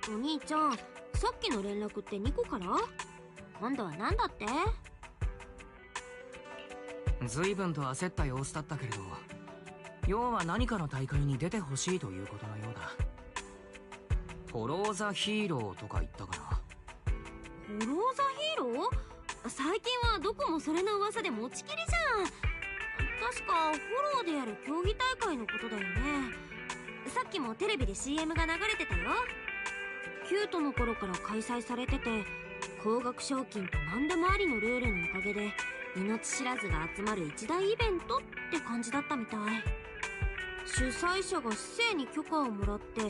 お兄ちゃん、さっきの連絡って2個から？今度は何だって？随分と焦った様子だったけれど、要は何かの大会に出てほしいということのようだ。フォロー・ザ・ヒーローとか言ったかな。フォロー・ザ・ヒーロー？最近はどこもそれの噂で持ちきりじゃん。確かフォローでやる競技大会のことだよね。さっきもテレビで CM が流れてたよ。キュートの頃から開催されてて、高額賞金と何でもありのルールのおかげで命知らずが集まる一大イベントって感じだったみたい。主催者が市政に許可をもらってフ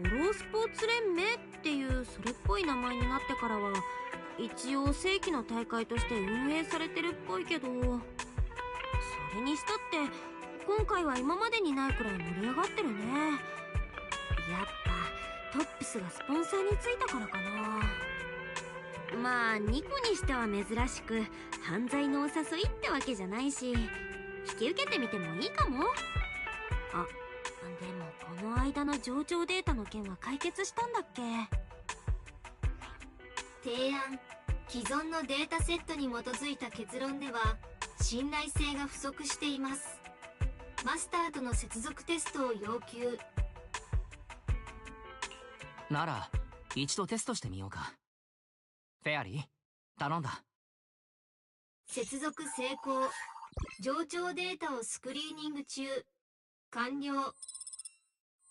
ォロースポーツ連盟っていうそれっぽい名前になってからは一応正規の大会として運営されてるっぽいけど、それにしたって今回は今までにないくらい盛り上がってるね。やっぱトップスがスポンサーについたからかな。まあニコにしては珍しく犯罪のお誘いってわけじゃないし、引き受けてみてもいいかも。あ、でもこの間の上場データの件は解決したんだっけ？提案。既存のデータセットに基づいた結論では信頼性が不足しています。マスターとの接続テストを要求。なら一度テストしてみようか。フェアリー、頼んだ。接続成功。上長データをスクリーニング中。完了。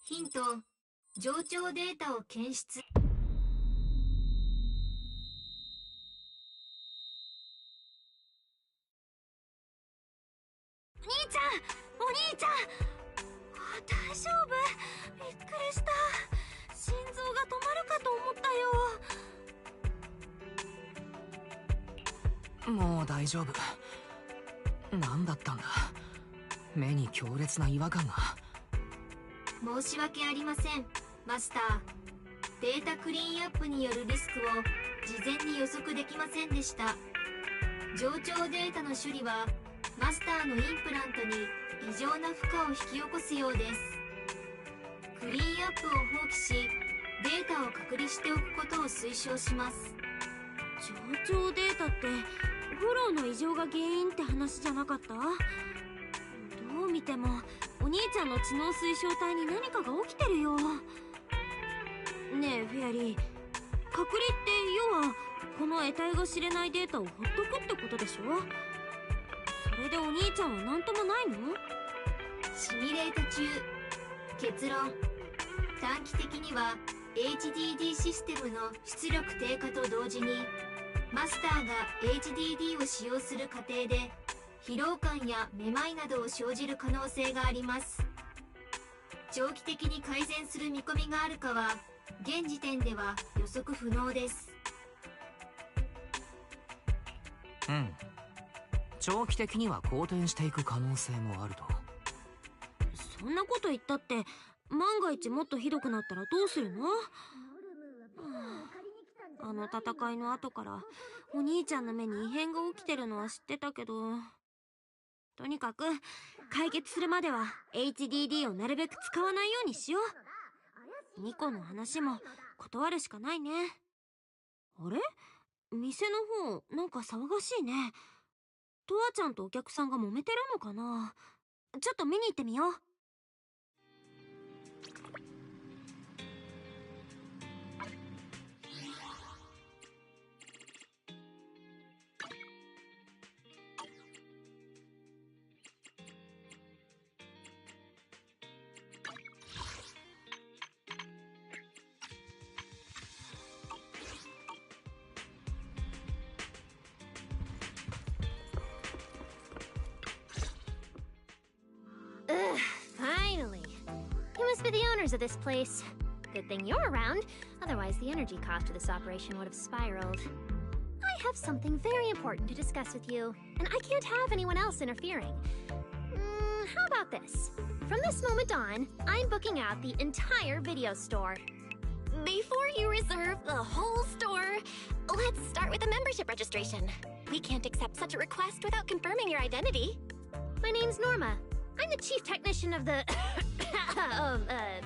ヒント。上長データを検出。兄ちゃん、お兄ちゃん、大丈夫？びっくりした。心臓が止まるかと思ったよ。もう大丈夫。何だったんだ。目に強烈な違和感が。申し訳ありません、マスター。データクリーンアップによるリスクを事前に予測できませんでした。上長データの処理はマスターのインプラントに異常な負荷を引き起こすようです。クリーンアップを放棄しデータを隔離しておくことを推奨します。上長データってフォローの異常が原因って話じゃなかった？どう見てもお兄ちゃんの知能推奨体に何かが起きてるよ。ねえフェアリー、隔離って要はこの得体が知れないデータをほっとくってことでしょ？それでお兄ちゃんは何ともないの？シミュレート中。結論。短期的には HDD システムの出力低下と同時にマスターが HDD を使用する過程で疲労感やめまいなどを生じる可能性があります。長期的に改善する見込みがあるかは現時点では予測不能です。うん。長期的には好転していく可能性もあると。そんなこと言ったって万が一もっとひどくなったらどうするの？あの戦いの後からお兄ちゃんの目に異変が起きてるのは知ってたけど、とにかく解決するまでは HDD をなるべく使わないようにしよう。ニコの話も断るしかないね。あれ？店の方なんか騒がしいね。トアちゃんとお客さんが揉めてるのかな？ちょっと見に行ってみよう。Finally. You must be the owners of this place. Good thing you're around, otherwise the energy cost of this operation would have spiraled. I have something very important to discuss with you, and I can't have anyone else interfering. how about this? From this moment on, I'm booking out the entire video store. Before you reserve the whole store, let's start with the membership registration. We can't accept such a request without confirming your identity. My name's Norma. I'm the chief technician of the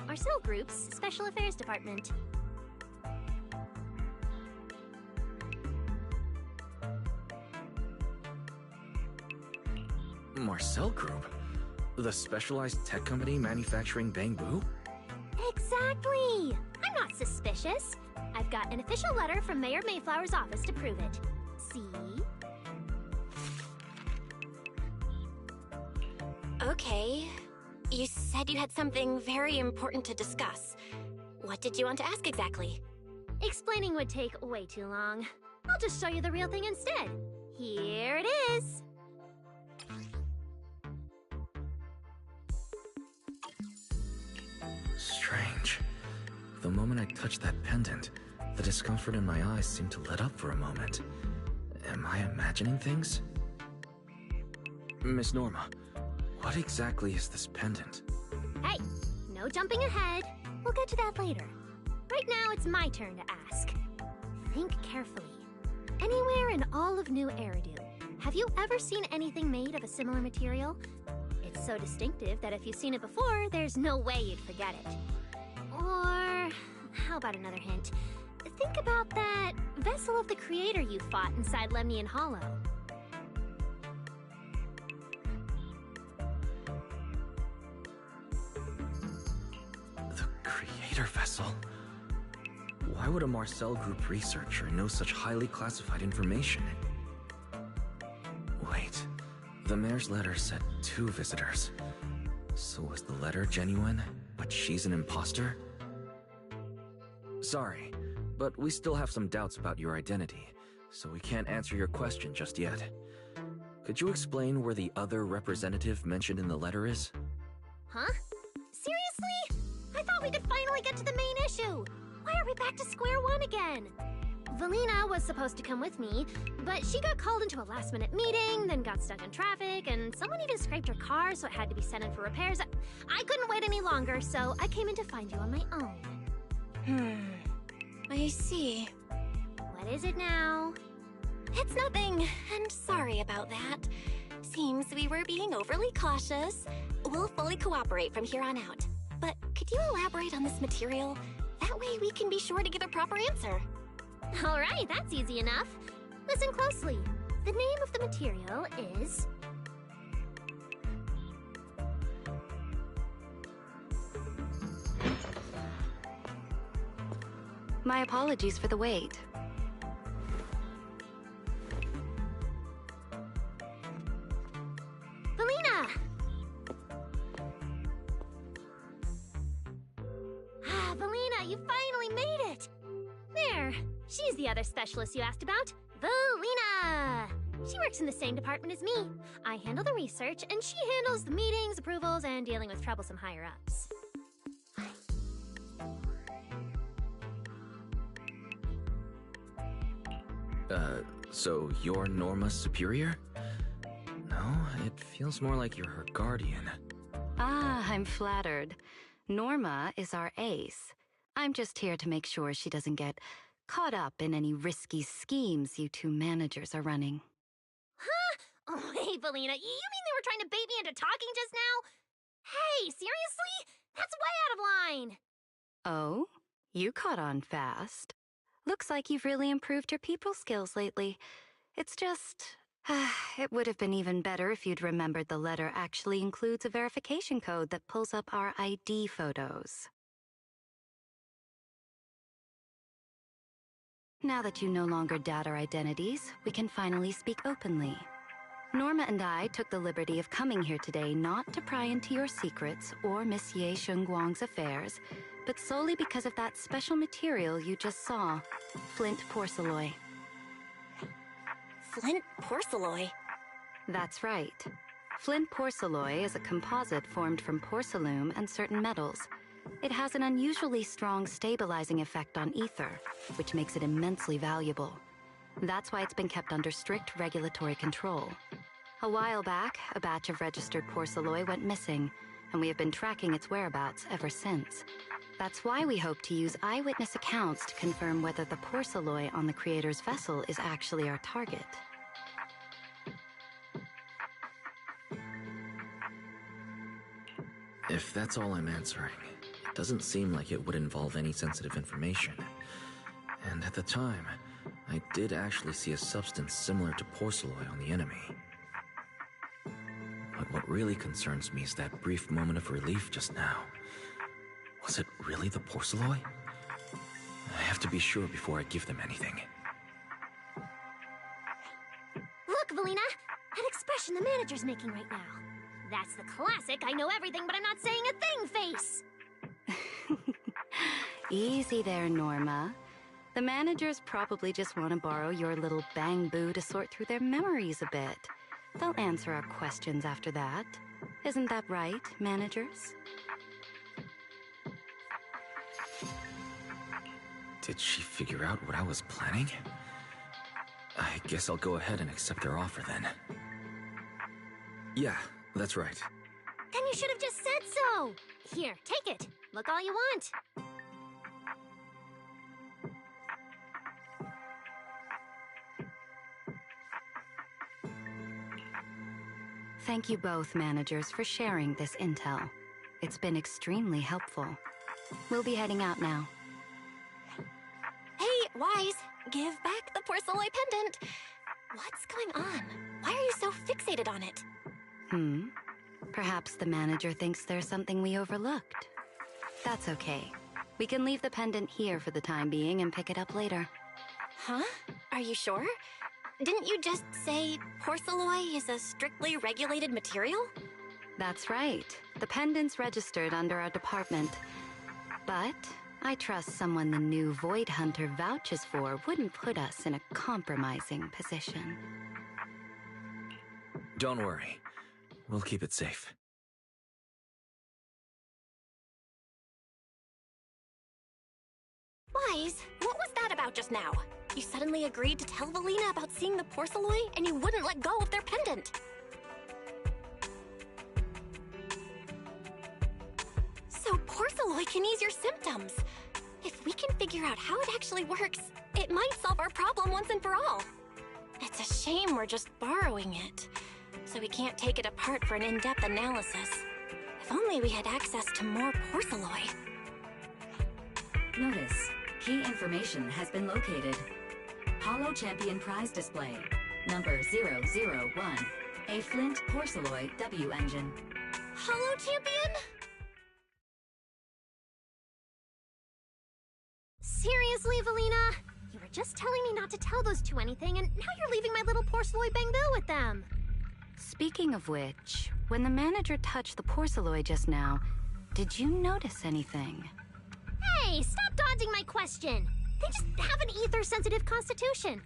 Marcel Group's Special Affairs Department. Marcel Group? The specialized tech company manufacturing bamboo? Exactly! I'm not suspicious. I've got an official letter from Mayor Mayflower's office to prove it. See? Okay. You said you had something very important to discuss. What did you want to ask exactly? Explaining would take way too long. I'll just show you the real thing instead. Here it is. Strange. The moment I touched that pendant, the discomfort in my eyes seemed to let up for a moment. Am I imagining things? Miss Norma, what exactly is this pendant? Hey, no jumping ahead. We'll get to that later. Right now, it's my turn to ask. Think carefully. Anywhere in all of New Eridu, have you ever seen anything made of a similar material? It's so distinctive that if you've seen it before, there's no way you'd forget it. Or, how about another hint? Think about that vessel of the Creator you fought inside Lemnian Hollow. The Creator vessel? Why would a Marcel Group researcher know such highly classified information? Wait, the mayor's letter said 2 visitors. So was the letter genuine, but she's an imposter? Sorry, but we still have some doubts about your identity, so we can't answer your question just yet. Could you explain where the other representative mentioned in the letter is? Huh? Seriously? I thought we could finally get to the main issue. Why are we back to square one again? Valina was supposed to come with me, but she got called into a last-minute meeting, then got stuck in traffic, and someone even scraped her car, so it had to be sent in for repairs. I couldn't wait any longer, so I came in to find you on my own. I see. What is it now? It's nothing, and sorry about that. Seems we were being overly cautious. We'll fully cooperate from here on out. But could you elaborate on this material? That way we can be sure to give a proper answer. All right, that's easy enough. Listen closely. The name of the material is... My apologies for the wait. Valina! Valina, you finally made it! There, she's the other specialist you asked about. Valina! She works in the same department as me. I handle the research, and she handles the meetings, approvals, and dealing with troublesome higher-ups. So you're Norma's superior? No, it feels more like you're her guardian. Ah, I'm flattered. Norma is our ace. I'm just here to make sure she doesn't get caught up in any risky schemes you 2 managers are running. Huh? Oh, hey, Valina, you mean they were trying to bait me into talking just now? Hey, seriously? That's way out of line! Oh? You caught on fast. Looks like you've really improved your people skills lately. It's just... it would have been even better if you'd remembered the letter actually includes a verification code that pulls up our ID photos. Now that you no longer doubt our identities, we can finally speak openly. Norma and I took the liberty of coming here today not to pry into your secrets or Miss Ye Shengguang's affairs, but solely because of that special material you just saw, flint porcelain. Flint porcelain? That's right. Flint porcelain is a composite formed from porcelain and certain metals. It has an unusually strong stabilizing effect on ether, which makes it immensely valuable. That's why it's been kept under strict regulatory control. A while back, a batch of registered porcelloi went missing, and we have been tracking its whereabouts ever since. That's why we hope to use eyewitness accounts to confirm whether the porcelloi on the creator's vessel is actually our target. If that's all I'm answering, it doesn't seem like it would involve any sensitive information. And at the time, I did actually see a substance similar to porcelloi on the enemy. But what really concerns me is that brief moment of relief just now. Was it really the porcelloi? I have to be sure before I give them anything. Look, Valina! That expression the manager's making right now. That's the classic I know everything but I'm not saying a thing face! Easy there, Norma. The managers probably just want to borrow your little bang-boo to sort through their memories a bit. They'll answer our questions after that. Isn't that right, managers? Did she figure out what I was planning? I guess I'll go ahead and accept their offer then. Yeah, that's right. Then you should have just said so! Here, take it. Look all you want. Thank you both, managers, for sharing this intel. It's been extremely helpful. We'll be heading out now. Hey, Wise, give back the porcelloi pendant. What's going on? Why are you so fixated on it? Perhaps the manager thinks there's something we overlooked. That's okay. We can leave the pendant here for the time being and pick it up later. Huh? Are you sure? Didn't you just say porcelloi is a strictly regulated material? That's right. The pendant's registered under our department. But I trust someone the new Void Hunter vouches for wouldn't put us in a compromising position. Don't worry. We'll keep it safe. Wise, what was that about just now? You suddenly agreed to tell Valina about seeing the porcelloi, and you wouldn't let go of their pendant. So porcelloi can ease your symptoms. If we can figure out how it actually works, it might solve our problem once and for all. It's a shame we're just borrowing it, so we can't take it apart for an in-depth analysis. If only we had access to more porcelloi. Notice, key information has been located. Hollow Champion prize display, number 001, a Flint porcelloi W engine. Hollow Champion? Seriously, Valina? You were just telling me not to tell those two anything, and now you're leaving my little porcelloi bang-boo with them. Speaking of which, when the manager touched the porcelloi just now, did you notice anything? Hey, stop dodging my question! They just have an ether-sensitive constitution.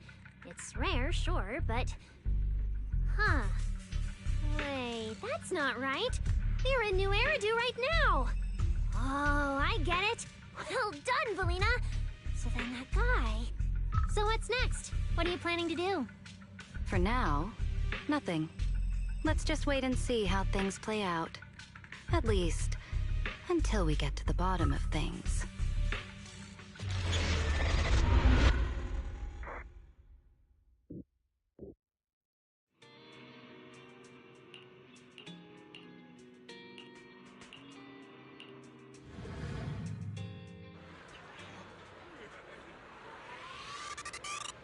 It's rare, sure, but... Huh. Wait, that's not right. We're in New Eridu right now. Oh, I get it. Well done, Valina. So then that guy... So what's next? What are you planning to do? For now, nothing. Let's just wait and see how things play out. At least, until we get to the bottom of things.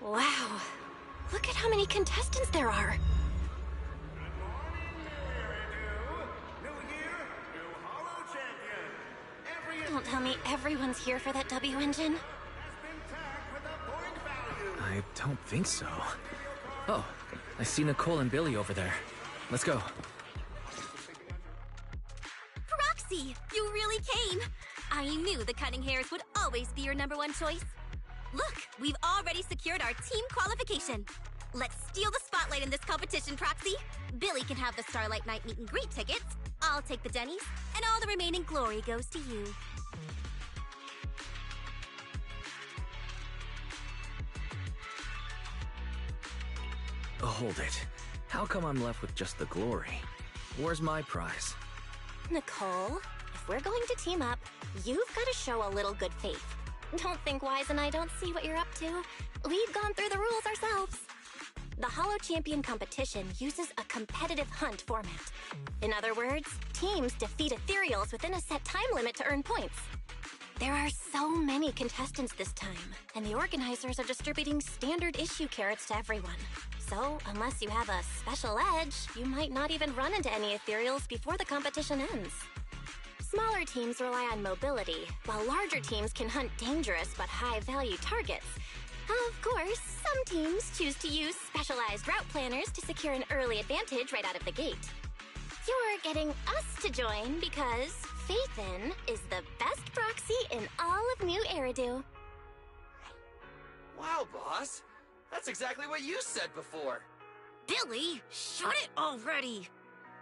Wow. Look at how many contestants there are. Don't tell me everyone's here for that W engine. I don't think so. Oh, I see Nicole and Billy over there. Let's go. Proxy, you really came! I knew the cutting hairs would always be your #1 choice. Look, we've already secured our team qualification. Let's steal the spotlight in this competition, Proxy. Billy can have the Starlight Night meet and greet tickets. I'll take the Denny's, and all the remaining glory goes to you. Hold it. How come I'm left with just the glory? Where's my prize? Nicole, if we're going to team up, you've got to show a little good faith. Don't think Wise and I don't see what you're up to. We've gone through the rules ourselves. The Hollow Champion competition uses a competitive hunt format. In other words, teams defeat ethereals within a set time limit to earn points. There are so many contestants this time, and the organizers are distributing standard issue carrots to everyone. So, unless you have a special edge, you might not even run into any ethereals before the competition ends. Smaller teams rely on mobility, while larger teams can hunt dangerous but high-value targets. Of course, some teams choose to use specialized route planners to secure an early advantage right out of the gate. You're getting us to join because Faithin is the best proxy in all of New Eridu. Wow, boss. That's exactly what you said before. Billy, shut it already!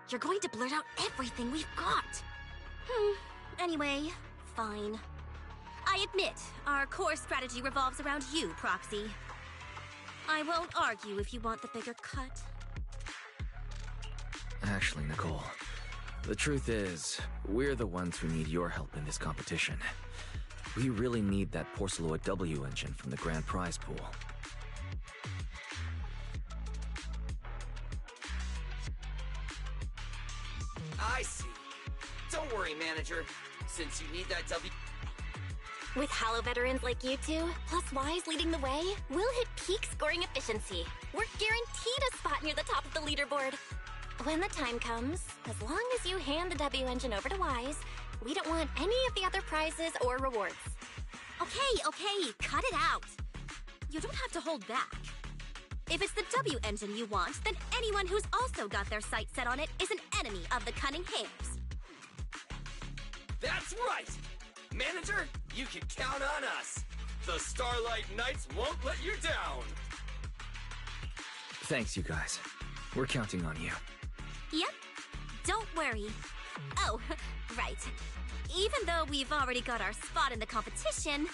You're going to blurt out everything we've got! Anyway, fine. I admit, our core strategy revolves around you, Proxy. I won't argue if you want the bigger cut. Actually, Nicole, the truth is, we're the ones who need your help in this competition. We really need that Porceloid W engine from the grand prize pool. I see. Don't worry, manager. Since you need that W... With Hollow veterans like you two, plus Wise leading the way, we'll hit peak scoring efficiency. We're guaranteed a spot near the top of the leaderboard. When the time comes, as long as you hand the W engine over to Wise, we don't want any of the other prizes or rewards. Okay, cut it out. You don't have to hold back. If it's the W engine you want, then anyone who's also got their sights set on it is an enemy of the Cunning Hares. That's right! Manager, you can count on us. The Starlight Knights won't let you down. Thanks, you guys. We're counting on you. Yep, don't worry. Oh, right. Even though we've already got our spot in the competition,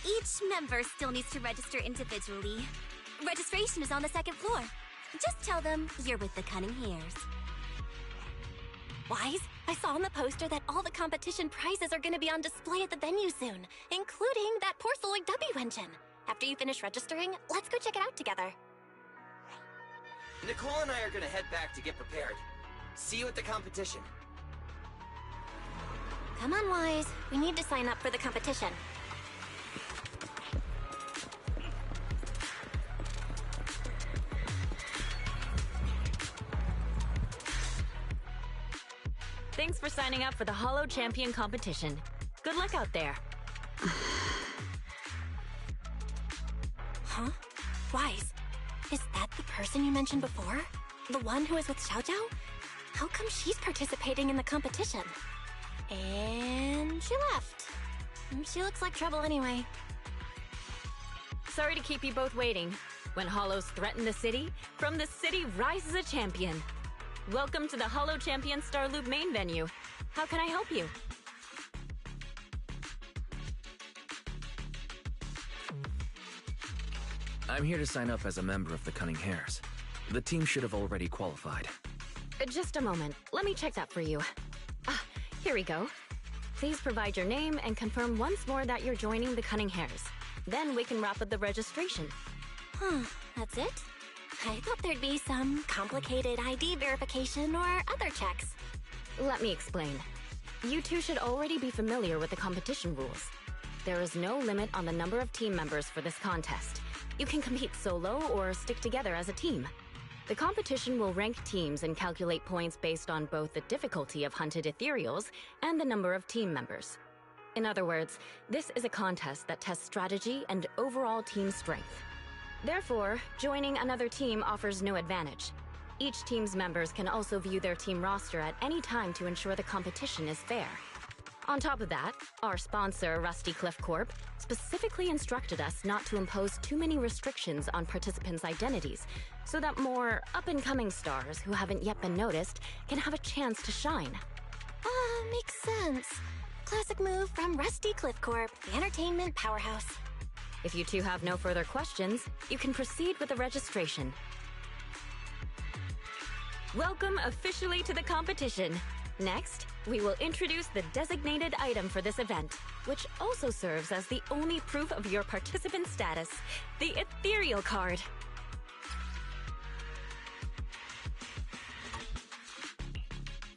each member still needs to register individually. Registration is on the second floor. Just tell them you're with the Cunning Hares. Wise, I saw on the poster that all the competition prizes are going to be on display at the venue soon, including that Porceloid W engine. After you finish registering, let's go check it out together. Nicole and I are gonna head back to get prepared. See you at the competition. Come on, Wise. We need to sign up for the competition. Thanks for signing up for the Hollow Champion competition. Good luck out there. Huh? Wise, is that the person you mentioned before? The one who was with Xiao Zhao? How come she's participating in the competition? And she left. She looks like trouble anyway. Sorry to keep you both waiting. When Hollows threaten the city, from the city rises a champion. Welcome to the Hollow Champion Star Loop main venue. How can I help you? I'm here to sign up as a member of the Cunning Hares. The team should have already qualified. Just a moment. Let me check that for you. Here we go. Please provide your name and confirm once more that you're joining the Cunning Hares. Then we can wrap up the registration. That's it? I thought there'd be some complicated ID verification or other checks. Let me explain. You two should already be familiar with the competition rules. There is no limit on the number of team members for this contest. You can compete solo or stick together as a team. The competition will rank teams and calculate points based on both the difficulty of hunted ethereals and the number of team members. In other words, this is a contest that tests strategy and overall team strength. Therefore, joining another team offers no advantage. Each team's members can also view their team roster at any time to ensure the competition is fair. On top of that, our sponsor, Rusty Cliff Corp, specifically instructed us not to impose too many restrictions on participants' identities, so that more up-and-coming stars who haven't yet been noticed can have a chance to shine. Makes sense. Classic move from Rusty Cliff Corp, the entertainment powerhouse. If you two have no further questions, you can proceed with the registration. Welcome officially to the competition. Next, we will introduce the designated item for this event, which also serves as the only proof of your participant status, the ethereal card.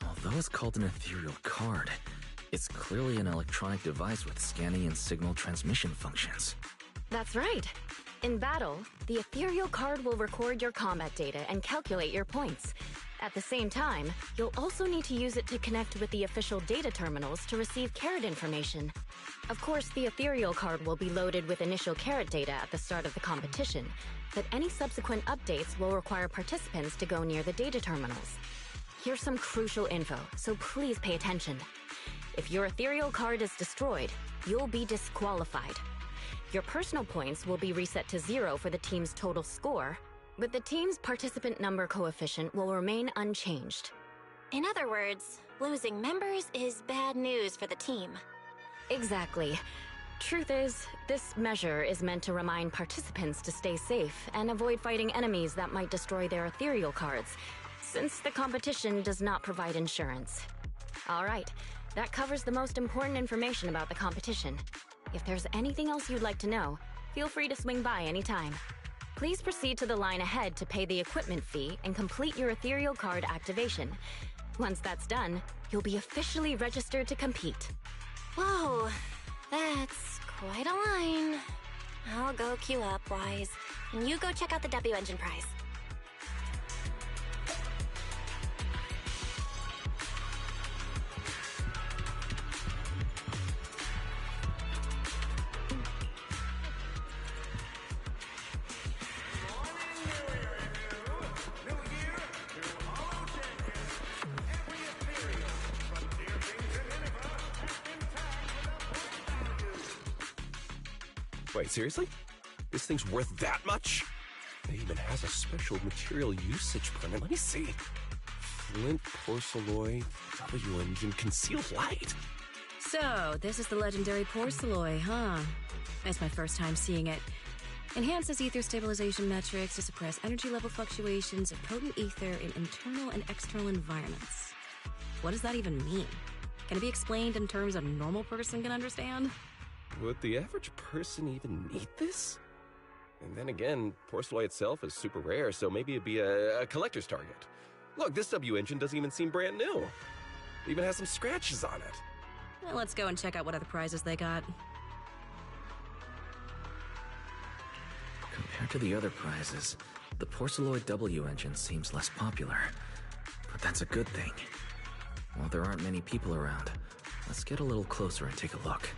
Although it's called an ethereal card, it's clearly an electronic device with scanning and signal transmission functions. That's right. In battle, the ethereal card will record your combat data and calculate your points. At the same time, you'll also need to use it to connect with the official data terminals to receive carrot information. Of course, the ethereal card will be loaded with initial carrot data at the start of the competition, but any subsequent updates will require participants to go near the data terminals. Here's some crucial info, so please pay attention. If your ethereal card is destroyed, you'll be disqualified. Your personal points will be reset to 0 for the team's total score, but the team's participant number coefficient will remain unchanged. In other words, losing members is bad news for the team. Exactly. Truth is, this measure is meant to remind participants to stay safe and avoid fighting enemies that might destroy their ethereal cards, since the competition does not provide insurance. All right, that covers the most important information about the competition. If there's anything else you'd like to know, feel free to swing by anytime. Please proceed to the line ahead to pay the equipment fee and complete your ethereal card activation. Once that's done, you'll be officially registered to compete. Whoa, that's quite a line. I'll go queue up, Wise, and you go check out the W Engine prize. Wait, seriously? This thing's worth that much? It even has a special material usage permit. Let me see. Flint, porcelain, W engine, concealed light. So, this is the legendary porcelain, huh? It's my first time seeing it. Enhances ether stabilization metrics to suppress energy level fluctuations of potent ether in internal and external environments. What does that even mean? Can it be explained in terms a normal person can understand? Would the average person even need this? And then again, porcelain itself is super rare, so maybe it'd be a collector's target. Look, this W engine doesn't even seem brand new. It even has some scratches on it. Well, let's go and check out what other prizes they got. Compared to the other prizes, the porcelain W engine seems less popular. But that's a good thing. While there aren't many people around, let's get a little closer and take a look.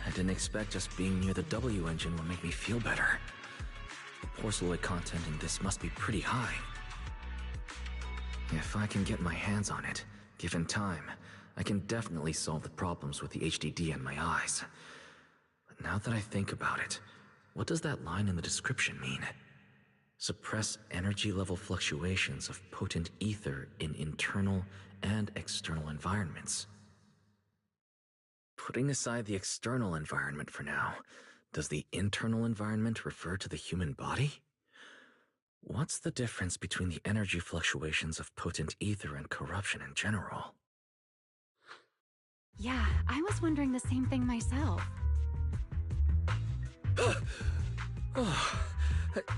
I didn't expect just being near the W engine would make me feel better. The porcelain content in this must be pretty high. If I can get my hands on it, given time, I can definitely solve the problems with the HDD in my eyes. But now that I think about it, what does that line in the description mean? Suppress energy level fluctuations of potent ether in internal and external environments. Putting aside the external environment for now, does the internal environment refer to the human body? What's the difference between the energy fluctuations of potent ether and corruption in general? Yeah, I was wondering the same thing myself.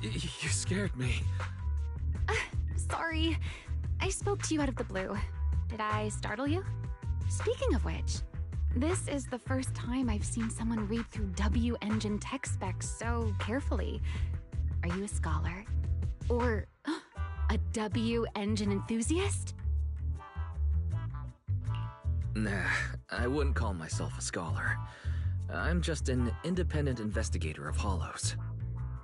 You scared me. Sorry. I spoke to you out of the blue. Did I startle you? Speaking of which, this is the first time I've seen someone read through W engine tech specs so carefully. Are you a scholar? Or a W engine enthusiast? Nah, I wouldn't call myself a scholar. I'm just an independent investigator of hollows.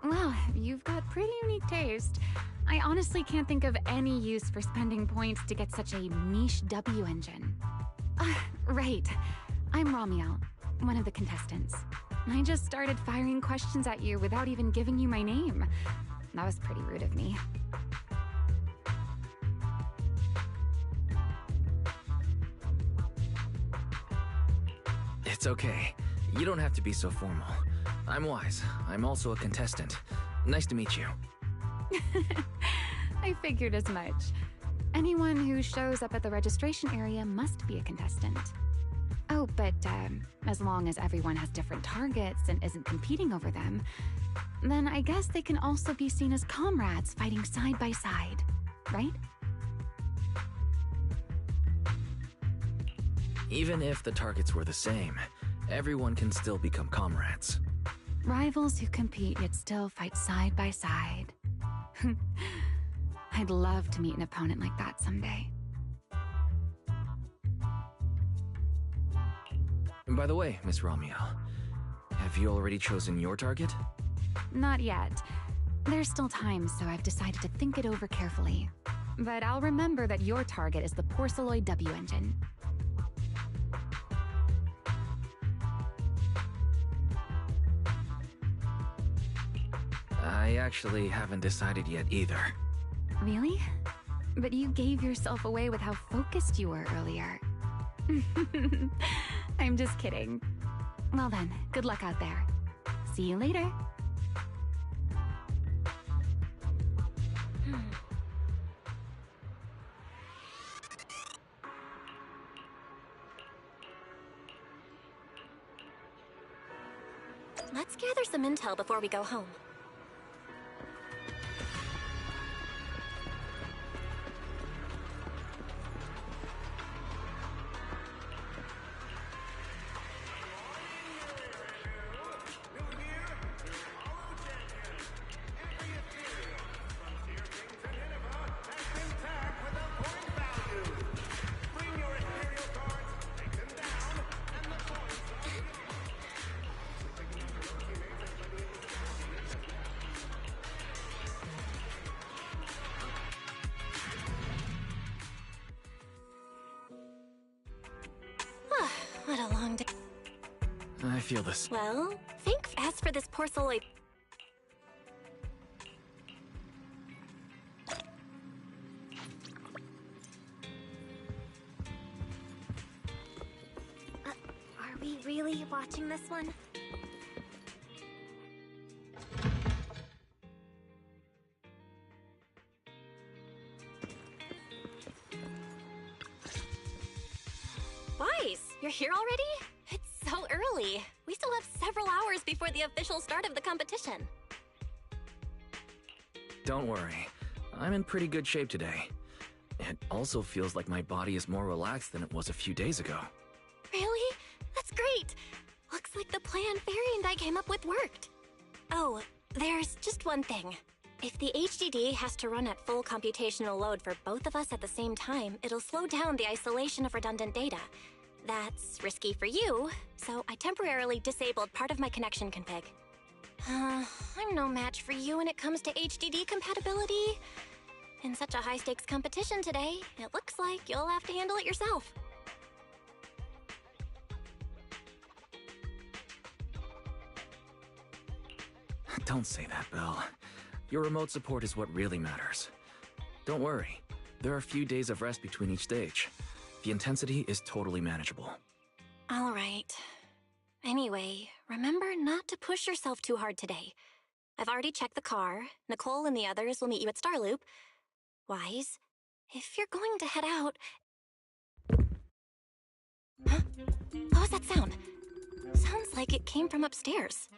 Well, you've got pretty unique taste. I honestly can't think of any use for spending points to get such a niche W engine. Right. I'm Ramiel, one of the contestants. I just started firing questions at you without even giving you my name. That was pretty rude of me. It's okay. You don't have to be so formal. I'm Wise. I'm also a contestant. Nice to meet you. I figured as much. Anyone who shows up at the registration area must be a contestant. Oh, but as long as everyone has different targets and isn't competing over them, then I guess they can also be seen as comrades fighting side by side, right? Even if the targets were the same, everyone can still become comrades. Rivals who compete yet still fight side by side. I'd love to meet an opponent like that someday. And by the way, Miss Ramiel, have you already chosen your target? Not yet. There's still time, so I've decided to think it over carefully. But I'll remember that your target is the Porceloid W engine. I actually haven't decided yet either. Really? But you gave yourself away with how focused you were earlier. I'm just kidding. Well then, good luck out there. See you later. Let's gather some intel before we go home. What a long day. I feel this. Well, as for this porceloid... Are we really watching this one? Wise, you're here already? It's so early. We still have several hours before the official start of the competition. Don't worry. I'm in pretty good shape today. It also feels like my body is more relaxed than it was a few days ago. Really? That's great! Looks like the plan Fairy and I came up with worked. Oh, there's just one thing. If the HDD has to run at full computational load for both of us at the same time, it'll slow down the isolation of redundant data. That's risky for you, so I temporarily disabled part of my connection config. I'm no match for you when it comes to HDD compatibility. In such a high-stakes competition today, it looks like you'll have to handle it yourself. Don't say that, Belle. Your remote support is what really matters. Don't worry. There are a few days of rest between each stage. The intensity is totally manageable. All right. Anyway, remember not to push yourself too hard today. I've already checked the car. Nicole and the others will meet you at Starloop. Wise, if you're going to head out... Huh? What was that sound? Sounds like it came from upstairs.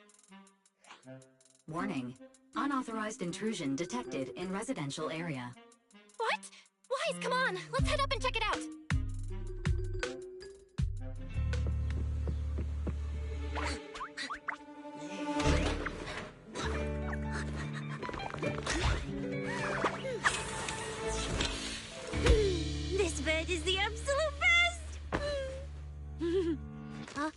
Warning. Unauthorized intrusion detected in residential area. What? Wise, come on! Let's head up and check it out! This bed is the absolute best! Huh?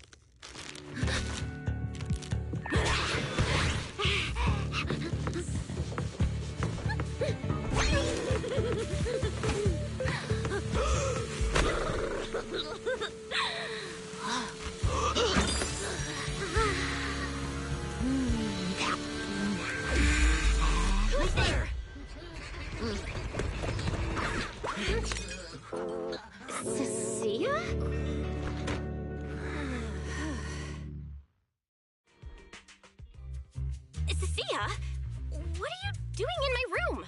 Cecilia, what are you doing in my room?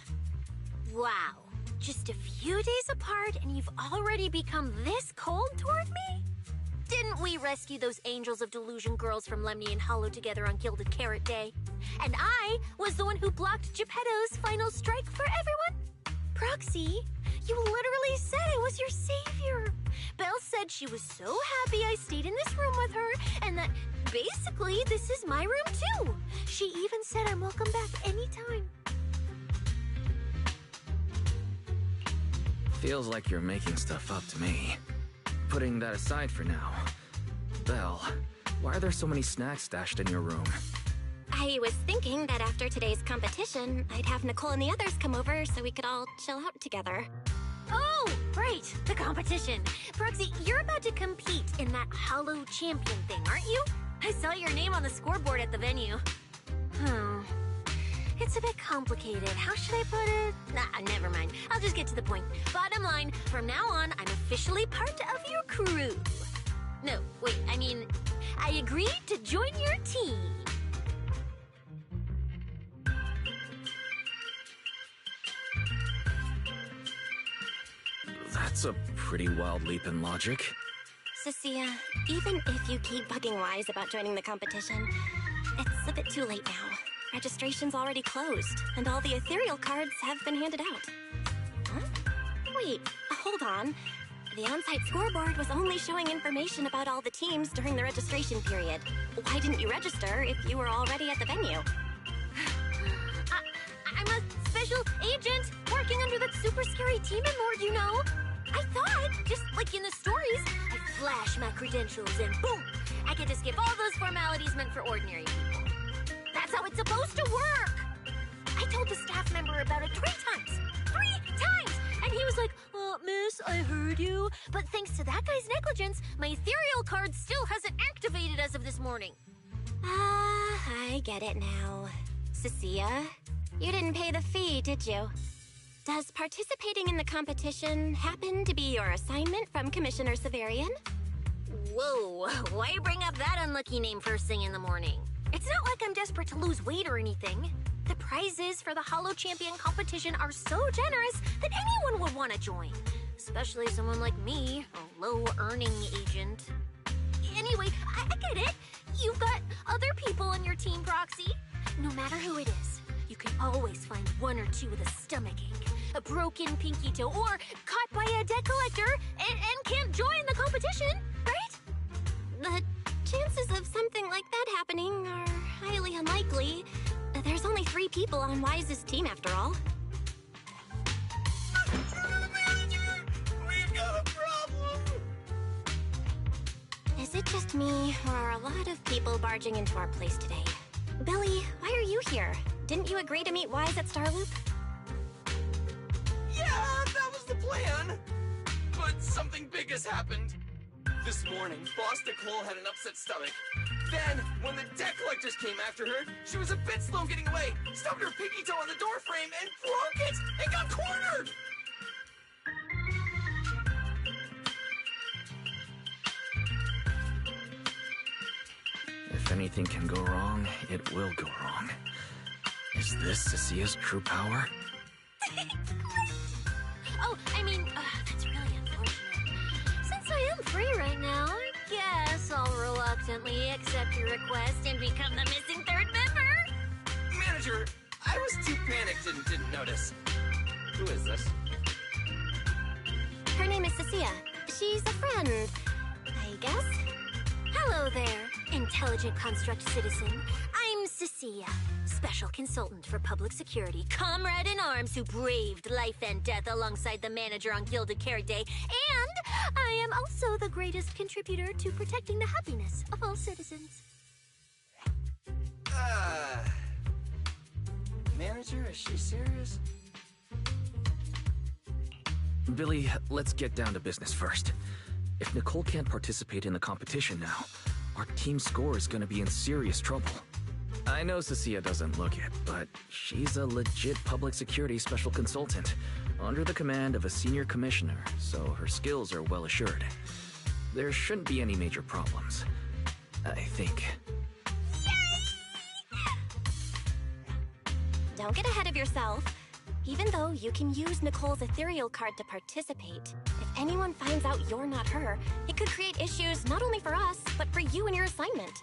Wow. Just a few days apart and you've already become this cold toward me? Didn't we rescue those Angels of Delusion girls from Lemny and Hollow together on Gilded Carrot Day? And I was the one who blocked Geppetto's final strike for everyone? Proxy, you literally said I was your savior. Belle said she was so happy I stayed in this room with her, and that basically this is my room too. She even said I'm welcome back anytime. Feels like you're making stuff up to me. Putting that aside for now. Belle, why are there so many snacks stashed in your room? I was thinking that after today's competition, I'd have Nicole and the others come over so we could all chill out together. Oh, right, the competition. Proxy, you're about to compete in that Hollow Champion thing, aren't you? I saw your name on the scoreboard at the venue. It's a bit complicated. How should I put it? Nah, never mind. I'll just get to the point. Bottom line, from now on, I'm officially part of your crew. No, wait, I mean, I agreed to join your team. That's a pretty wild leap in logic. Cecilia, even if you keep bugging Wise about joining the competition, it's a bit too late now. Registration's already closed, and all the ethereal cards have been handed out. Huh? Wait, hold on. The on-site scoreboard was only showing information about all the teams during the registration period. Why didn't you register if you were already at the venue? I'm a special agent working under that super scary team and more, you know. I thought, just like in the stories, I flash my credentials and boom, I get to skip all those formalities meant for ordinary people. That's how it's supposed to work. I told the staff member about it 3 times. 3 times! And he was like, miss, I heard you. But thanks to that guy's negligence, my ethereal card still hasn't activated as of this morning. I get it now. Cecilia, you didn't pay the fee, did you? Does participating in the competition happen to be your assignment from Commissioner Severian? Whoa, why bring up that unlucky name first thing in the morning? It's not like I'm desperate to lose weight or anything. The prizes for the Hollow Champion competition are so generous that anyone would want to join. Especially someone like me, a low-earning agent. Anyway, I get it. You've got other people on your team, Proxy. No matter who it is, you can always find 1 or 2 with a stomachache, a broken pinky toe, or caught by a debt collector and can't join the competition, right? The chances of something like that happening are highly unlikely. There's only 3 people on Wise's team after all. Manager! We've got a problem! Is it just me, or are a lot of people barging into our place today? Billy, why are you here? Didn't you agree to meet Wise at Starloop? Yeah, that was the plan! But something big has happened. This morning, Boss Nicole had an upset stomach. Then, when the debt collectors came after her, she was a bit slow getting away, stubbed her pinky toe on the door frame, and broke it, and got cornered! If anything can go wrong, it will go wrong. Is this Cecilia's true power? Oh, I mean, that's really unfortunate. Since I am free right now, I guess I'll reluctantly accept your request and become the missing 3rd member. Manager, I was too panicked and didn't notice. Who is this? Her name is Cecilia. She's a friend, I guess. Hello there, intelligent construct citizen. I'm Cecilia, special consultant for public security, comrade in arms who braved life and death alongside the manager on Gilded Carrot Day, and I am also the greatest contributor to protecting the happiness of all citizens. Manager, is she serious? Billy, let's get down to business first. If Nicole can't participate in the competition now, our team score is gonna be in serious trouble. I know Cecilia doesn't look it, but she's a legit public security special consultant, under the command of a senior commissioner, so her skills are well assured. There shouldn't be any major problems, I think. don't get ahead of yourself. Even though you can use Nicole's ethereal card to participate, if anyone finds out you're not her, it could create issues not only for us, but for you and your assignment.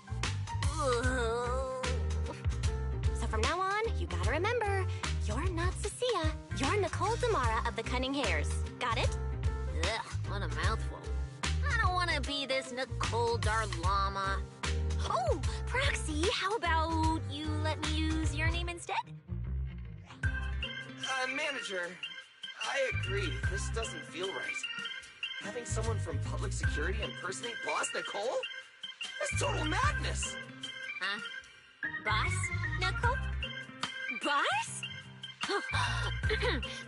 So from now on, you gotta remember, you're not Cecilia. You're Nicole Damara of the Cunning Hairs. Got it? Ugh, what a mouthful. I don't want to be this Nicole Darlama. Oh, Proxy, how about you let me use your name instead? Manager, I agree. This doesn't feel right. Having someone from public security impersonate Boss Nicole? That's total madness! Huh? Boss? Nicole? Boss?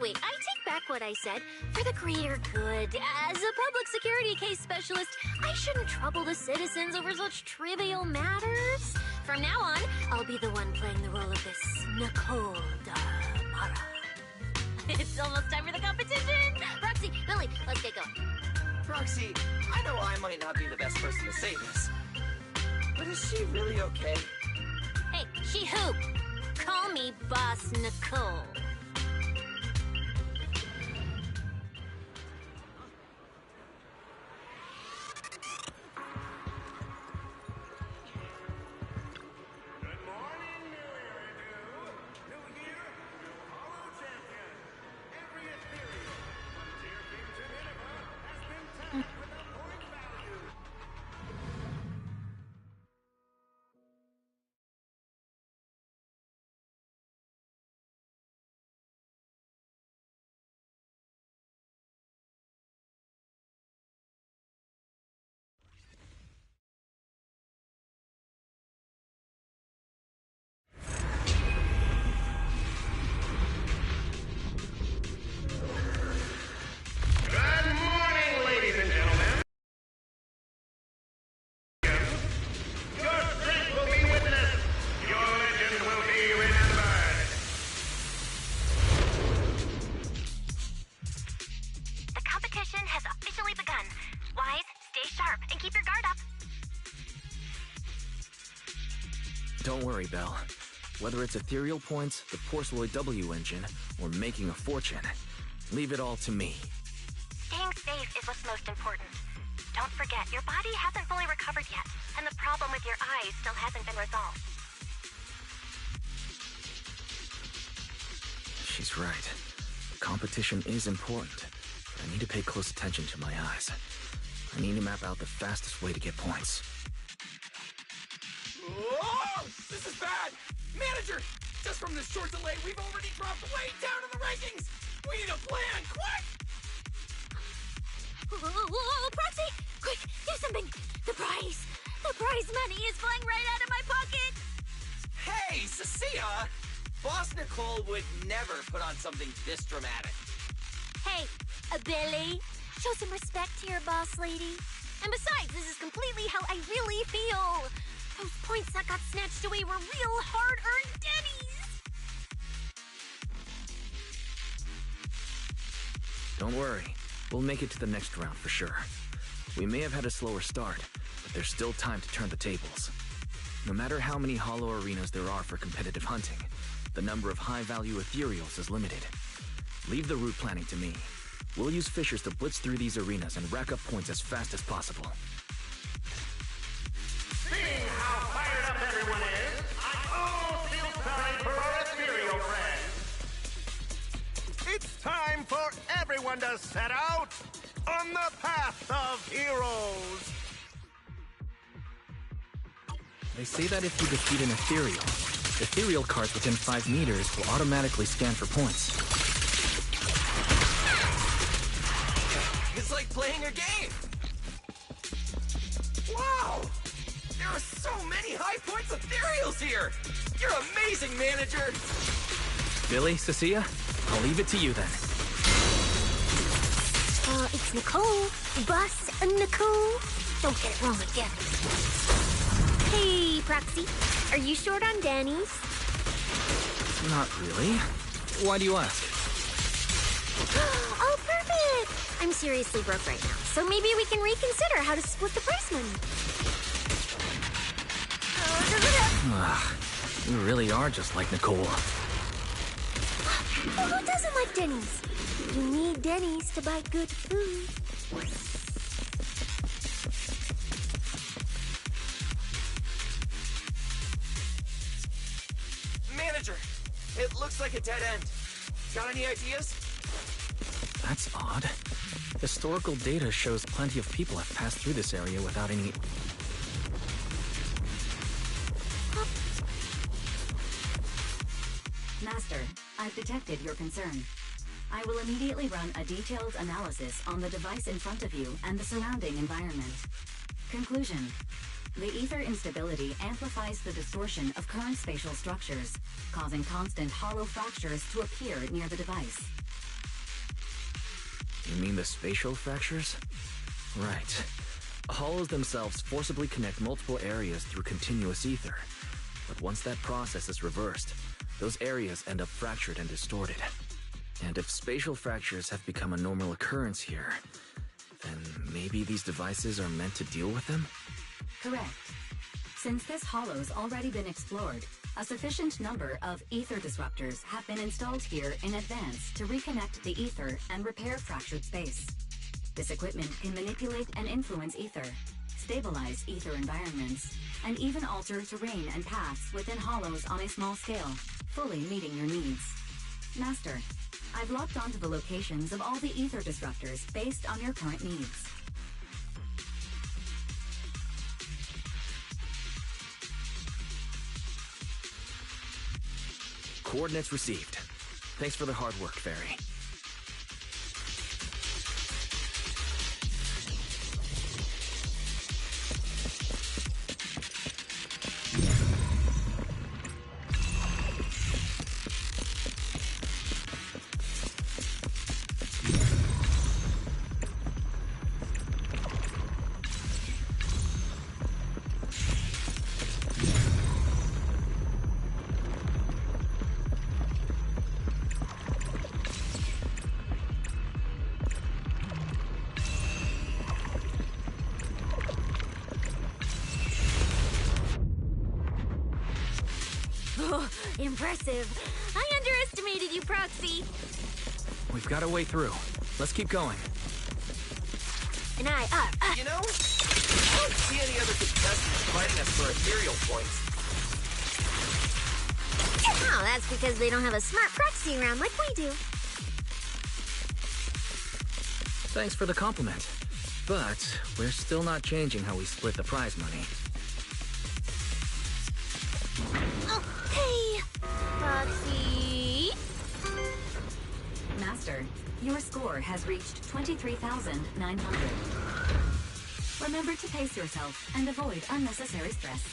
Wait, I take back what I said. For the greater good, as a public security case specialist, I shouldn't trouble the citizens over such trivial matters. From now on, I'll be the one playing the role of this Nicole Damara. It's almost time for the competition! Proxy, Billy, let's get going. Proxy, I know I might not be the best person to say this, but is she really okay? Hey, she who? Call me Boss Nicole. Don't worry, Belle. Whether it's ethereal points, the Porceloid W engine, or making a fortune, leave it all to me. Staying safe is what's most important. Don't forget, your body hasn't fully recovered yet, and the problem with your eyes still hasn't been resolved. She's right. The competition is important, but I need to pay close attention to my eyes. I need to map out the fastest way to get points. Whoa! This is bad! Manager! Just from this short delay, we've already dropped way down in the rankings! We need a plan, quick! Whoa, Proxy! Quick, do something! The prize money is flying right out of my pocket! Hey, Cecilia! Boss Nicole would never put on something this dramatic. Hey, Billy, show some respect to your boss lady. And besides, this is completely how I really feel. Those points that got snatched away were real hard-earned dennies. Don't worry. We'll make it to the next round for sure. We may have had a slower start, but there's still time to turn the tables. No matter how many hollow arenas there are for competitive hunting, the number of high-value ethereals is limited. Leave the route planning to me. We'll use fishers to blitz through these arenas and rack up points as fast as possible. Seeing how fired up everyone is, I almost feel sorry for our ethereal friends. It's time for everyone to set out on the path of heroes. They say that if you defeat an ethereal cards within 5 meters will automatically scan for points. It's like playing a game! Wow! There are so many high points ethereals here! You're amazing, manager! Billy, Cecilia, I'll leave it to you then. It's Nicole. Boss Nicole. Don't get it wrong again. Hey, Proxy. Are you short on Danny's? Not really. Why do you ask? Oh, perfect! I'm seriously broke right now, so maybe we can reconsider how to split the prize money. You really are just like Nicole. Well, who doesn't like Denny's? You need Denny's to buy good food. Manager, it looks like a dead end. Got any ideas? That's odd. Historical data shows plenty of people have passed through this area without any... Master, I've detected your concern. I will immediately run a detailed analysis on the device in front of you and the surrounding environment. Conclusion. The ether instability amplifies the distortion of current spatial structures, causing constant hollow fractures to appear near the device. You mean the spatial fractures? Right. Hollows themselves forcibly connect multiple areas through continuous ether. But once that process is reversed, those areas end up fractured and distorted. And if spatial fractures have become a normal occurrence here, then maybe these devices are meant to deal with them? Correct. Since this hollow's already been explored, a sufficient number of ether disruptors have been installed here in advance to reconnect the ether and repair fractured space. This equipment can manipulate and influence ether, stabilize ether environments, and even alter terrain and paths within hollows on a small scale, fully meeting your needs. Master, I've locked onto the locations of all the ether disruptors based on your current needs. Coordinates received. Thanks for the hard work, Fairy. Oh, impressive. I underestimated you, Proxy. We've got a way through. Let's keep going. And I You know, I don't see any other contestants fighting us for ethereal points. Oh, that's because they don't have a smart proxy around like we do. Thanks for the compliment. But we're still not changing how we split the prize money. Okay, Proxy. Master, your score has reached 23,900. Remember to pace yourself and avoid unnecessary stress.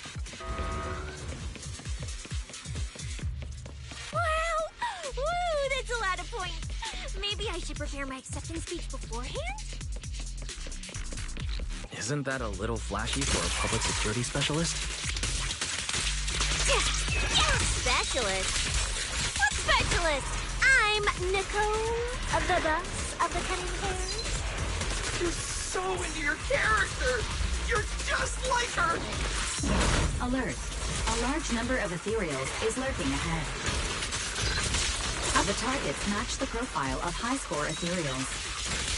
Wow! Woo, that's a lot of points. Maybe I should prepare my acceptance speech beforehand? Isn't that a little flashy for a public security specialist? Specialist? What specialist? I'm Nicole, the boss of the Cunning Hairs. You're so into your character! You're just like her! Alert. A large number of ethereals is lurking ahead. The targets match the profile of high-score ethereals.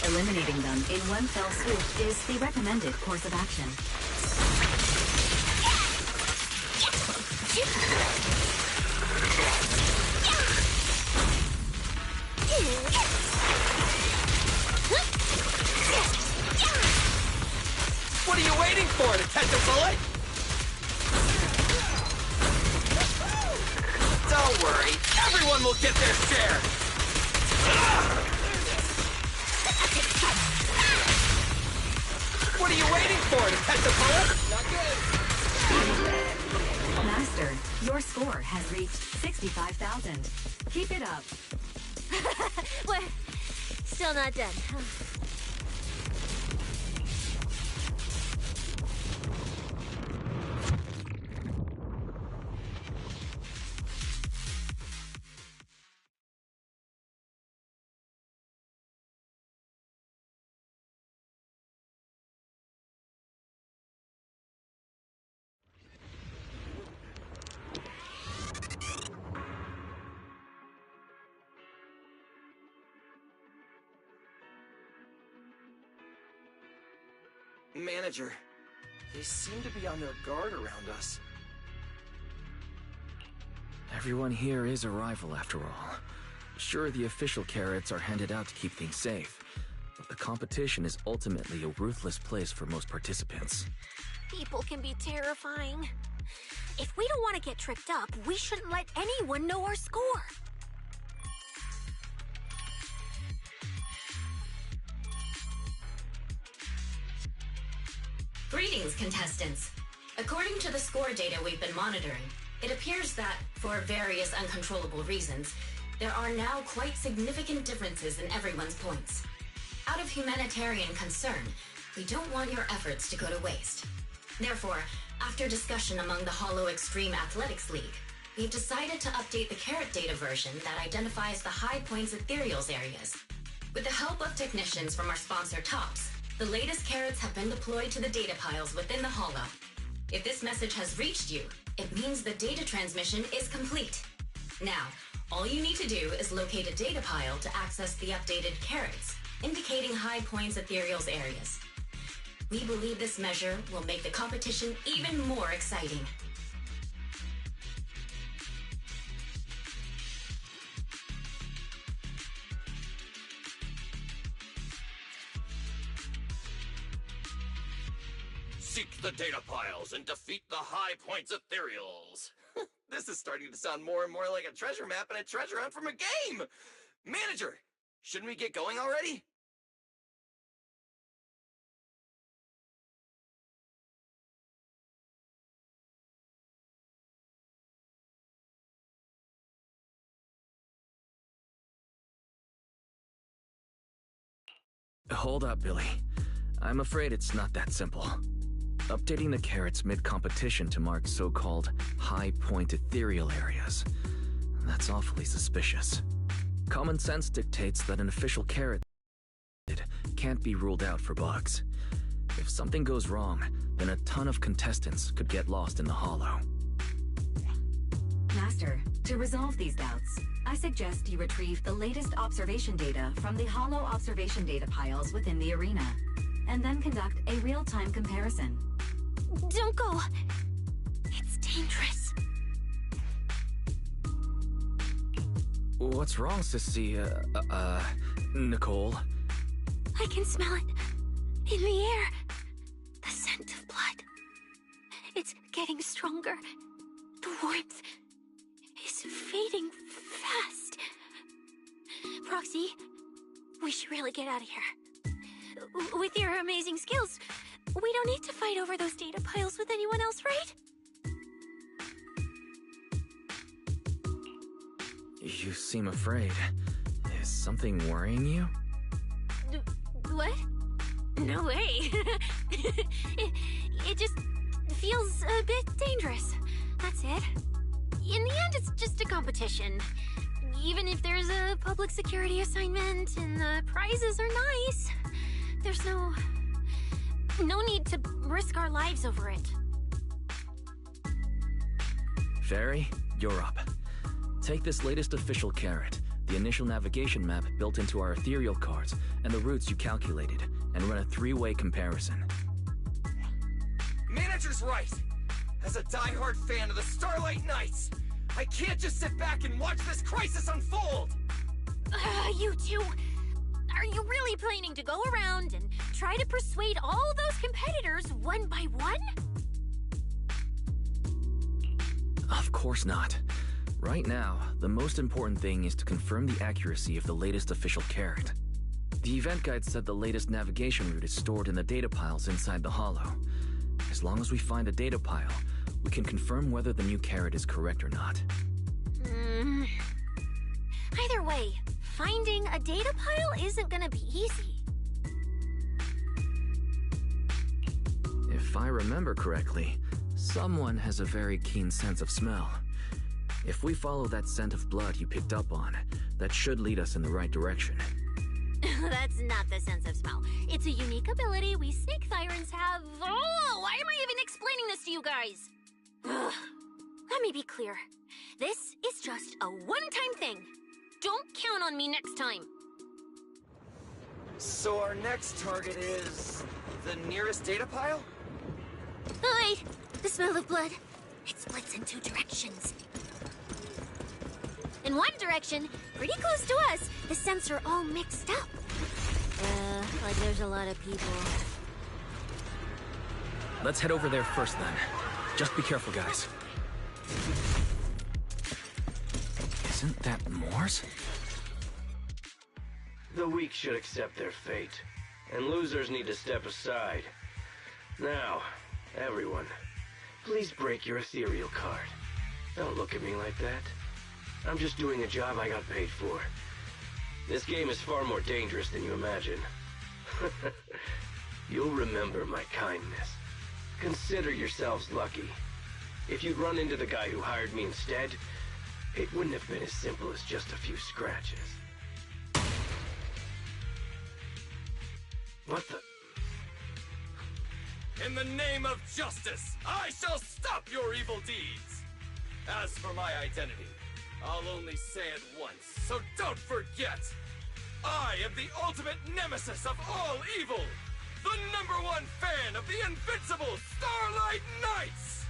Eliminating them in one fell swoop is the recommended course of action. What are you waiting for, to catch a bullet? Don't worry, everyone will get their share! What are you waiting for, to catch a bullet? Not good! Master, your score has reached 65,000. Keep it up. We're still not done, huh? Manager. They seem to be on their guard around us. Everyone here is a rival, after all. Sure, the official carrots are handed out to keep things safe, but the competition is ultimately a ruthless place for most participants. People can be terrifying. If we don't want to get tripped up, we shouldn't let anyone know our score. Greetings, contestants. According to the score data we've been monitoring, it appears that, for various uncontrollable reasons, there are now quite significant differences in everyone's points. Out of humanitarian concern, we don't want your efforts to go to waste. Therefore, after discussion among the Hollow Extreme Athletics League, we've decided to update the carrot data version that identifies the high points ethereals areas. With the help of technicians from our sponsor TOPS, the latest carrots have been deployed to the data piles within the Hollow. If this message has reached you, it means the data transmission is complete. Now, all you need to do is locate a data pile to access the updated carrots, indicating high points ethereals areas. We believe this measure will make the competition even more exciting. Seek the data piles and defeat the high points ethereals. This is starting to sound more and more like a treasure map and a treasure hunt from a game! Manager, shouldn't we get going already? Hold up, Billy. I'm afraid it's not that simple. Updating the carrots mid-competition to mark so-called high-point ethereal areas. That's awfully suspicious. Common sense dictates that an official carrot can't be ruled out for bugs. If something goes wrong, then a ton of contestants could get lost in the Hollow. Master, to resolve these doubts, I suggest you retrieve the latest observation data from the Hollow observation data piles within the arena, and then conduct a real-time comparison. Don't go! It's dangerous. What's wrong, Sissy? Nicole? I can smell it. In the air. The scent of blood. It's getting stronger. The warmth is fading fast. Proxy, we should really get out of here. With your amazing skills, we don't need to fight over those data piles with anyone else, right? You seem afraid. Is something worrying you? What? No way. it just feels a bit dangerous. That's it. In the end, it's just a competition. Even if there's a public security assignment and the prizes are nice, there's no need to risk our lives over it. Fairy, you're up. Take this latest official carrot, the initial navigation map built into our ethereal cards, and the routes you calculated, and run a three-way comparison. Manager's right! As a die-hard fan of the Starlight Knights, I can't just sit back and watch this crisis unfold! You two, are you really planning to go around and try to persuade all those competitors one by one? Of course not. Right now, the most important thing is to confirm the accuracy of the latest official carrot. The event guide said the latest navigation route is stored in the data piles inside the Hollow. As long as we find a data pile, we can confirm whether the new carrot is correct or not. Either way, finding a data pile isn't gonna be easy. If I remember correctly, someone has a very keen sense of smell. If we follow that scent of blood you picked up on, that should lead us in the right direction. That's not the sense of smell. It's a unique ability we snake sirens have. Oh, why am I even explaining this to you guys? Ugh. Let me be clear. This is just a one-time thing. Don't count on me next time. So our next target is... The nearest data pile? Oh, wait! The smell of blood. It splits in two directions. In one direction, pretty close to us, the scents are all mixed up. Like there's a lot of people. Let's head over there first, then. Just be careful, guys. Isn't that Moore's? The weak should accept their fate, and losers need to step aside. Now, everyone, please break your ethereal card. Don't look at me like that. I'm just doing a job I got paid for. This game is far more dangerous than you imagine. You'll remember my kindness. Consider yourselves lucky. If you'd run into the guy who hired me instead, it wouldn't have been as simple as just a few scratches. What the? In the name of justice, I shall stop your evil deeds! As for my identity, I'll only say it once, so don't forget! I am the ultimate nemesis of all evil! The #1 fan of the invincible Starlight Knights!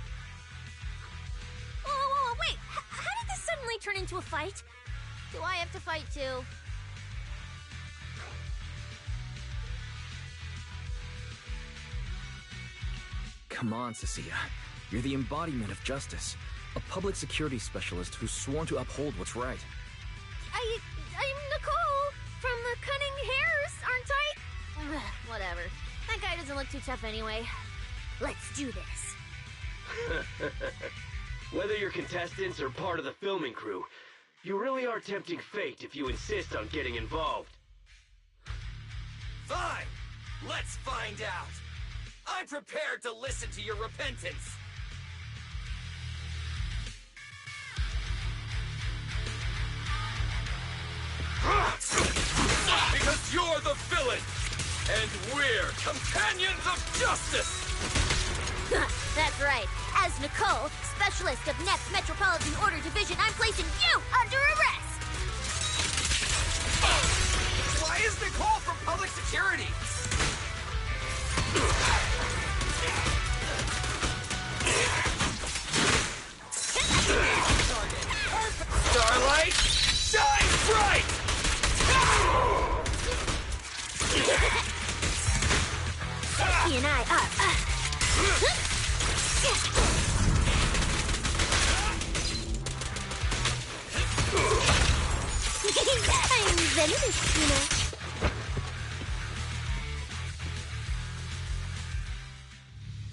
Whoa, wait! How did this suddenly turn into a fight? Do I have to fight too? Come on, Cecilia. You're the embodiment of justice. A public security specialist who's sworn to uphold what's right. I'm Nicole from the Cunning Hairs, aren't I? Whatever. That guy doesn't look too tough anyway. Let's do this. Whether you're contestants or part of the filming crew, you really are tempting fate if you insist on getting involved. Fine! Let's find out! I'm prepared to listen to your repentance! Because you're the villain! And we're companions of justice! That's right. As Nicole, specialist of Next Metropolitan Order Division, I'm placing you under arrest! Why is Nicole from public security? Starlight, shine bright! He and I are... I'm venomous, you know.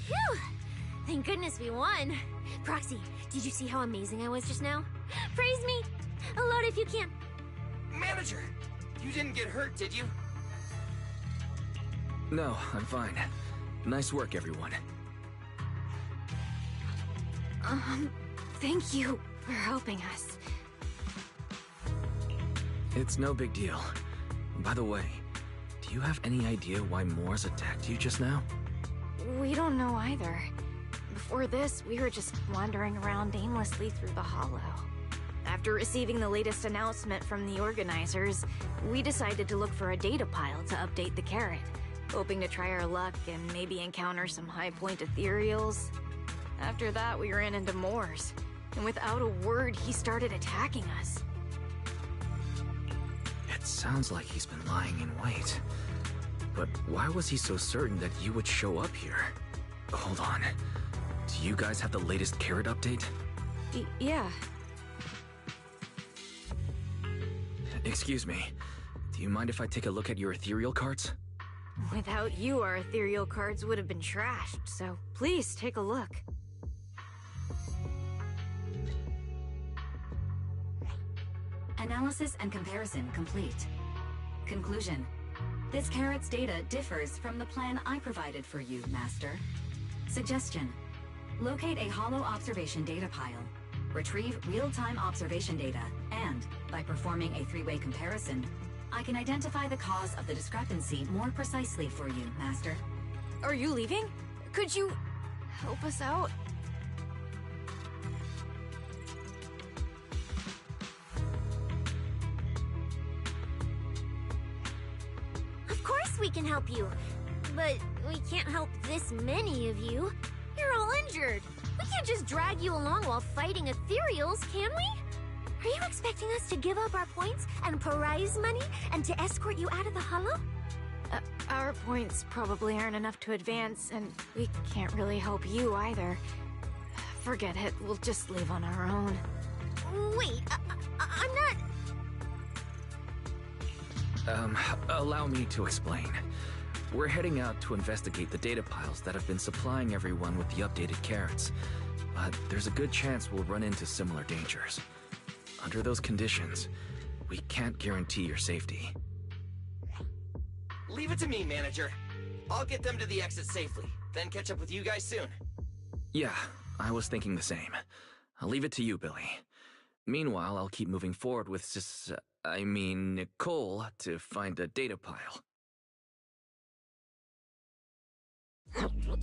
Phew! Thank goodness we won. Proxy, did you see how amazing I was just now? Praise me! A lot if you can. Manager, you didn't get hurt, did you? No, I'm fine. Nice work, everyone. Thank you for helping us. It's no big deal. By the way, do you have any idea why Moore's attacked you just now? We don't know either. Before this, we were just wandering around aimlessly through the hollow. After receiving the latest announcement from the organizers, we decided to look for a data pile to update the carrot, hoping to try our luck and maybe encounter some high-point ethereals. After that, we ran into Moore's, and without a word, he started attacking us. It sounds like he's been lying in wait. But why was he so certain that you would show up here? Hold on. Do you guys have the latest carrot update? Yeah. Excuse me. Do you mind if I take a look at your ethereal cards? Without you, our ethereal cards would have been trashed, so please take a look. Analysis and comparison complete. Conclusion. This carrot's data differs from the plan I provided for you, Master. Suggestion. Locate a hollow observation data pile. Retrieve real-time observation data, and, by performing a three-way comparison, I can identify the cause of the discrepancy more precisely for you, Master. Are you leaving? Could you help us out? Of course we can help you. But we can't help this many of you. You're all injured. We can't just drag you along while fighting ethereals, can we? Are you expecting us to give up our points and prize money and to escort you out of the hollow? Our points probably aren't enough to advance, and we can't really help you either. Forget it, we'll just leave on our own. Wait, I'm not... Allow me to explain. We're heading out to investigate the data piles that have been supplying everyone with the updated carrots. But there's a good chance we'll run into similar dangers. Under those conditions, we can't guarantee your safety. Leave it to me, manager. I'll get them to the exit safely, then catch up with you guys soon. Yeah, I was thinking the same. I'll leave it to you, Billy. Meanwhile, I'll keep moving forward with Nicole to find the data pile.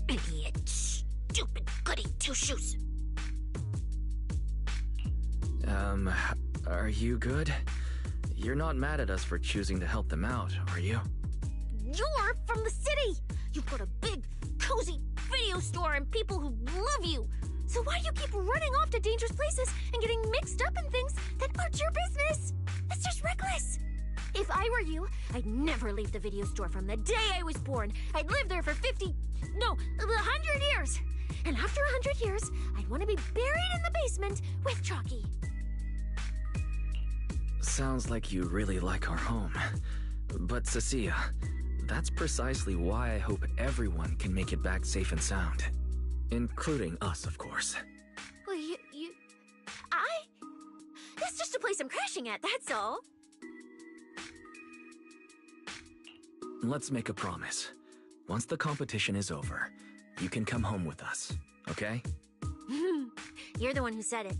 Idiot. Stupid goody two-shoes. Are you good? You're not mad at us for choosing to help them out, are you? You're from the city! You've got a big, cozy video store and people who love you! So why do you keep running off to dangerous places and getting mixed up in things that aren't your business? That's just reckless! If I were you, I'd never leave the video store from the day I was born. I'd live there for 100 years! And after 100 years, I'd want to be buried in the basement with Chalky. Sounds like you really like our home. But Cecilia, that's precisely why I hope everyone can make it back safe and sound. Including us, of course. Well, that's just a place I'm crashing at, that's all. Let's make a promise. Once the competition is over, you can come home with us, okay? You're the one who said it.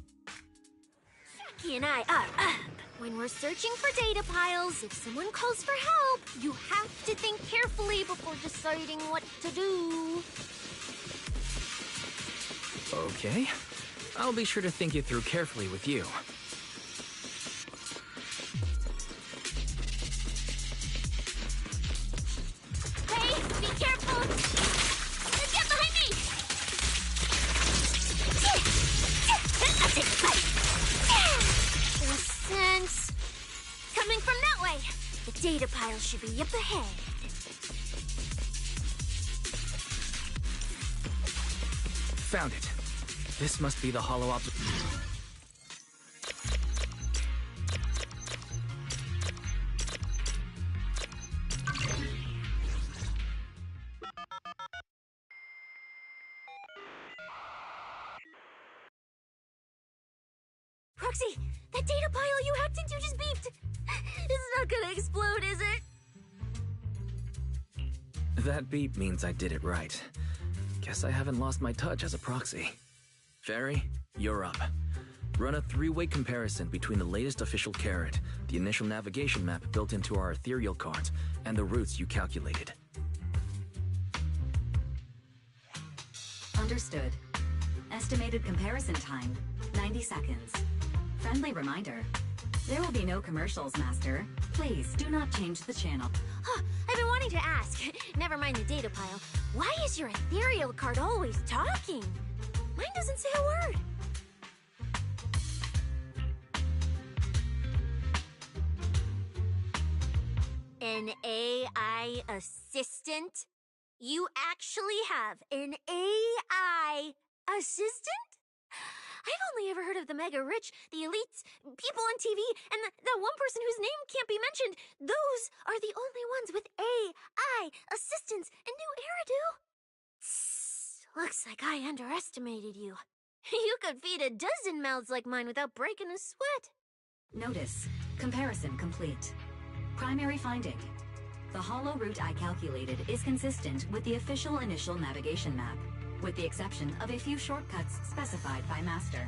Chalky and I are up. When we're searching for data piles, if someone calls for help, you have to think carefully before deciding what to do. Okay. I'll be sure to think it through carefully with you. Hey, be careful! Get behind me! I'll take a bite. In a sense, coming from that way, the data pile should be up ahead. Found it. This must be the hollow Proxy, that data pile you hacked into just beeped. It's not gonna explode, is it? That beep means I did it right. Guess I haven't lost my touch as a proxy. Fairy, you're up. Run a three-way comparison between the latest official carrot, the initial navigation map built into our ethereal cards, and the routes you calculated. Understood. Estimated comparison time, 90 seconds. Friendly reminder, there will be no commercials, Master. Please do not change the channel. Huh, I've been wanting to ask. Never mind the data pile. Why is your ethereal card always talking? Mine doesn't say a word. An AI assistant? You actually have an AI assistant? I've only ever heard of the mega rich, the elites, people on TV, and the one person whose name can't be mentioned. Those are the only ones with AI assistants in New Eridu. Looks like I underestimated you. You could feed a dozen mouths like mine without breaking a sweat. Notice, comparison complete. Primary finding. The hollow route I calculated is consistent with the official initial navigation map, with the exception of a few shortcuts specified by Master.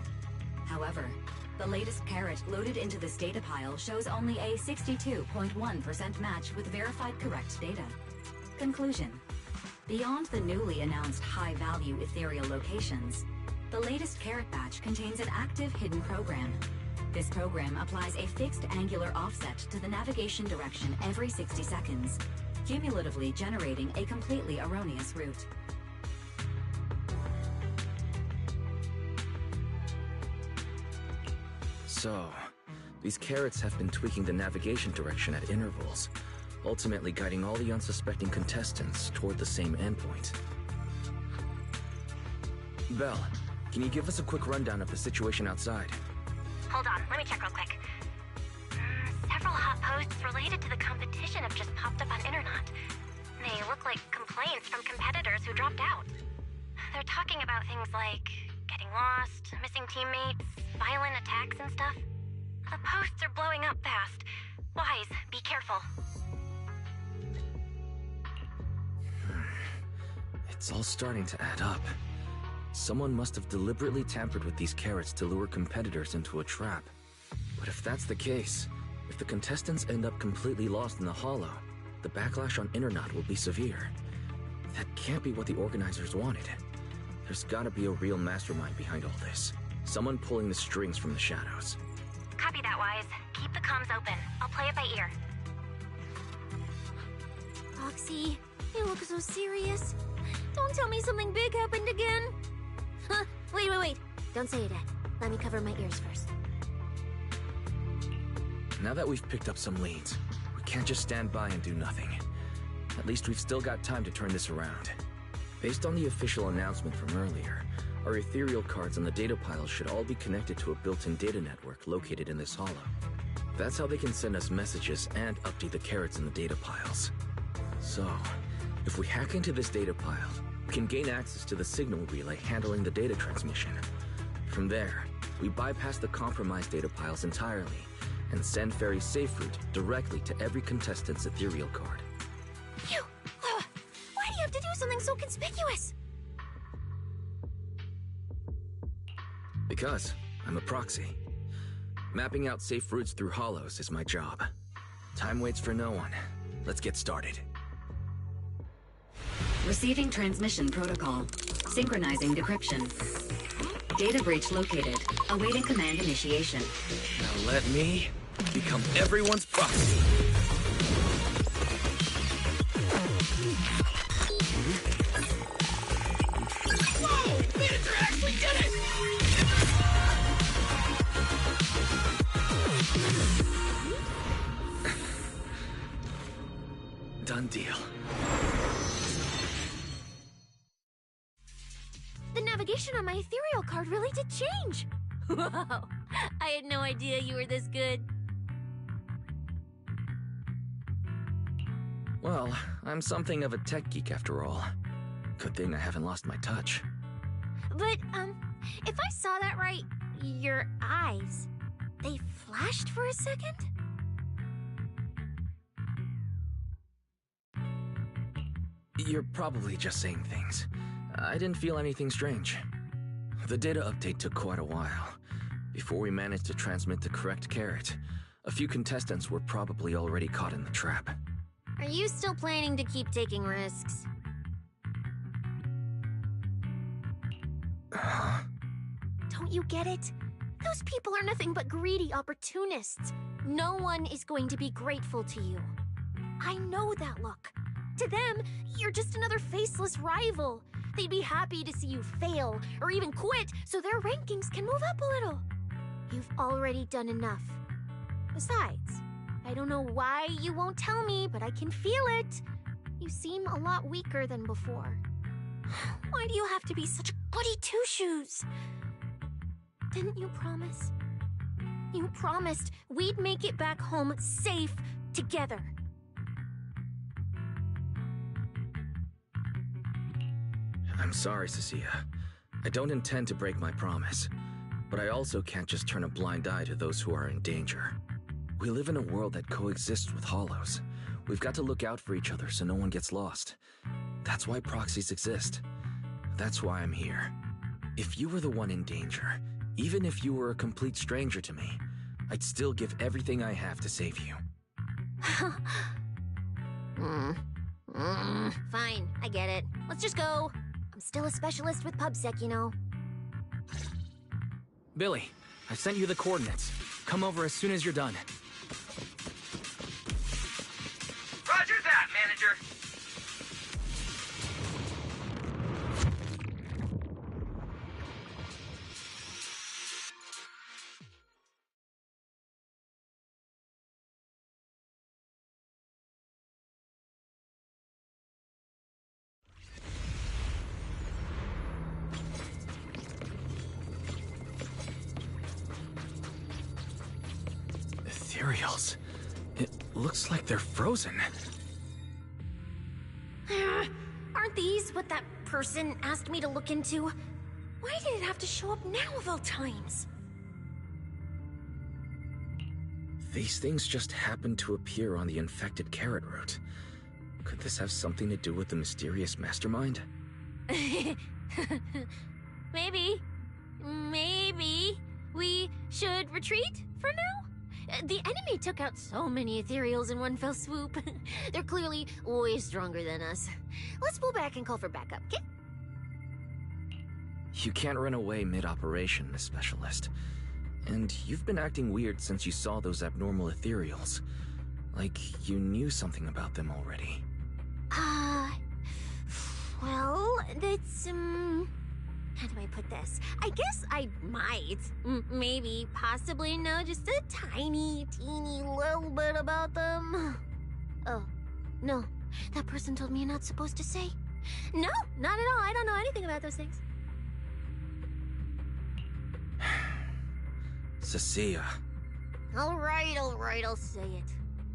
However, the latest carrot loaded into this data pile shows only a 62.1% match with verified correct data. Conclusion. Beyond the newly announced high-value ethereal locations, the latest carrot batch contains an active hidden program. This program applies a fixed angular offset to the navigation direction every 60 seconds, cumulatively generating a completely erroneous route. So, these carrots have been tweaking the navigation direction at intervals, ultimately guiding all the unsuspecting contestants toward the same endpoint. Belle, can you give us a quick rundown of the situation outside? Hold on, let me check real quick. Several hot posts related to the competition have just popped up on Internet. They look like complaints from competitors who dropped out. They're talking about things like getting lost, missing teammates, violent attacks and stuff. The posts are blowing up fast. Wise, be careful. It's all starting to add up. Someone must have deliberately tampered with these carrots to lure competitors into a trap. But if that's the case, if the contestants end up completely lost in the hollow, the backlash on Internet will be severe. That can't be what the organizers wanted. There's gotta be a real mastermind behind all this. Someone pulling the strings from the shadows. Copy that, Wise. Keep the comms open. I'll play it by ear. Roxy, you look so serious. Don't tell me something big happened again. Huh, wait. Don't say it yet. Let me cover my ears first. Now that we've picked up some leads, we can't just stand by and do nothing. At least we've still got time to turn this around. Based on the official announcement from earlier, our ethereal cards and the data piles should all be connected to a built-in data network located in this hollow. That's how they can send us messages and update the carrots in the data piles. So, if we hack into this data pile, we can gain access to the signal relay handling the data transmission. From there, we bypass the compromised data piles entirely and send Fairy's safe route directly to every contestant's ethereal card. Phew! Why do you have to do something so conspicuous? Because I'm a proxy. Mapping out safe routes through hollows is my job. Time waits for no one. Let's get started. Receiving transmission protocol. Synchronizing decryption. Data breach located. Awaiting command initiation. Now let me become everyone's proxy. Whoa! Manager actually did it! Done deal. The navigation on my ethereal card really did change. Wow, I had no idea you were this good. Well, I'm something of a tech geek after all. Good thing I haven't lost my touch. But, if I saw that right, your eyes, they flashed for a second? You're probably just saying things. I didn't feel anything strange. The data update took quite a while. Before we managed to transmit the correct carrot, a few contestants were probably already caught in the trap. Are you still planning to keep taking risks? Don't you get it? Those people are nothing but greedy opportunists. No one is going to be grateful to you. I know that look. To them, you're just another faceless rival. They'd be happy to see you fail, or even quit, so their rankings can move up a little. You've already done enough. Besides, I don't know why you won't tell me, but I can feel it. You seem a lot weaker than before. Why do you have to be such a goody two-shoes? Didn't you promise? You promised we'd make it back home safe together. I'm sorry, Cecilia. I don't intend to break my promise. But I also can't just turn a blind eye to those who are in danger. We live in a world that coexists with hollows. We've got to look out for each other so no one gets lost. That's why proxies exist. That's why I'm here. If you were the one in danger, even if you were a complete stranger to me, I'd still give everything I have to save you. Fine, I get it. Let's just go. I'm still a specialist with PubSec, you know. Billy, I sent you the coordinates. Come over as soon as you're done. Roger that, manager. here. Ethereals. It looks like they're frozen. Aren't these what that person asked me to look into? Why did it have to show up now of all times? These things just happened to appear on the infected carrot root. Could this have something to do with the mysterious mastermind? Maybe. Maybe we should retreat for now? The enemy took out so many ethereals in one fell swoop. They're clearly way stronger than us. Let's pull back and call for backup, okay? You can't run away mid-operation, Miss Specialist. And you've been acting weird since you saw those abnormal ethereals. Like you knew something about them already. Well, that's, how do I put this? I guess I might, maybe, possibly know just a tiny, teeny little bit about them. Oh, no. That person told me you're not supposed to say. No, not at all. I don't know anything about those things. Cecilia. All right, I'll say it.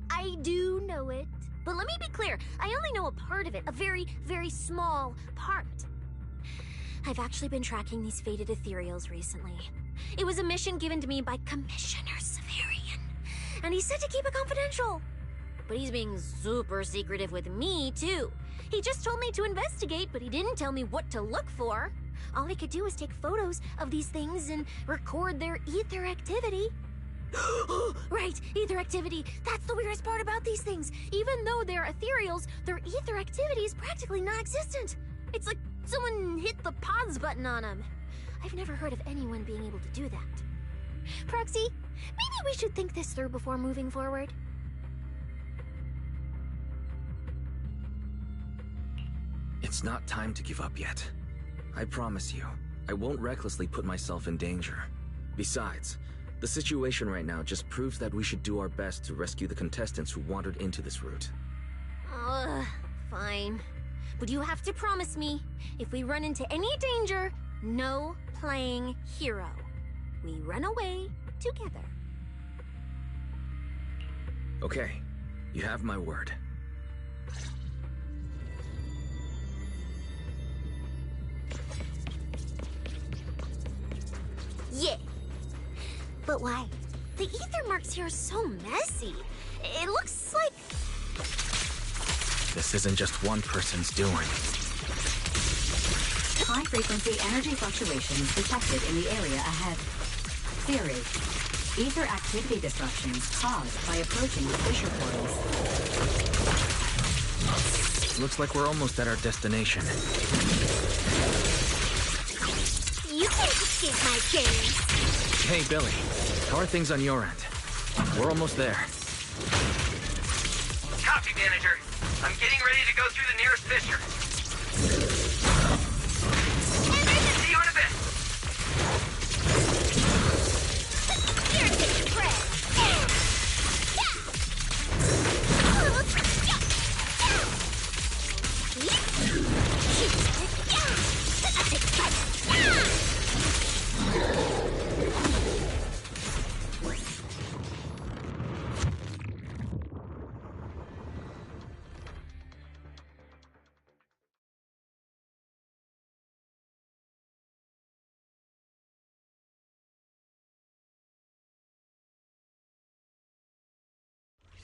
I do know it. But let me be clear, I only know a part of it, a very, very small part. I've actually been tracking these fated ethereals recently. It was a mission given to me by Commissioner Severian, and he said to keep it confidential. But he's being super secretive with me, too. He just told me to investigate, but he didn't tell me what to look for. All he could do was take photos of these things and record their ether activity. Right, ether activity. That's the weirdest part about these things. Even though they're ethereals, their ether activity is practically non-existent. It's like someone hit the pause button on them. I've never heard of anyone being able to do that. Proxy, maybe we should think this through before moving forward. It's not time to give up yet. I promise you, I won't recklessly put myself in danger. Besides, the situation right now just proves that we should do our best to rescue the contestants who wandered into this route. Fine. But you have to promise me, if we run into any danger, no playing hero. We run away together. Okay, you have my word. Yeah. But why? The ether marks here are so messy. It looks like... This isn't just one person's doing. High-frequency energy fluctuations detected in the area ahead. Theory: ether activity disruptions caused by approaching fissure portals. Looks like we're almost at our destination. You can't escape my gaze. Hey, Billy. How are things on your end? We're almost there. Copy, Manager. I'm getting ready to go through the nearest fissure. See you in a bit. Here, take your prey.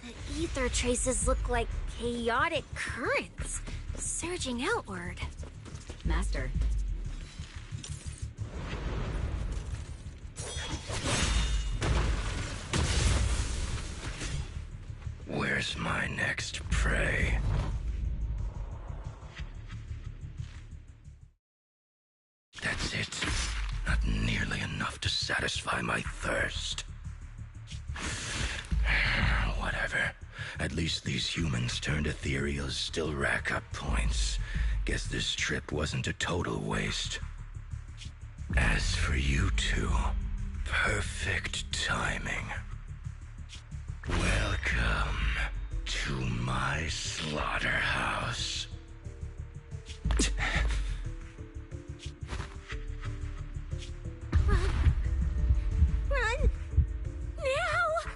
The ether traces look like chaotic currents, surging outward. Master. Where's my next prey? That's it. Not nearly enough to satisfy my thirst. Whatever. At At least these humans turned ethereals still rack up points. Guess this trip wasn't a total waste. As for you two, perfect timing. Welcome to my slaughterhouse. Run! Now!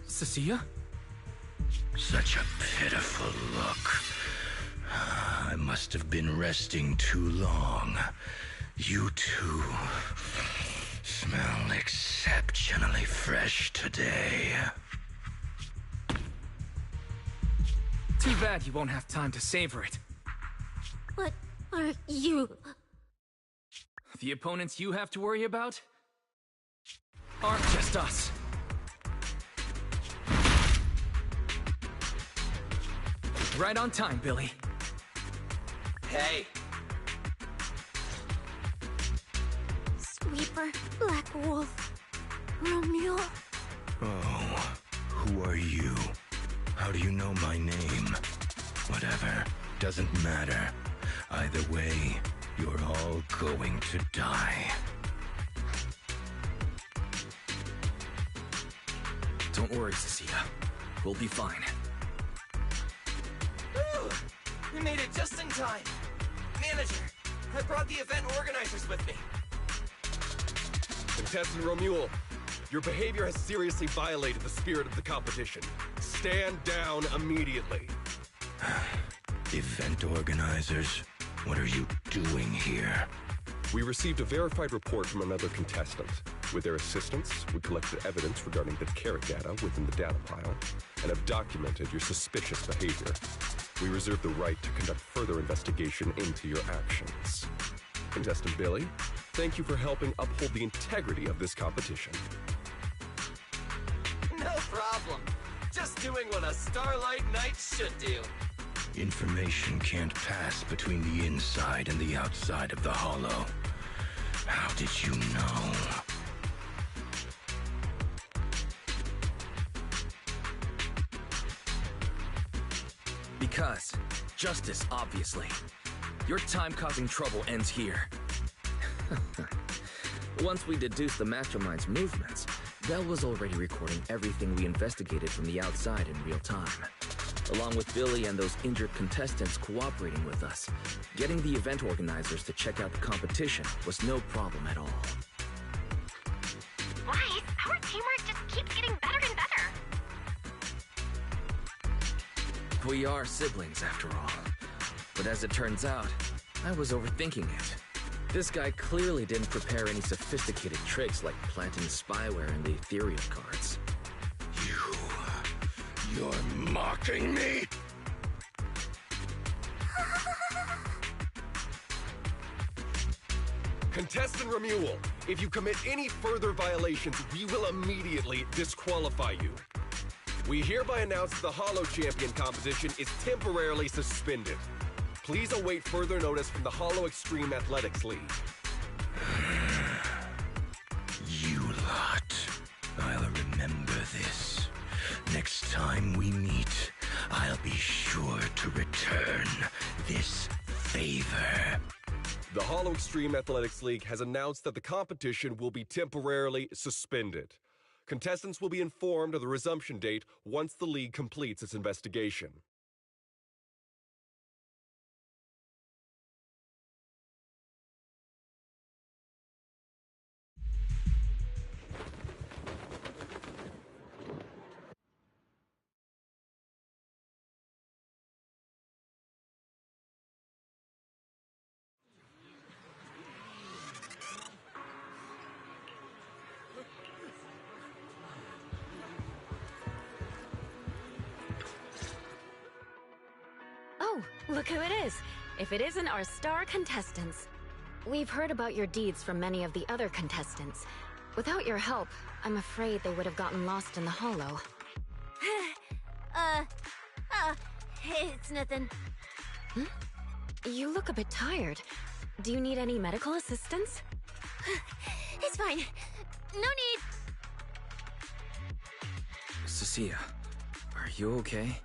Cecilia? Such a pitiful look. I must have been resting too long. You two smell exceptionally fresh today. Too bad you won't have time to savor it. What are you? The opponents you have to worry about aren't just us. Right on time, Billy. Hey! Sweeper, Black Wolf, Romeo. Oh, who are you? How do you know my name? Whatever, doesn't matter. Either way, you're all going to die. Don't worry, Cecilia. We'll be fine. Whew! We made it just in time. Manager, I brought the event organizers with me. Contestant Romuald, your behavior has seriously violated the spirit of the competition. Stand down immediately. Event organizers, what are you doing here? We received a verified report from another contestant. With their assistance, we collected evidence regarding the carrot data within the data pile and have documented your suspicious behavior. We reserve the right to conduct further investigation into your actions. Contestant Billy, thank you for helping uphold the integrity of this competition. No problem. Just doing what a Starlight Knight should do. Information can't pass between the inside and the outside of the hollow. How did you know? Because justice, obviously. Your time causing trouble ends here. Once we deduced the mastermind's movements, Bell was already recording everything we investigated from the outside in real time. Along with Billy and those injured contestants cooperating with us, getting the event organizers to check out the competition was no problem at all. Bryce, our teamwork just keeps getting better and better. We are siblings, after all. But as it turns out, I was overthinking it. This guy clearly didn't prepare any sophisticated tricks like planting spyware in the ethereal cards. You're mocking me? Contestant Romuald, if you commit any further violations, we will immediately disqualify you. We hereby announce that the Hollow Champion competition is temporarily suspended. Please await further notice from the Hollow Extreme Athletics League. You lot. I'll remember this. Next time we meet, I'll be sure to return this favor. The Hollow Extreme Athletics League has announced that the competition will be temporarily suspended. Contestants will be informed of the resumption date once the league completes its investigation. Oh, look who it is. If it isn't our star contestants. We've heard about your deeds from many of the other contestants. Without your help, I'm afraid they would have gotten lost in the hollow. It's nothing. You look a bit tired. Do you need any medical assistance? It's fine. No need. Cecilia, are You okay?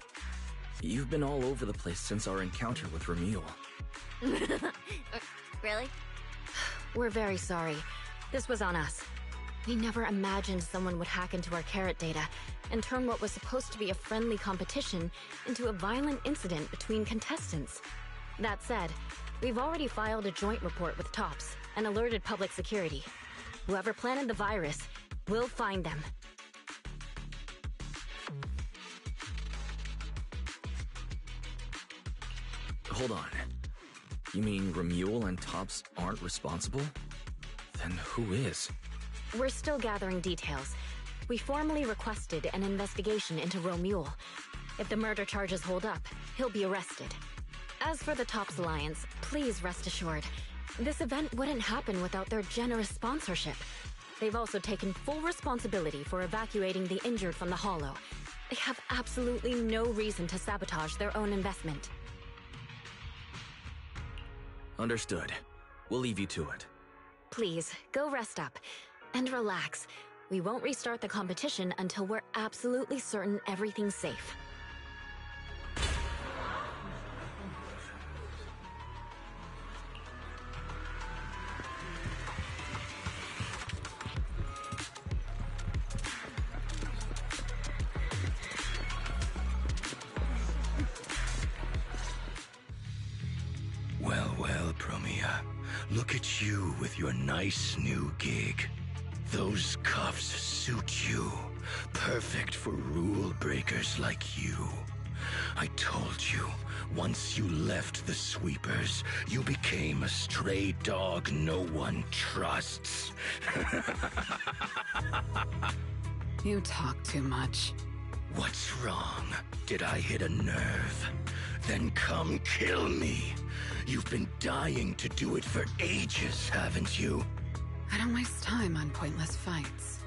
You've been all over the place since our encounter with Ramil. Really? We're very sorry. This was on us. We never imagined someone would hack into our carrot data and turn what was supposed to be a friendly competition into a violent incident between contestants. That said, we've already filed a joint report with TOPS and alerted public security. Whoever planted the virus, we'll find them. Hold on. You mean Ramil and Tops aren't responsible? Then who is? We're still gathering details. We formally requested an investigation into Romule. If the murder charges hold up, he'll be arrested. As for the Tops Alliance, please rest assured, this event wouldn't happen without their generous sponsorship. They've also taken full responsibility for evacuating the injured from the Hollow. They have absolutely no reason to sabotage their own investment. Understood. We'll leave you to it. Please, go rest up. And relax. We won't restart the competition until we're absolutely certain everything's safe. Well, Promia. Look at you with your nice new gig. Those cuffs suit you. Perfect for rule breakers like you. I told you, once you left the sweepers, you became a stray dog no one trusts. You talk too much. What's wrong? Did I hit a nerve? Then come kill me. You've been dying to do it for ages, haven't you? I don't waste time on pointless fights.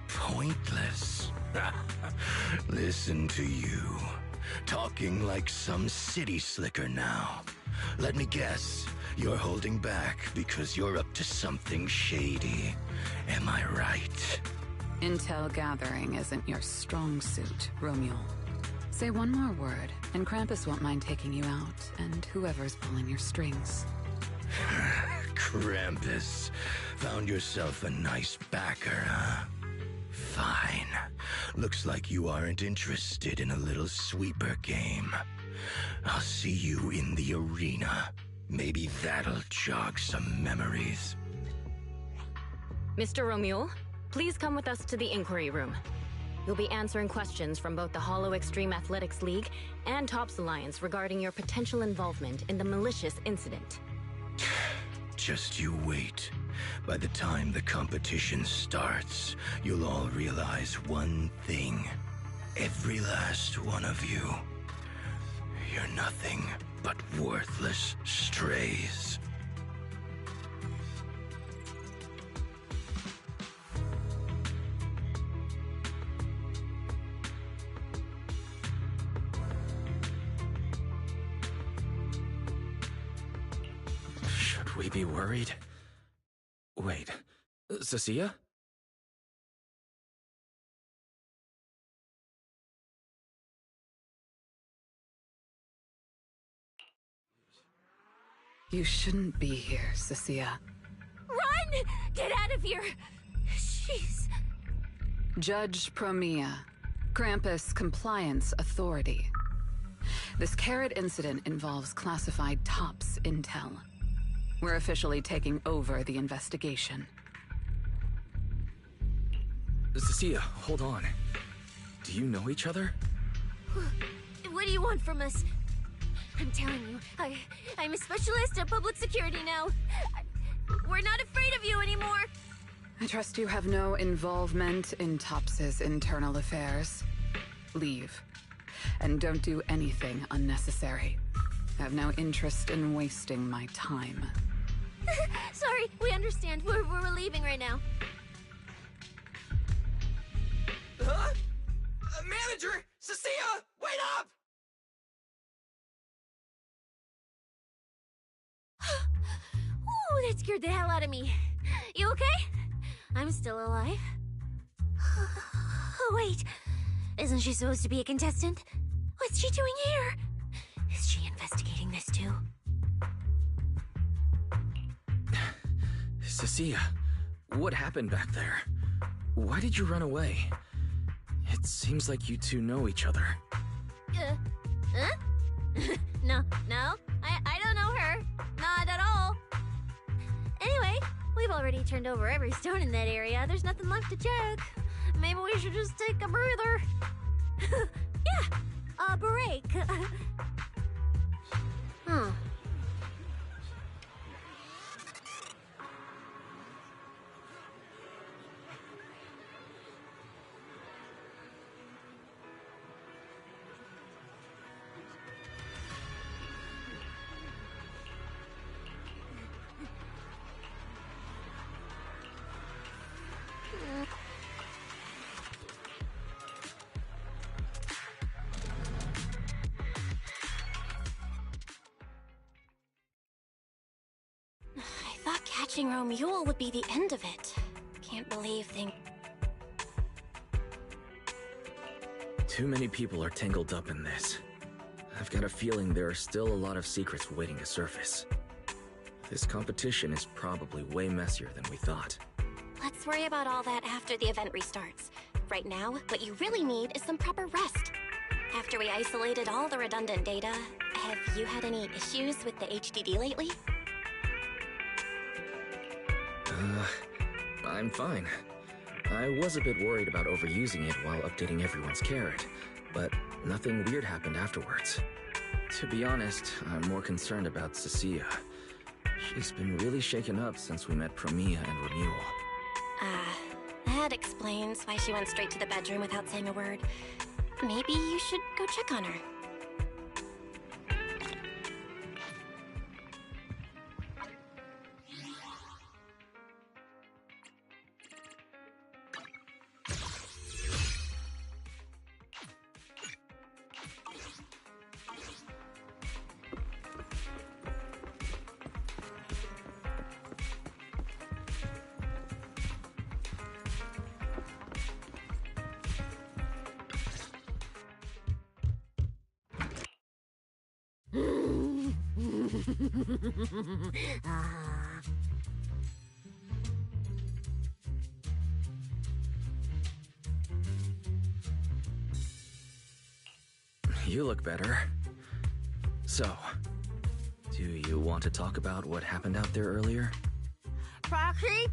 Pointless? Listen to you. Talking like some city slicker now. Let me guess, you're holding back because you're up to something shady. Am I right? Intel gathering isn't your strong suit, Romule. Say one more word, and Krampus won't mind taking you out, and whoever's pulling your strings. Krampus. Found yourself a nice backer, huh? Fine. Looks like you aren't interested in a little sweeper game. I'll see you in the arena. Maybe that'll jog some memories. Mr. Romule, please come with us to the inquiry room. You'll be answering questions from both the Hollow Extreme Athletics League and Tops Alliance regarding your potential involvement in the malicious incident. Just you wait. By the time the competition starts, you'll all realize one thing. Every last one of you. You're nothing but worthless strays. Should we be worried? Wait, Cecilia? You shouldn't be here, Cecilia. Run! Get out of here! She's... Judge Promia, Krampus Compliance Authority. This carrot incident involves classified TOPS intel. We're officially taking over the investigation. Cecilia, hold on. Do you know each other? What do you want from us? I'm telling you, I'm a specialist at public security now. We're not afraid of you anymore. I trust you have no involvement in TOPS's internal affairs. Leave. And don't do anything unnecessary. I have no interest in wasting my time. Sorry, we understand. We're leaving right now. Huh? Manager! Cecilia! Wait up! Ooh, that scared the hell out of me. You okay? I'm still alive. Oh, wait. Isn't she supposed to be a contestant? What's she doing here? Is she investigating this too? Cecilia, what happened back there? Why did you run away? It seems like you two know each other. Huh? No, I don't know her. Not at all. Anyway, we've already turned over every stone in that area. There's nothing left to check. Maybe we should just take a breather. Yeah, a break. I thought catching Romule would be the end of it. Can't believe things... Too many people are tangled up in this. I've got a feeling there are still a lot of secrets waiting to surface. This competition is probably way messier than we thought. Let's worry about all that after the event restarts. Right now, what you really need is some proper rest. After we isolated all the redundant data, have you had any issues with the HDD lately? I'm fine. I was a bit worried about overusing it while updating everyone's carrot, but nothing weird happened afterwards. To be honest, I'm more concerned about Cecilia. She's been really shaken up since we met Promia and Romule. That explains why she went straight to the bedroom without saying a word. Maybe you should go check on her. You look better. So, do you want to talk about what happened out there earlier? Proxy,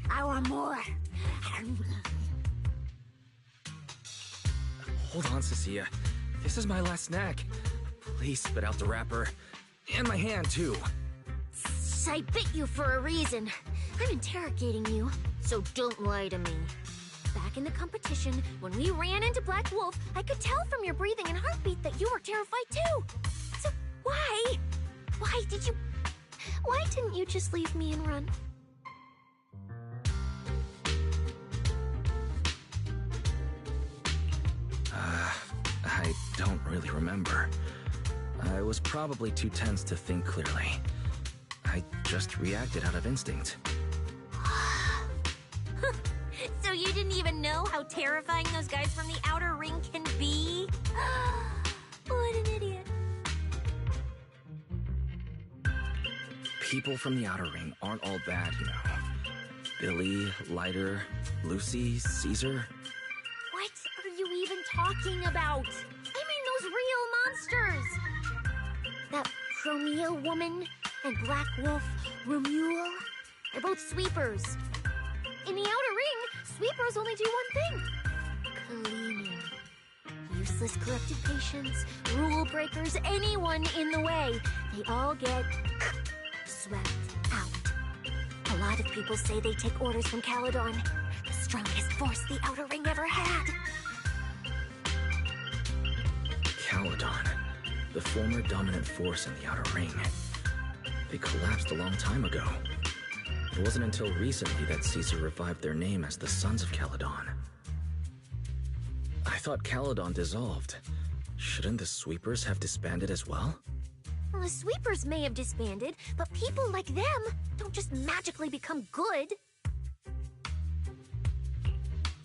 I want more. Hold on, Cecilia. This is my last snack. Please spit out the wrapper. And my hand, too. I bit you for a reason. I'm interrogating you, so don't lie to me. Back in the competition, when we ran into Black Wolf, I could tell from your breathing and heartbeat that you were terrified too. So why? Why didn't you just leave me and run? I don't really remember. I was probably too tense to think clearly. I just reacted out of instinct. So you didn't even know how terrifying those guys from the outer ring can be? What an idiot. People from the outer ring aren't all bad, you know. Billy, Lighter, Lucy, Caesar. What are you even talking about? I mean those real monsters! That Promia woman and Black Wolf, Romule, they're both sweepers. In the outer ring, sweepers only do one thing. Cleaning. Useless corrupted patients, rule breakers, anyone in the way. They all get swept out. A lot of people say they take orders from Caledon, the strongest force the outer ring ever had. Caledon, the former dominant force in the outer ring. They collapsed a long time ago. It wasn't until recently that Caesar revived their name as the Sons of Caledon. I thought Caledon dissolved. Shouldn't the Sweepers have disbanded as well? Well, the Sweepers may have disbanded, but people like them don't just magically become good.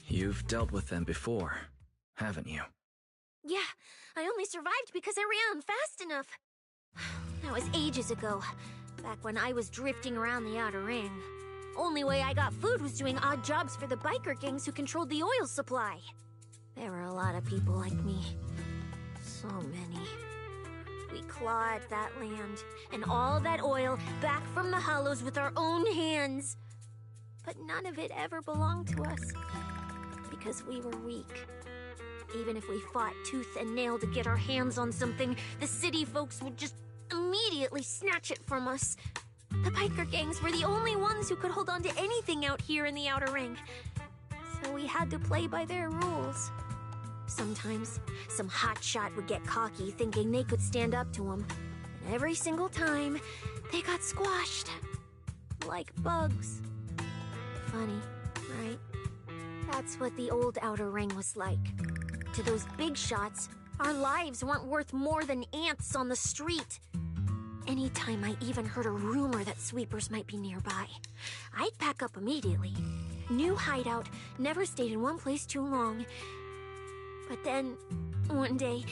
You've dealt with them before. haven't you? Yeah, I only survived because I ran fast enough. That was ages ago, back when I was drifting around the outer ring. Only way I got food was doing odd jobs for the biker gangs who controlled the oil supply. There were a lot of people like me. So many. We clawed that land and all that oil back from the hollows with our own hands. But none of it ever belonged to us. Because we were weak. Even if we fought tooth and nail to get our hands on something, the city folks would just immediately snatch it from us. The biker gangs were the only ones who could hold on to anything out here in the outer ring. So we had to play by their rules. Sometimes, some hotshot would get cocky thinking they could stand up to them. And every single time, they got squashed. Like bugs. Funny, right? That's what the old outer ring was like. To those big shots, our lives weren't worth more than ants on the street. Anytime I even heard a rumor that sweepers might be nearby, I'd pack up immediately. New hideout, never stayed in one place too long. But then, one day,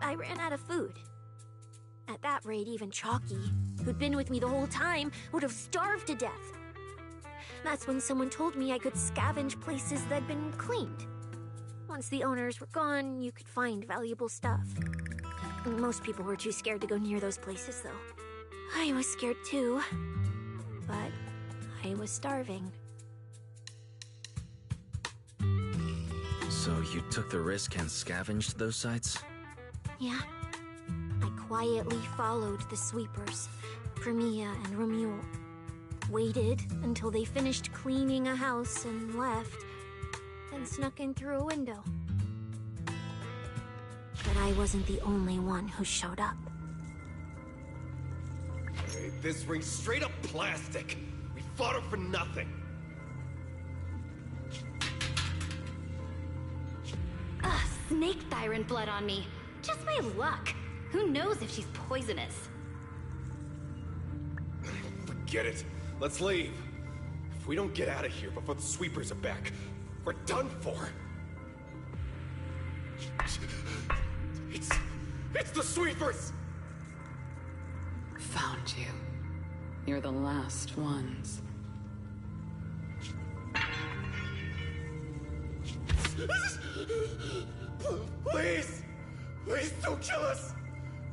I ran out of food. At that rate, even Chalky, who'd been with me the whole time, would have starved to death. That's when someone told me I could scavenge places that'd been cleaned. Once the owners were gone, you could find valuable stuff. Most people were too scared to go near those places, though. I was scared too. But I was starving. So you took the risk and scavenged those sites? Yeah. I quietly followed the sweepers, Premia and Romuald. Waited until they finished cleaning a house and left, then snuck in through a window. But I wasn't the only one who showed up. Hey, this ring's straight up plastic. We fought her for nothing. Ugh, snake thyron blood on me. Just my luck. Who knows if she's poisonous? Forget it. Let's leave. If we don't get out of here before the sweepers are back, we're done for. It's the sweepers! Found you. You're the last ones. Please! Please don't kill us!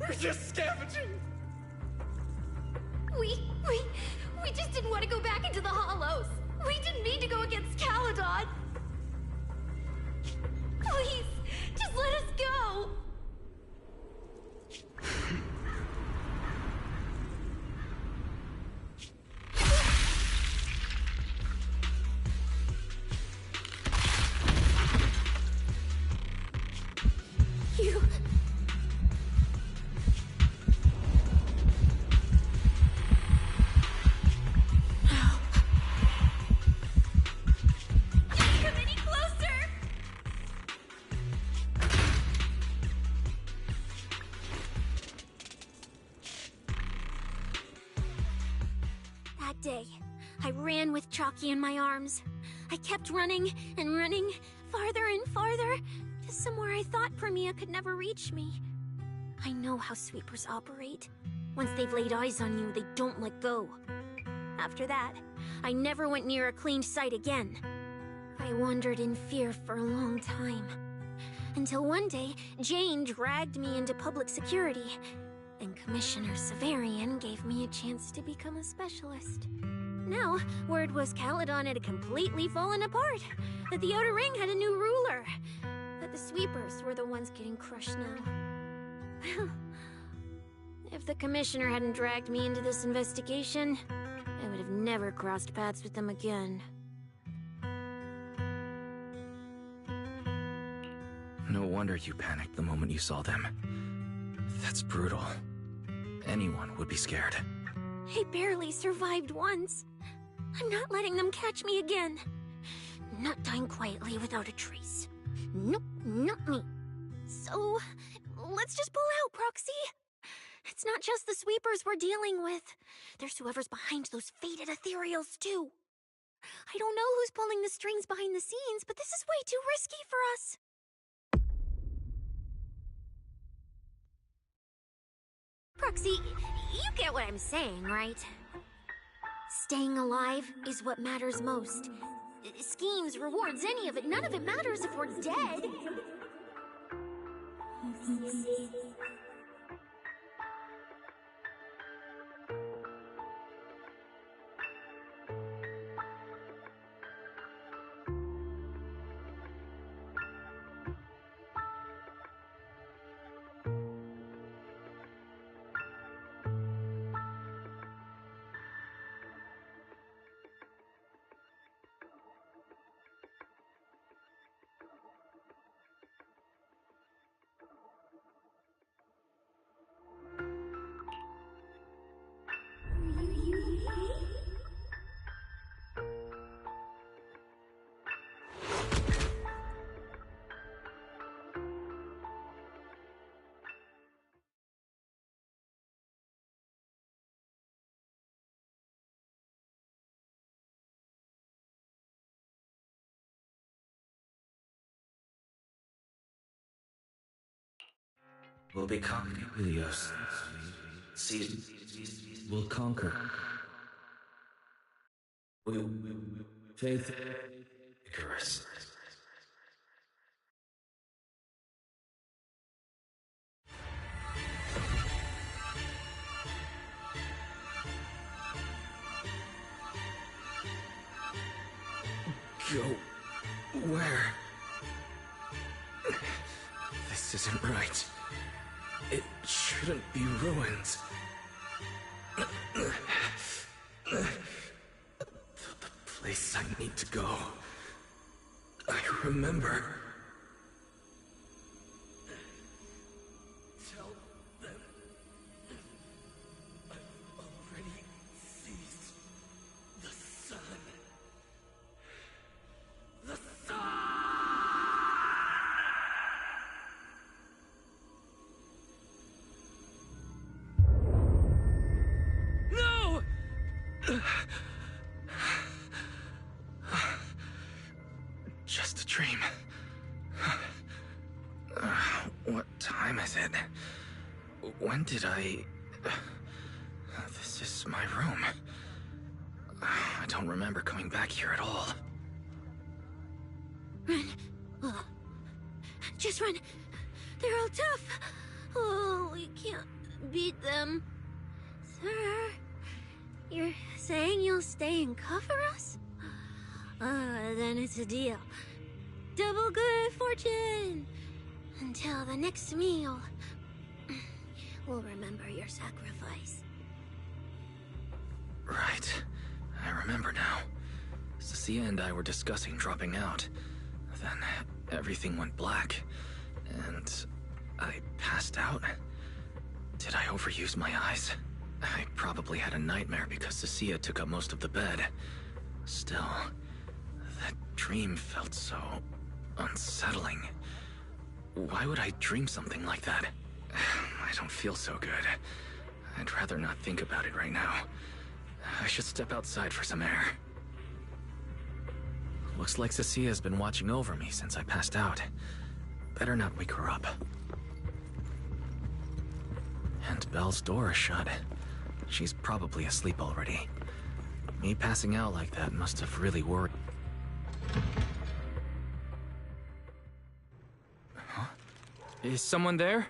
We're just scavenging! We just didn't want to go back into the hollows. We didn't mean to go against Caledon. Please, just let us go. You... Come any closer! That day, I ran with Chalky in my arms. I kept running and running, farther and farther, to somewhere I thought Premia could never reach me. I know how sweepers operate. Once they've laid eyes on you, they don't let go. After that, I never went near a cleaned site again. I wandered in fear for a long time. Until one day, Jane dragged me into public security, and Commissioner Severian gave me a chance to become a specialist. Now, word was Caledon had completely fallen apart, that the Outer Ring had a new ruler, that the sweepers were the ones getting crushed now. If the Commissioner hadn't dragged me into this investigation, I would have never crossed paths with them again. No wonder you panicked the moment you saw them. That's brutal. Anyone would be scared. I barely survived once. I'm not letting them catch me again. Not dying quietly without a trace. Nope, not me. So, let's just pull out, Proxy. It's not just the sweepers we're dealing with. There's whoever's behind those faded ethereals, too. I don't know who's pulling the strings behind the scenes, but this is way too risky for us. Proxy, you get what I'm saying, right? Staying alive is what matters most. Schemes, rewards, any of it, none of it matters if we're dead. We'll be conquering Helios. We'll conquer. Faith. Icarus. Go. Where? This isn't right. It shouldn't be ruins. The place I need to go. I remember. Tell them I've already seized the sun. The sun! No! Just a dream. What time is it? When did I... This is my room. I don't remember coming back here at all. Run. Just run. They're all tough. Oh, we can't beat them. Sir, you're saying you'll stay and cover us? Then it's a deal. Double good fortune. Until the next meal. We'll remember your sacrifice. Right. I remember now. Cecilia and I were discussing dropping out. Then everything went black, and I passed out. Did I overuse my eyes? I probably had a nightmare because Cecilia took up most of the bed. Still, that dream felt so unsettling. Why would I dream something like that? I don't feel so good. I'd rather not think about it right now. I should step outside for some air. Looks like Cecilia's been watching over me since I passed out. Better not wake her up. And Belle's door is shut. She's probably asleep already. Me passing out like that must have really worried. Huh? Is someone there?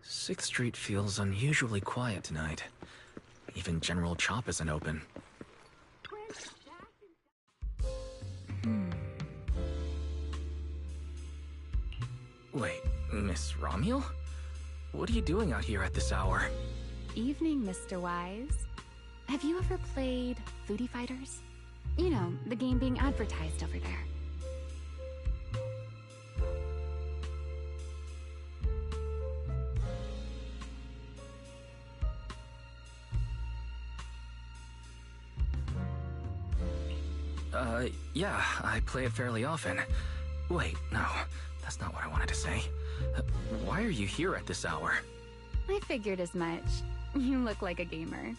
Sixth Street feels unusually quiet tonight. Even General Chop isn't open. Wait, Miss Romuel? What are you doing out here at this hour? Evening, Mr. Wise. Have you ever played Foodie Fighters? You know, the game being advertised over there. Yeah, I play it fairly often. Wait, no, that's not what I wanted to say. Why are you here at this hour? I figured as much. You look like a gamer.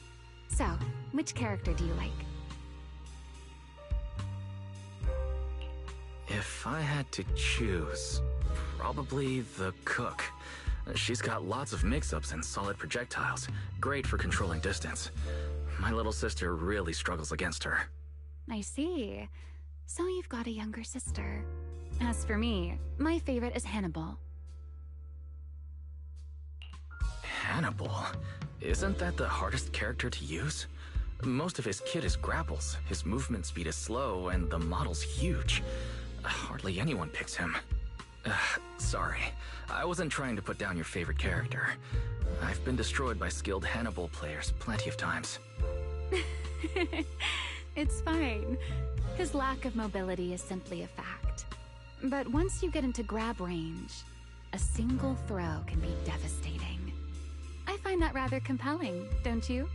So, which character do you like? If I had to choose, probably the cook. She's got lots of mix-ups and solid projectiles, great for controlling distance. My little sister really struggles against her. I see. So you've got a younger sister. As for me, my favorite is Hannibal. Hannibal? Isn't that the hardest character to use? Most of his kit is grapples, his movement speed is slow, and the model's huge. Hardly anyone picks him. Sorry, I wasn't trying to put down your favorite character. I've been destroyed by skilled Hannibal players plenty of times. It's fine. His lack of mobility is simply a fact. But once you get into grab range, a single throw can be devastating. I find that rather compelling, don't you?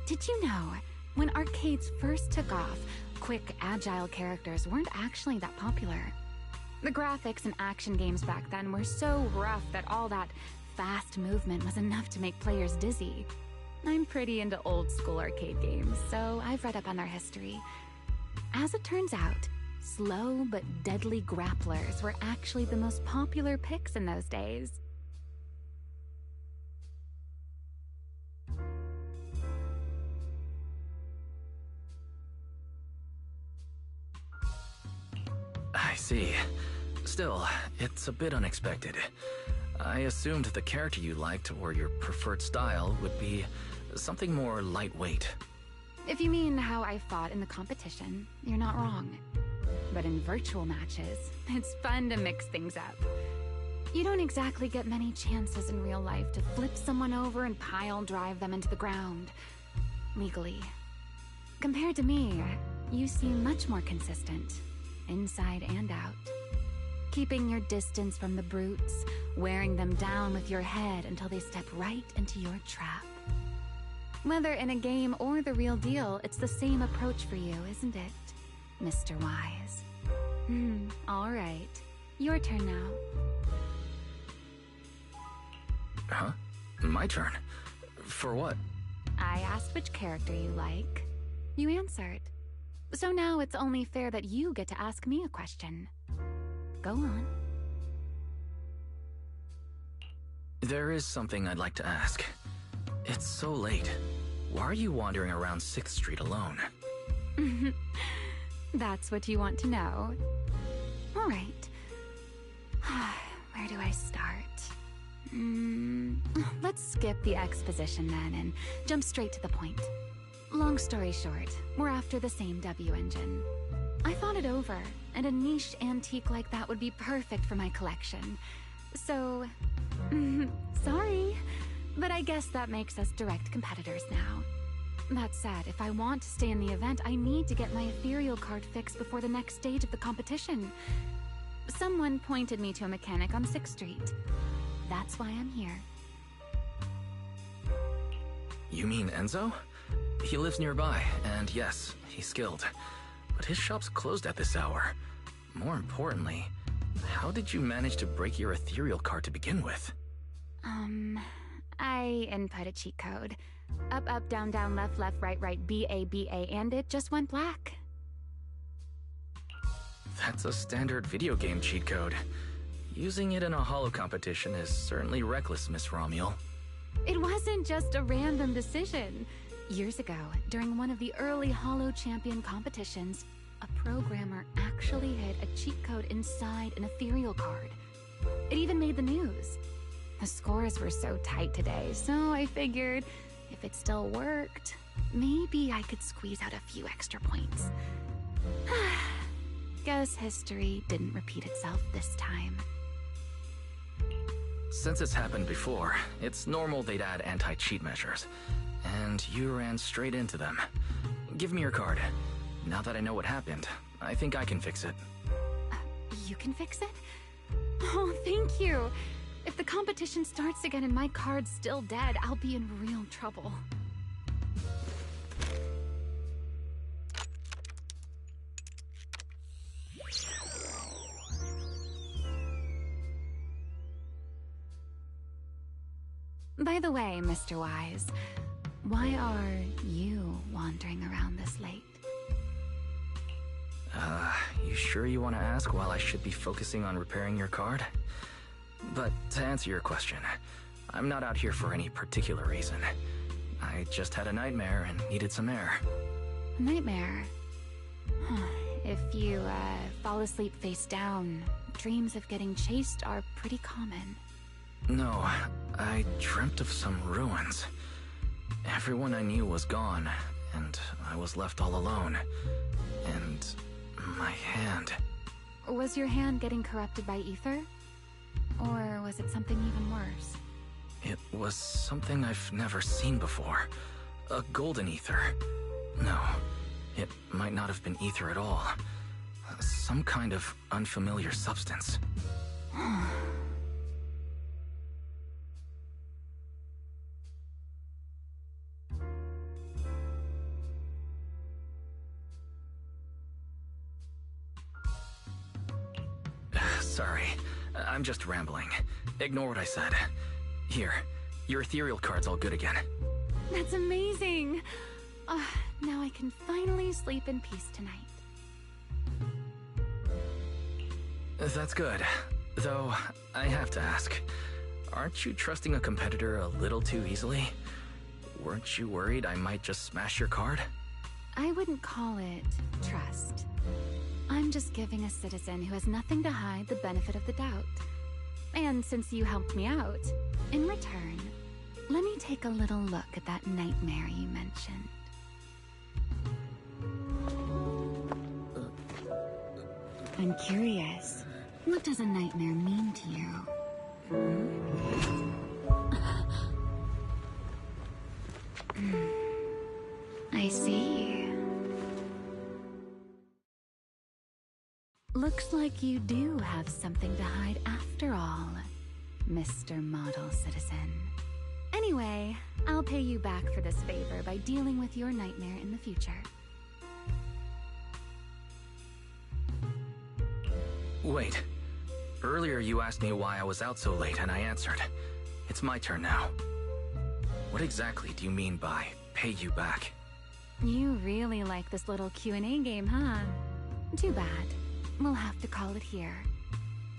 Did you know, when arcades first took off, quick, agile characters weren't actually that popular? The graphics in action games back then were so rough that all that fast movement was enough to make players dizzy. I'm pretty into old school arcade games, so I've read up on their history. As it turns out, slow but deadly grapplers were actually the most popular picks in those days. I see. Still, it's a bit unexpected. I assumed the character you liked or your preferred style would be something more lightweight. If you mean how I fought in the competition, you're not wrong. But in virtual matches, it's fun to mix things up. You don't exactly get many chances in real life to flip someone over and pile drive them into the ground. Legally. Compared to me, you seem much more consistent, inside and out. Keeping your distance from the brutes, wearing them down with your head until they step right into your trap. Whether in a game or the real deal, it's the same approach for you, isn't it, Mr. Wise? All right. Your turn now. Huh? My turn? For what? I asked which character you like. You answered. So now it's only fair that you get to ask me a question. Go on. There is something I'd like to ask. It's so late. Why are you wandering around 6th Street alone? That's what you want to know. All right. Where do I start? Let's skip the exposition then and jump straight to the point. Long story short, we're after the same W engine. I thought it over, and a niche antique like that would be perfect for my collection. So, sorry, but I guess that makes us direct competitors now. That said, if I want to stay in the event, I need to get my ethereal card fixed before the next stage of the competition. Someone pointed me to a mechanic on 6th Street. That's why I'm here. You mean Enzo? He lives nearby, and yes, he's skilled. But his shop's closed at this hour. More importantly, how did you manage to break your ethereal card to begin with? I input a cheat code. Up, up, down, down, left, left, right, right, B, A, and it just went black. That's a standard video game cheat code. Using it in a holo competition is certainly reckless, Miss Romuel. It wasn't just a random decision. Years ago, during one of the early Holo Champion competitions, a programmer actually hid a cheat code inside an ethereal card. It even made the news. The scores were so tight today, so I figured if it still worked, maybe I could squeeze out a few extra points. Guess history didn't repeat itself this time. Since it's happened before, it's normal they'd add anti-cheat measures. And you ran straight into them. Give me your card. Now that I know what happened, I think I can fix it. You can fix it? Oh, thank you. If the competition starts again and my card's still dead, I'll be in real trouble. By the way, Mr. Wise, why are you wandering around this late? You sure you want to ask while I should be focusing on repairing your card? But to answer your question, I'm not out here for any particular reason. I just had a nightmare and needed some air. Nightmare? If you, fall asleep face down, dreams of getting chased are pretty common. No, I dreamt of some ruins. Everyone I knew was gone, and I was left all alone. And my hand... Was your hand getting corrupted by ether? Or was it something even worse? It was something I've never seen before. A golden ether. No, it might not have been ether at all. Some kind of unfamiliar substance. Sorry, I'm just rambling. Ignore what I said. Here, your ethereal card's all good again. That's amazing! Now I can finally sleep in peace tonight. That's good. Though, I have to ask, aren't you trusting a competitor a little too easily? Weren't you worried I might just smash your card? I wouldn't call it trust. I'm just giving a citizen who has nothing to hide the benefit of the doubt. And since you helped me out, in return, let me take a little look at that nightmare you mentioned. I'm curious, what does a nightmare mean to you? I see. Looks like you do have something to hide after all, Mr. Model Citizen. Anyway, I'll pay you back for this favor by dealing with your nightmare in the future. Wait. Earlier you asked me why I was out so late and I answered. It's my turn now. What exactly do you mean by pay you back? You really like this little Q&A game, huh? Too bad. We'll have to call it here.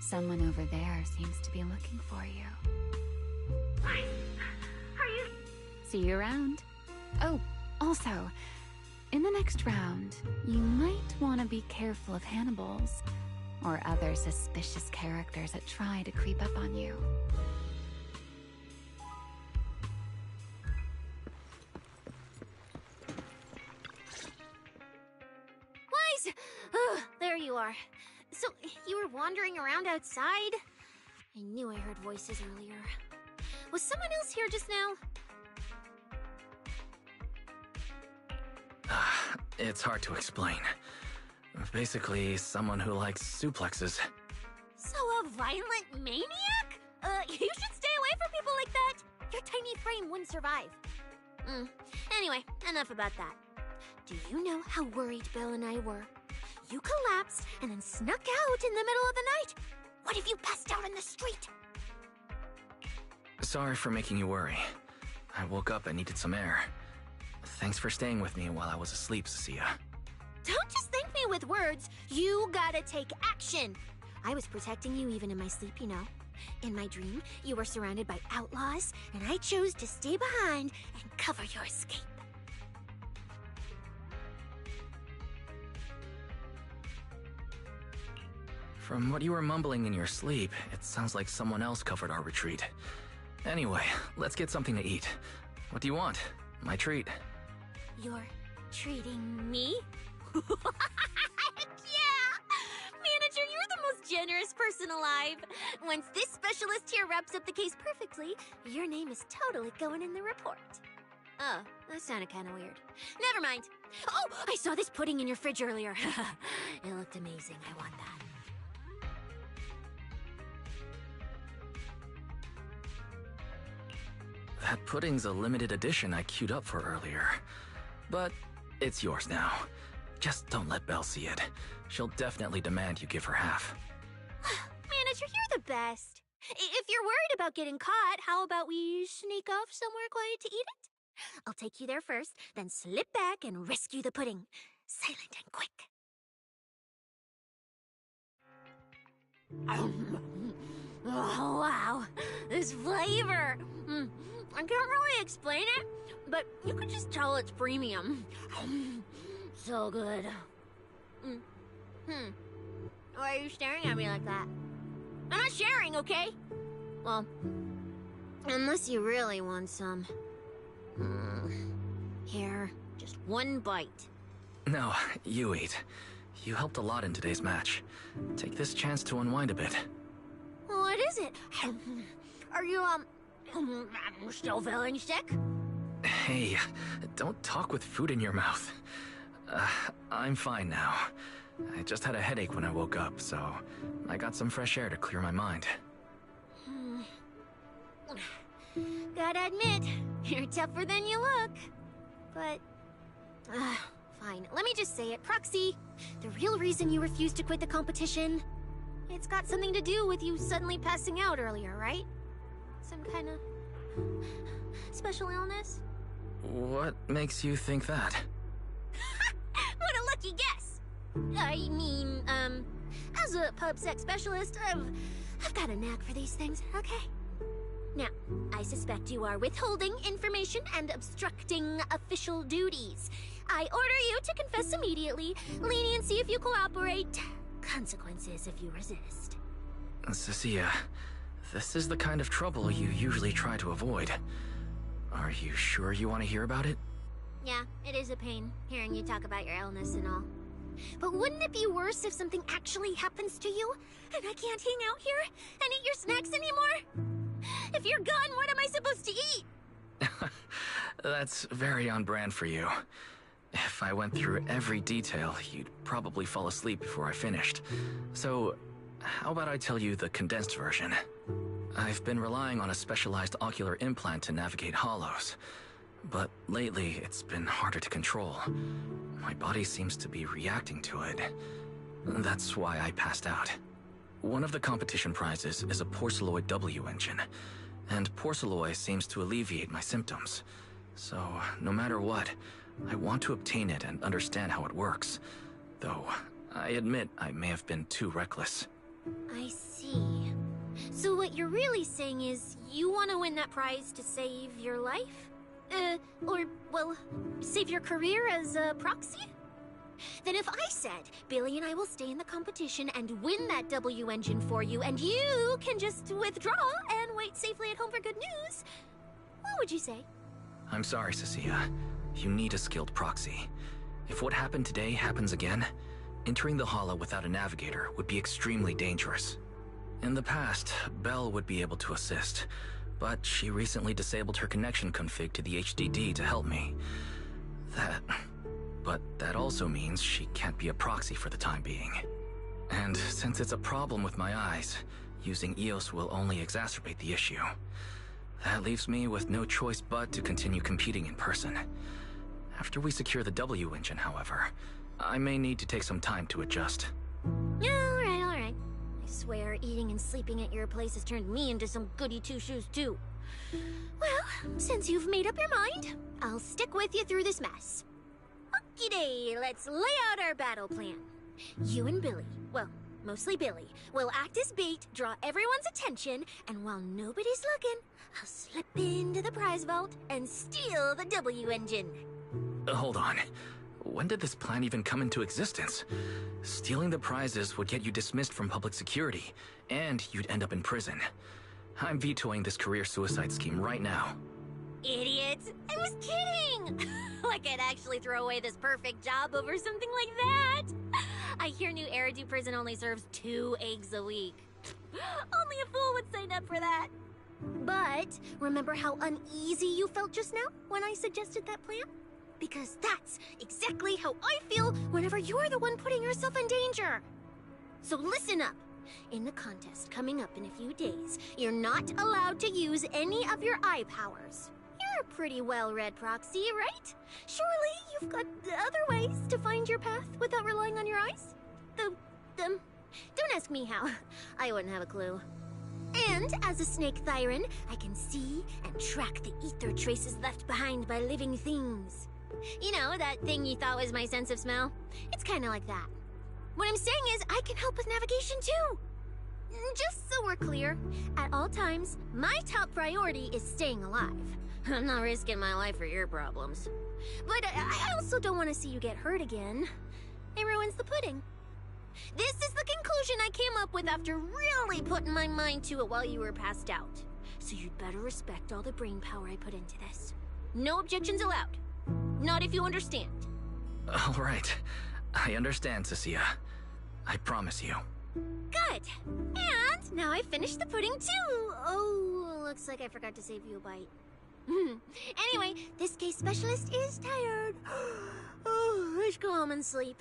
Someone over there seems to be looking for you. Are you? See you around. Oh, also, in the next round, you might want to be careful of Hannibals or other suspicious characters that try to creep up on you. Wise! There you are. So, you were wandering around outside? I knew I heard voices earlier. Was someone else here just now? It's hard to explain. Basically, someone who likes suplexes. So a violent maniac? You should stay away from people like that. Your tiny frame wouldn't survive. Anyway, enough about that. Do you know how worried Bill and I were? You collapsed and then snuck out in the middle of the night. What if you passed out in the street? Sorry for making you worry. I woke up and needed some air. Thanks for staying with me while I was asleep, Cecilia. Don't just thank me with words. You gotta take action. I was protecting you even in my sleep, you know. In my dream, you were surrounded by outlaws, and I chose to stay behind and cover your escape. From what you were mumbling in your sleep, it sounds like someone else covered our retreat. Anyway, let's get something to eat. What do you want? My treat. You're treating me? Heck yeah! Manager, you're the most generous person alive. Once this specialist here wraps up the case perfectly, your name is totally going in the report. Oh, that sounded kind of weird. Never mind. Oh, I saw this pudding in your fridge earlier. It looked amazing. I want that. That pudding's a limited edition I queued up for earlier. But it's yours now. Just don't let Belle see it. She'll definitely demand you give her half. Manager, you're the best. If you're worried about getting caught, how about we sneak off somewhere quiet to eat it? I'll take you there first, then slip back and rescue the pudding. Silent and quick. Oh, wow. This flavor. I can't really explain it, but you can just tell it's premium. So good. Why are you staring at me like that? I'm not sharing, okay? Well, unless you really want some. Here, just one bite. No, you eat. You helped a lot in today's match. Take this chance to unwind a bit. What is it? Are you, still feeling sick? Hey, don't talk with food in your mouth. I'm fine now. I just had a headache when I woke up, so I got some fresh air to clear my mind. Gotta admit, you're tougher than you look. But, fine. Let me just say it. Proxy, the real reason you refused to quit the competition, it's got something to do with you suddenly passing out earlier, right? Some kind of special illness? What makes you think that? What a lucky guess! I mean, as a pub sex specialist, I've got a knack for these things, okay? Now, I suspect you are withholding information and obstructing official duties. I order you to confess immediately, leniency if you cooperate, consequences if you resist. Cecilia, this is the kind of trouble you usually try to avoid. Are you sure you want to hear about it? Yeah, it is a pain, hearing you talk about your illness and all. But wouldn't it be worse if something actually happens to you, and I can't hang out here and eat your snacks anymore? If you're gone, what am I supposed to eat? That's very on brand for you. If I went through every detail, you'd probably fall asleep before I finished. So, how about I tell you the condensed version? I've been relying on a specialized ocular implant to navigate hollows. But lately, it's been harder to control. My body seems to be reacting to it. That's why I passed out. One of the competition prizes is a Porceloid W engine, and Porceloid seems to alleviate my symptoms. So, no matter what, I want to obtain it and understand how it works. Though, I admit I may have been too reckless. I see. So what you're really saying is you want to win that prize to save your life? Well, save your career as a proxy? Then if I said, Billy and I will stay in the competition and win that W engine for you, and you can just withdraw and wait safely at home for good news, what would you say? I'm sorry, Cecilia. You need a skilled proxy. If what happened today happens again, entering the hollow without a navigator would be extremely dangerous. In the past, Belle would be able to assist, but she recently disabled her connection config to the HDD to help me. But that also means she can't be a proxy for the time being. And since it's a problem with my eyes, using EOS will only exacerbate the issue. That leaves me with no choice but to continue competing in person. After we secure the W engine, however, I may need to take some time to adjust. Alright. I swear, eating and sleeping at your place has turned me into some goody two-shoes too. Well, since you've made up your mind, I'll stick with you through this mess. Okie-day, let's lay out our battle plan. You and Billy, well, mostly Billy, will act as bait, draw everyone's attention, and while nobody's looking, I'll slip into the prize vault and steal the W engine. Hold on. When did this plan even come into existence? Stealing the prizes would get you dismissed from public security, and you'd end up in prison. I'm vetoing this career suicide scheme right now. Idiot! I was kidding! Like I'd actually throw away this perfect job over something like that! I hear New Eridu Prison only serves 2 eggs a week. Only a fool would sign up for that. But remember how uneasy you felt just now when I suggested that plan? Because that's exactly how I feel whenever you're the one putting yourself in danger. So listen up. In the contest coming up in a few days, you're not allowed to use any of your eye powers. You're a pretty well-read proxy, right? Surely you've got other ways to find your path without relying on your eyes? Don't ask me how. I wouldn't have a clue. And as a snake Thyran, I can see and track the ether traces left behind by living things. You know, that thing you thought was my sense of smell? It's kind of like that. What I'm saying is, I can help with navigation too. Just so we're clear, at all times, my top priority is staying alive. I'm not risking my life for your problems. But I also don't want to see you get hurt again. It ruins the pudding. This is the conclusion I came up with after really putting my mind to it while you were passed out. So you'd better respect all the brain power I put into this. No objections allowed. Not if you understand. All right. I understand, Cecilia. I promise you. Good. And now I've finished the pudding too. Oh, looks like I forgot to save you a bite. Anyway, this case specialist is tired. Oh, let's go home and sleep.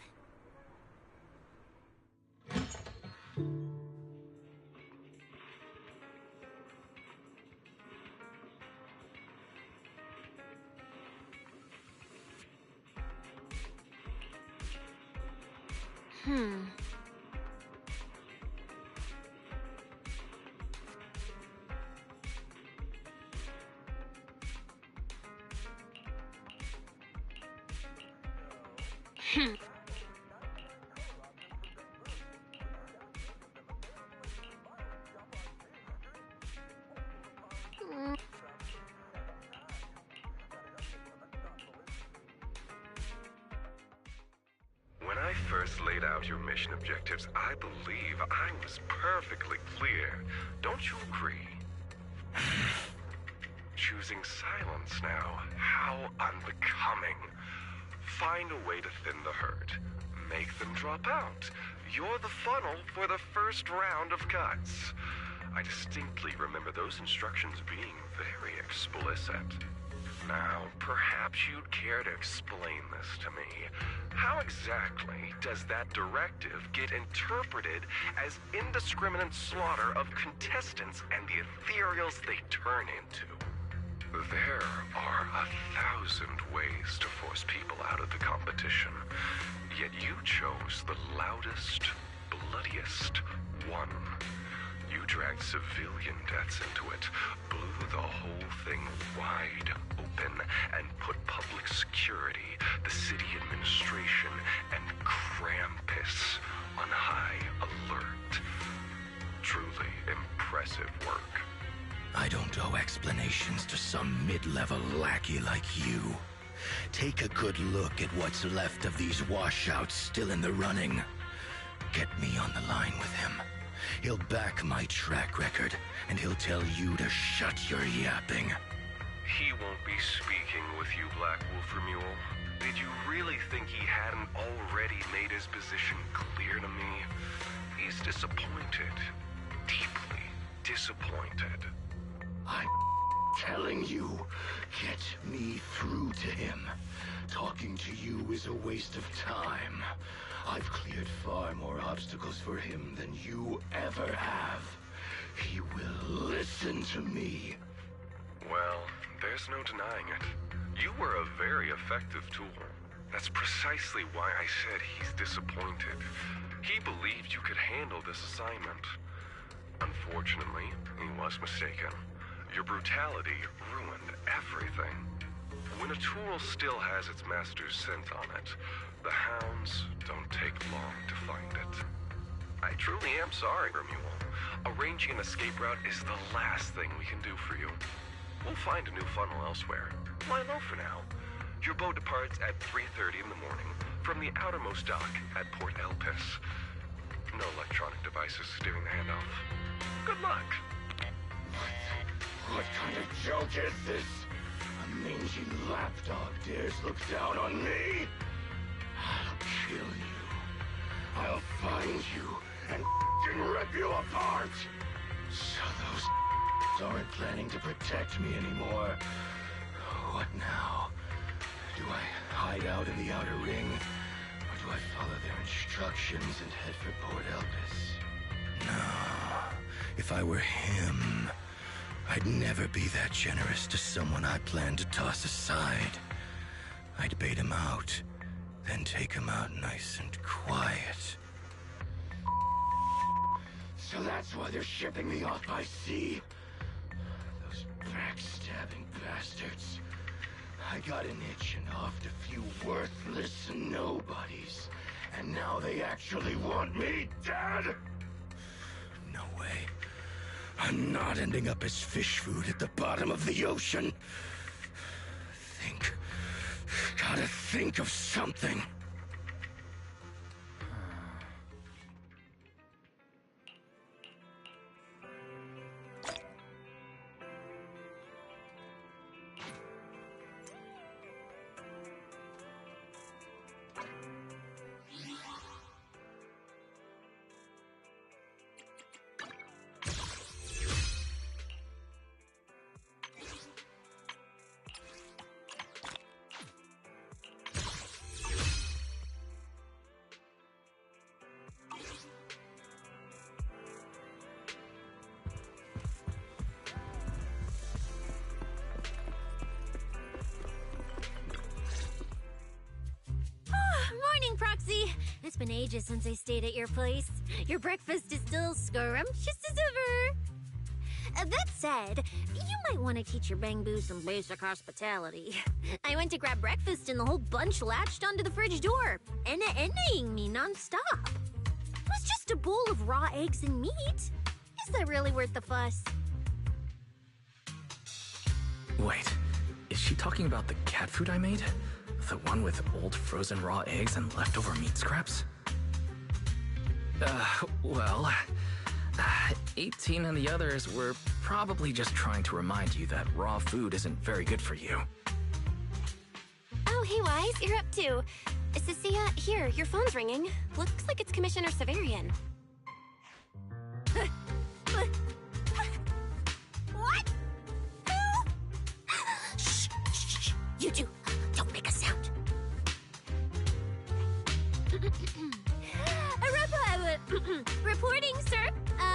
When I first laid out your mission objectives, I believe I was perfectly clear. Don't you agree? Choosing silence now. How unbecoming. Find a way to thin the herd. Make them drop out. You're the funnel for the first round of cuts. I distinctly remember those instructions being very explicit. Now, perhaps you'd care to explain this to me. How exactly does that directive get interpreted as indiscriminate slaughter of contestants and the ethereals they turn into? There are 1,000 ways to force people out of the competition, yet you chose the loudest, bloodiest one. You dragged civilian deaths into it, blew the whole thing wide open, and put public security, the city administration, and Krampus on high alert. Truly impressive work. I don't owe explanations to some mid-level lackey like you. Take a good look at what's left of these washouts still in the running. Get me on the line with him. He'll back my track record, and he'll tell you to shut your yapping. He won't be speaking with you, Black Wolf Mule. Did you really think he hadn't already made his position clear to me? He's disappointed. Deeply disappointed. I'm telling you, get me through to him. Talking to you is a waste of time. I've cleared far more obstacles for him than you ever have. He will listen to me. Well, there's no denying it. You were a very effective tool. That's precisely why I said he's disappointed. He believed you could handle this assignment. Unfortunately, he was mistaken. Your brutality ruined everything. When a tool still has its master's scent on it, the hounds don't take long to find it. I truly am sorry, Remuel. Arranging an escape route is the last thing we can do for you. We'll find a new funnel elsewhere. Lie low for now. Your boat departs at 3:30 in the morning from the outermost dock at Port Elpis. No electronic devices steering the handoff. Good luck. What kind of joke is this? A mangy lapdog dares look down on me? I'll kill you. I'll find you and rip you apart. So those aren't planning to protect me anymore. What now? Do I hide out in the outer ring? Or do I follow their instructions and head for Port Elpis? No. If I were him, I'd never be that generous to someone I planned to toss aside. I'd bait him out, then take him out nice and quiet. So that's why they're shipping me off by sea. Those backstabbing bastards. I got an itch and offed a few worthless nobodies. And now they actually want me dead? No No way. I'm not ending up as fish food at the bottom of the ocean. Gotta think of something. Morning, Proxy! It's been ages since I stayed at your place. Your breakfast is still scrumptious as ever. That said, you might want to teach your Bangbu some basic hospitality. I went to grab breakfast and the whole bunch latched onto the fridge door, envying me nonstop. It was just a bowl of raw eggs and meat. Is that really worth the fuss? Wait, is she talking about the cat food I made? The one with old frozen raw eggs and leftover meat scraps? Well, 18 and the others were probably just trying to remind you that raw food isn't very good for you. Oh, hey, Wise, you're up too. Cecilia, here, your phone's ringing. Looks like it's Commissioner Severian. What? Who? Shh, you two, don't make a sound. Reporting, sir.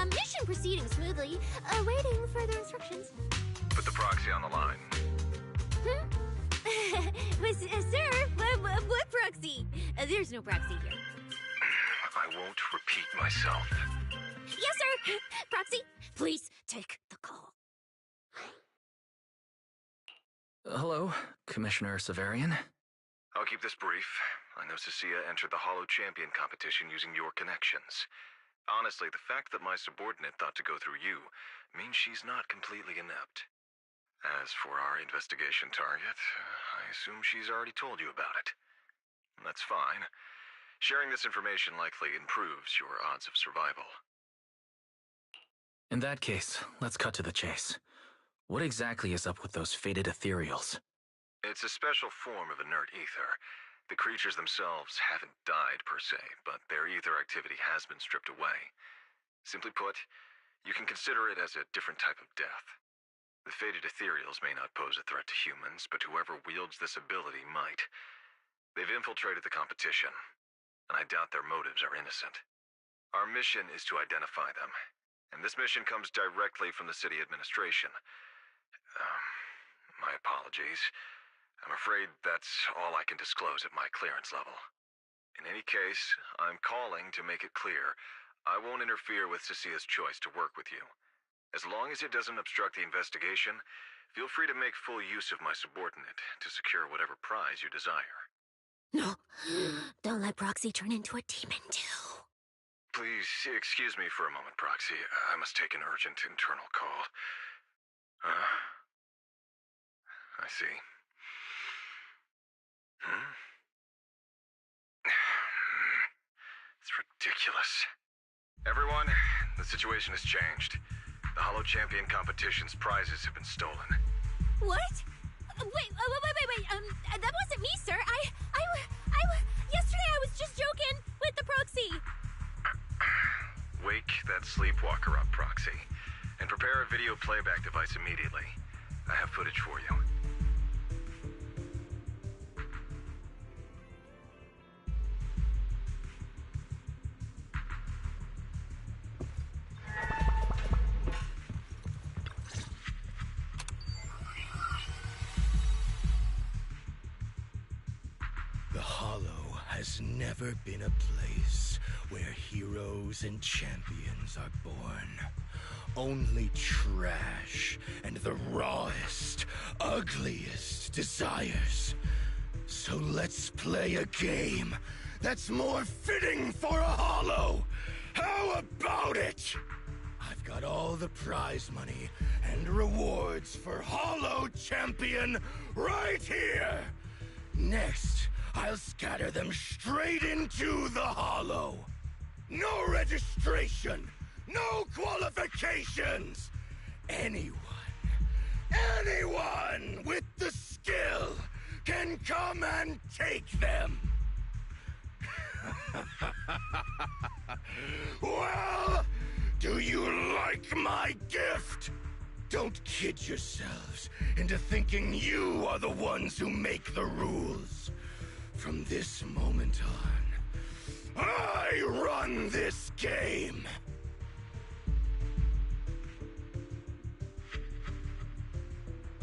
Mission proceeding smoothly. Awaiting further instructions. Put the proxy on the line. Sir, what proxy? There's no proxy here. I won't repeat myself. Yes, sir. Proxy, please take the call. Hello, Commissioner Severian. I'll keep this brief. I know Cecilia entered the Hollow Champion competition using your connections. Honestly, the fact that my subordinate thought to go through you means she's not completely inept. As for our investigation target, I assume she's already told you about it. That's fine. Sharing this information likely improves your odds of survival. In that case, let's cut to the chase. What exactly is up with those fated ethereals? It's a special form of inert ether. The creatures themselves haven't died per se, but their ether activity has been stripped away. Simply put, you can consider it as a different type of death. The fated ethereals may not pose a threat to humans, but whoever wields this ability might. They've infiltrated the competition, and I doubt their motives are innocent. Our mission is to identify them, and this mission comes directly from the city administration. My apologies. I'm afraid that's all I can disclose at my clearance level. In any case, I'm calling to make it clear I won't interfere with Cecilia's choice to work with you. As long as it doesn't obstruct the investigation, feel free to make full use of my subordinate to secure whatever prize you desire. No, don't let Proxy turn into a demon too. Please excuse me for a moment, Proxy. I must take an urgent internal call. I see. It's ridiculous. Everyone, the situation has changed. The Hollow Champion competition's prizes have been stolen. What? Wait, that wasn't me, sir. Yesterday I was just joking with the Proxy. Wake that sleepwalker up, Proxy, and prepare a video playback device immediately. I have footage for you. The Hollow has never been a place where heroes and champions are born. Only trash and the rawest, ugliest desires. So let's play a game that's more fitting for a Hollow. How about it? got all the prize money and rewards for Hollow Champion right here. Next, I'll scatter them straight into the Hollow. No registration, no qualifications. Anyone with the skill can come and take them. Well, do you like my gift? Don't kid yourselves into thinking you are the ones who make the rules. From this moment on, I run this game.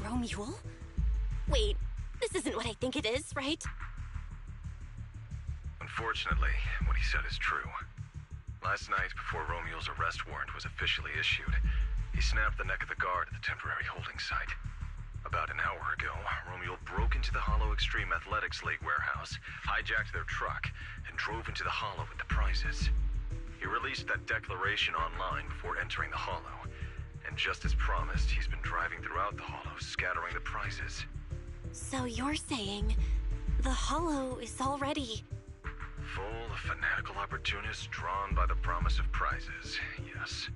Romule? Wait, this isn't what I think it is, right? Unfortunately, what he said is true. Last night, before Romule's arrest warrant was officially issued, he snapped the neck of the guard at the temporary holding site. About an hour ago, Romule broke into the Hollow Extreme Athletics League warehouse, hijacked their truck, and drove into the Hollow with the prizes. He released that declaration online before entering the Hollow, and just as promised, he's been driving throughout the Hollow, scattering the prizes. So you're saying the Hollow is already... Full of fanatical opportunists drawn by the promise of prizes, yes.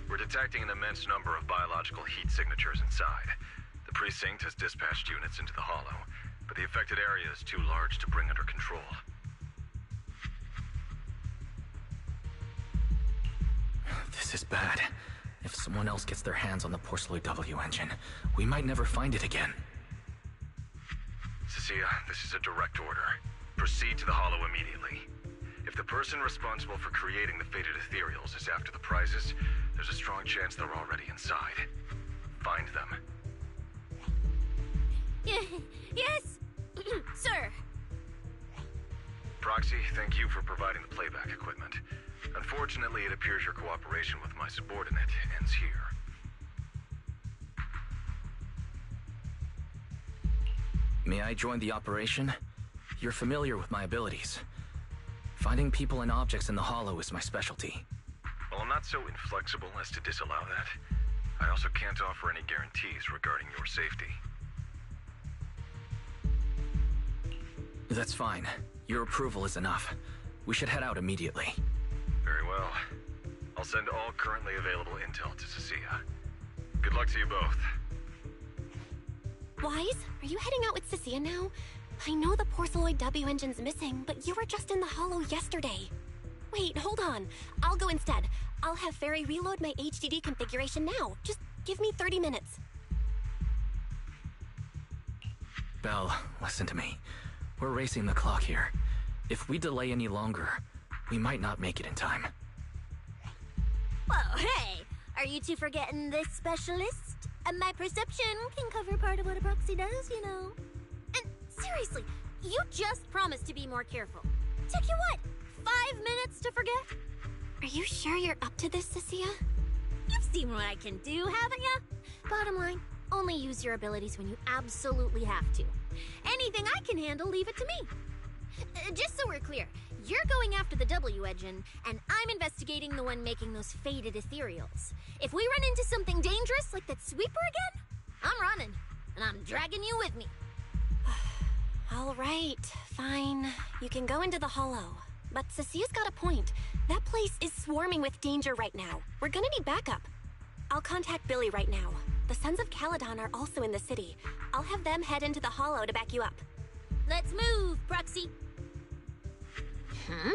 We're detecting an immense number of biological heat signatures inside. The precinct has dispatched units into the Hollow, but the affected area is too large to bring under control. This is bad. If someone else gets their hands on the Porcelloy W engine, we might never find it again. Cecilia, this is a direct order. Proceed to the Hollow immediately. If the person responsible for creating the fated ethereals is after the prizes, there's a strong chance they're already inside. Find them. Yes, sir. Proxy, thank you for providing the playback equipment. Unfortunately, it appears your cooperation with my subordinate ends here. May I join the operation? You're familiar with my abilities. Finding people and objects in the Hollow is my specialty. Well, I'm not so inflexible as to disallow that. I also can't offer any guarantees regarding your safety. That's fine. Your approval is enough. We should head out immediately. Very well. I'll send all currently available intel to Cecilia. Good luck to you both. Wise, are you heading out with Cecilia now? I know the Porcelloid W engine's missing, but you were just in the Hollow yesterday. Wait, hold on. I'll go instead. I'll have Fairy reload my HDD configuration now. Just give me 30 minutes. Belle, listen to me. We're racing the clock here. If we delay any longer, we might not make it in time. Well, hey, are you two forgetting this specialist? My perception can cover part of what a proxy does, you know. And seriously, you just promised to be more careful. Took you what, 5 minutes to forget? Are you sure you're up to this, Cecilia? You've seen what I can do, haven't you? Bottom line, only use your abilities when you absolutely have to. Anything I can handle, leave it to me. Just so we're clear, you're going after the W engine, and I'm investigating the one making those faded ethereals. If we run into something dangerous like that sweeper again, I'm running, and I'm dragging you with me. All right, fine. You can go into the Hollow. But Cecilia's got a point. That place is swarming with danger right now. We're gonna need backup. I'll contact Billy right now. The Sons of Caledon are also in the city. I'll have them head into the Hollow to back you up. Let's move, Proxy. Huh?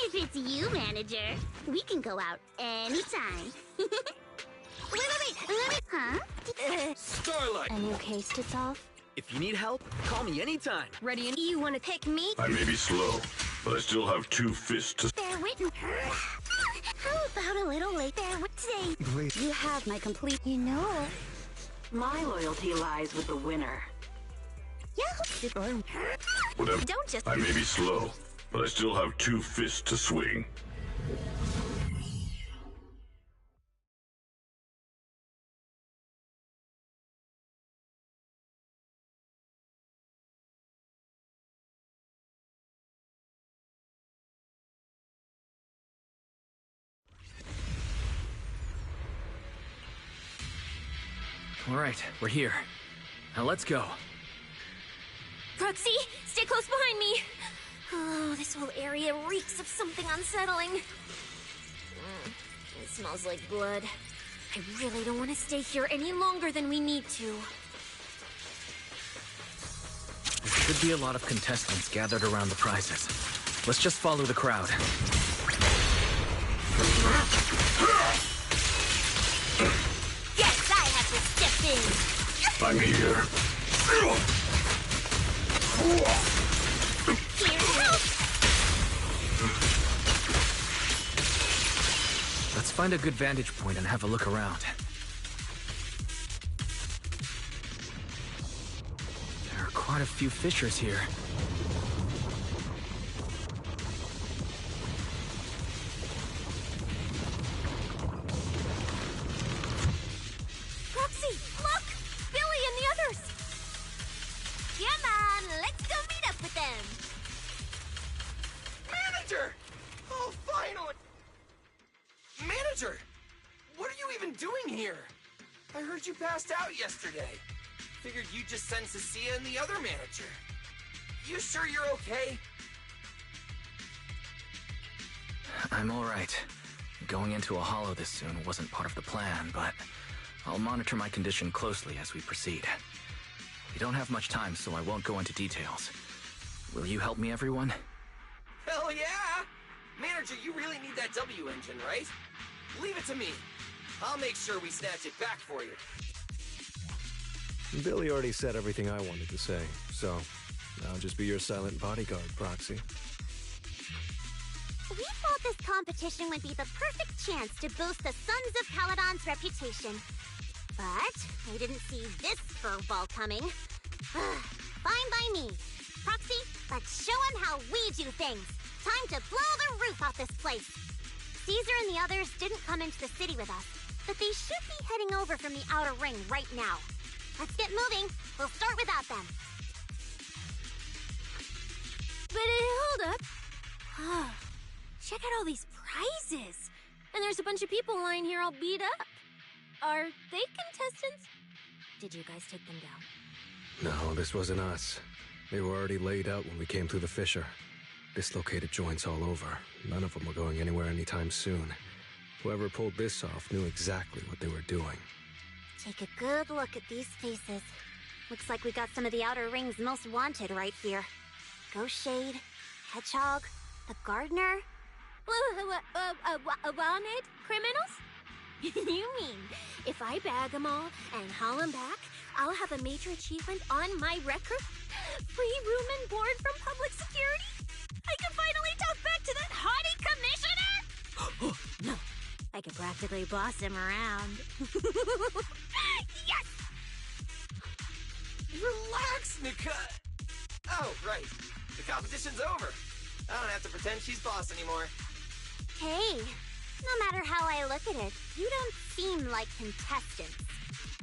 If it's you, manager, we can go out anytime. Wait, let me... Huh? Starlight! A new case to solve? If you need help, call me anytime. Ready? And you want to pick me? I may be slow, but I still have 2 fists to... Bear witness. How about a little late bear today? Please. You have my complete... You know it. My loyalty lies with the winner. Yeah. Whatever. Don't just... I may be slow, but I still have 2 fists to swing. All right, we're here. Now let's go. Proxy, stay close behind me. Oh, this whole area reeks of something unsettling. It smells like blood. I really don't want to stay here any longer than we need to. There should be a lot of contestants gathered around the prizes. Let's just follow the crowd. Yes, I have to step in. I'm here. Here's help. Let's find a good vantage point and have a look around. There are quite a few fissures here. Proxy, look! Billy and the others! Come on, let's go meet up with them. Manager! Oh, finally! Manager! What are you even doing here? I heard you passed out yesterday. Figured you'd just send Cecilia and the other manager. You sure you're okay? I'm all right. Going into a hollow this soon wasn't part of the plan, but I'll monitor my condition closely as we proceed. We don't have much time, so I won't go into details. Will you help me, everyone? Hell yeah! Manager, you really need that W engine, right? Leave it to me. I'll make sure we snatch it back for you. Billy already said everything I wanted to say, so I'll just be your silent bodyguard, Proxy. We thought this competition would be the perfect chance to boost the Sons of Paladon's reputation. But I didn't see this furball coming. Fine by me. Proxy, let's show him how we do things. Time to blow the roof off this place. Caesar and the others didn't come into the city with us, but they should be heading over from the outer ring right now. Let's get moving. We'll start without them. But hold up. Oh, check out all these prizes. And there's a bunch of people lying here all beat up. Are they contestants? Did you guys take them down? No, this wasn't us. They were already laid out when we came through the fissure. Dislocated joints all over. None of them were going anywhere anytime soon. Whoever pulled this off knew exactly what they were doing. Take a good look at these faces. Looks like we got some of the Outer Ring's most wanted right here. Ghost Shade, Hedgehog, the Gardener. Wanted criminals? You mean, if I bag them all and haul them back, I'll have a major achievement on my record? Free room and board from public security? I can finally talk back to that haughty commissioner? No, I can practically boss him around. Yes! Relax, Nika! Oh, right. The competition's over. I don't have to pretend she's boss anymore. Hey, no matter how I look at it, you don't seem like contestants.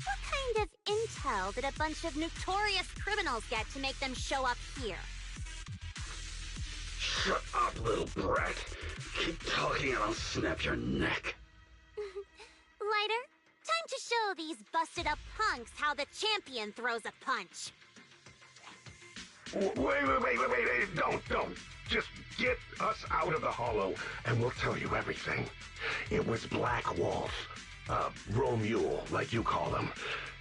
What kind of intel did a bunch of notorious criminals get to make them show up here? Shut up, little brat. Keep talking and I'll snap your neck. Lighter, time to show these busted-up punks how the champion throws a punch. Wait. Don't. Just get us out of the hollow and we'll tell you everything. It was Black Wolf. Romule, like you call him.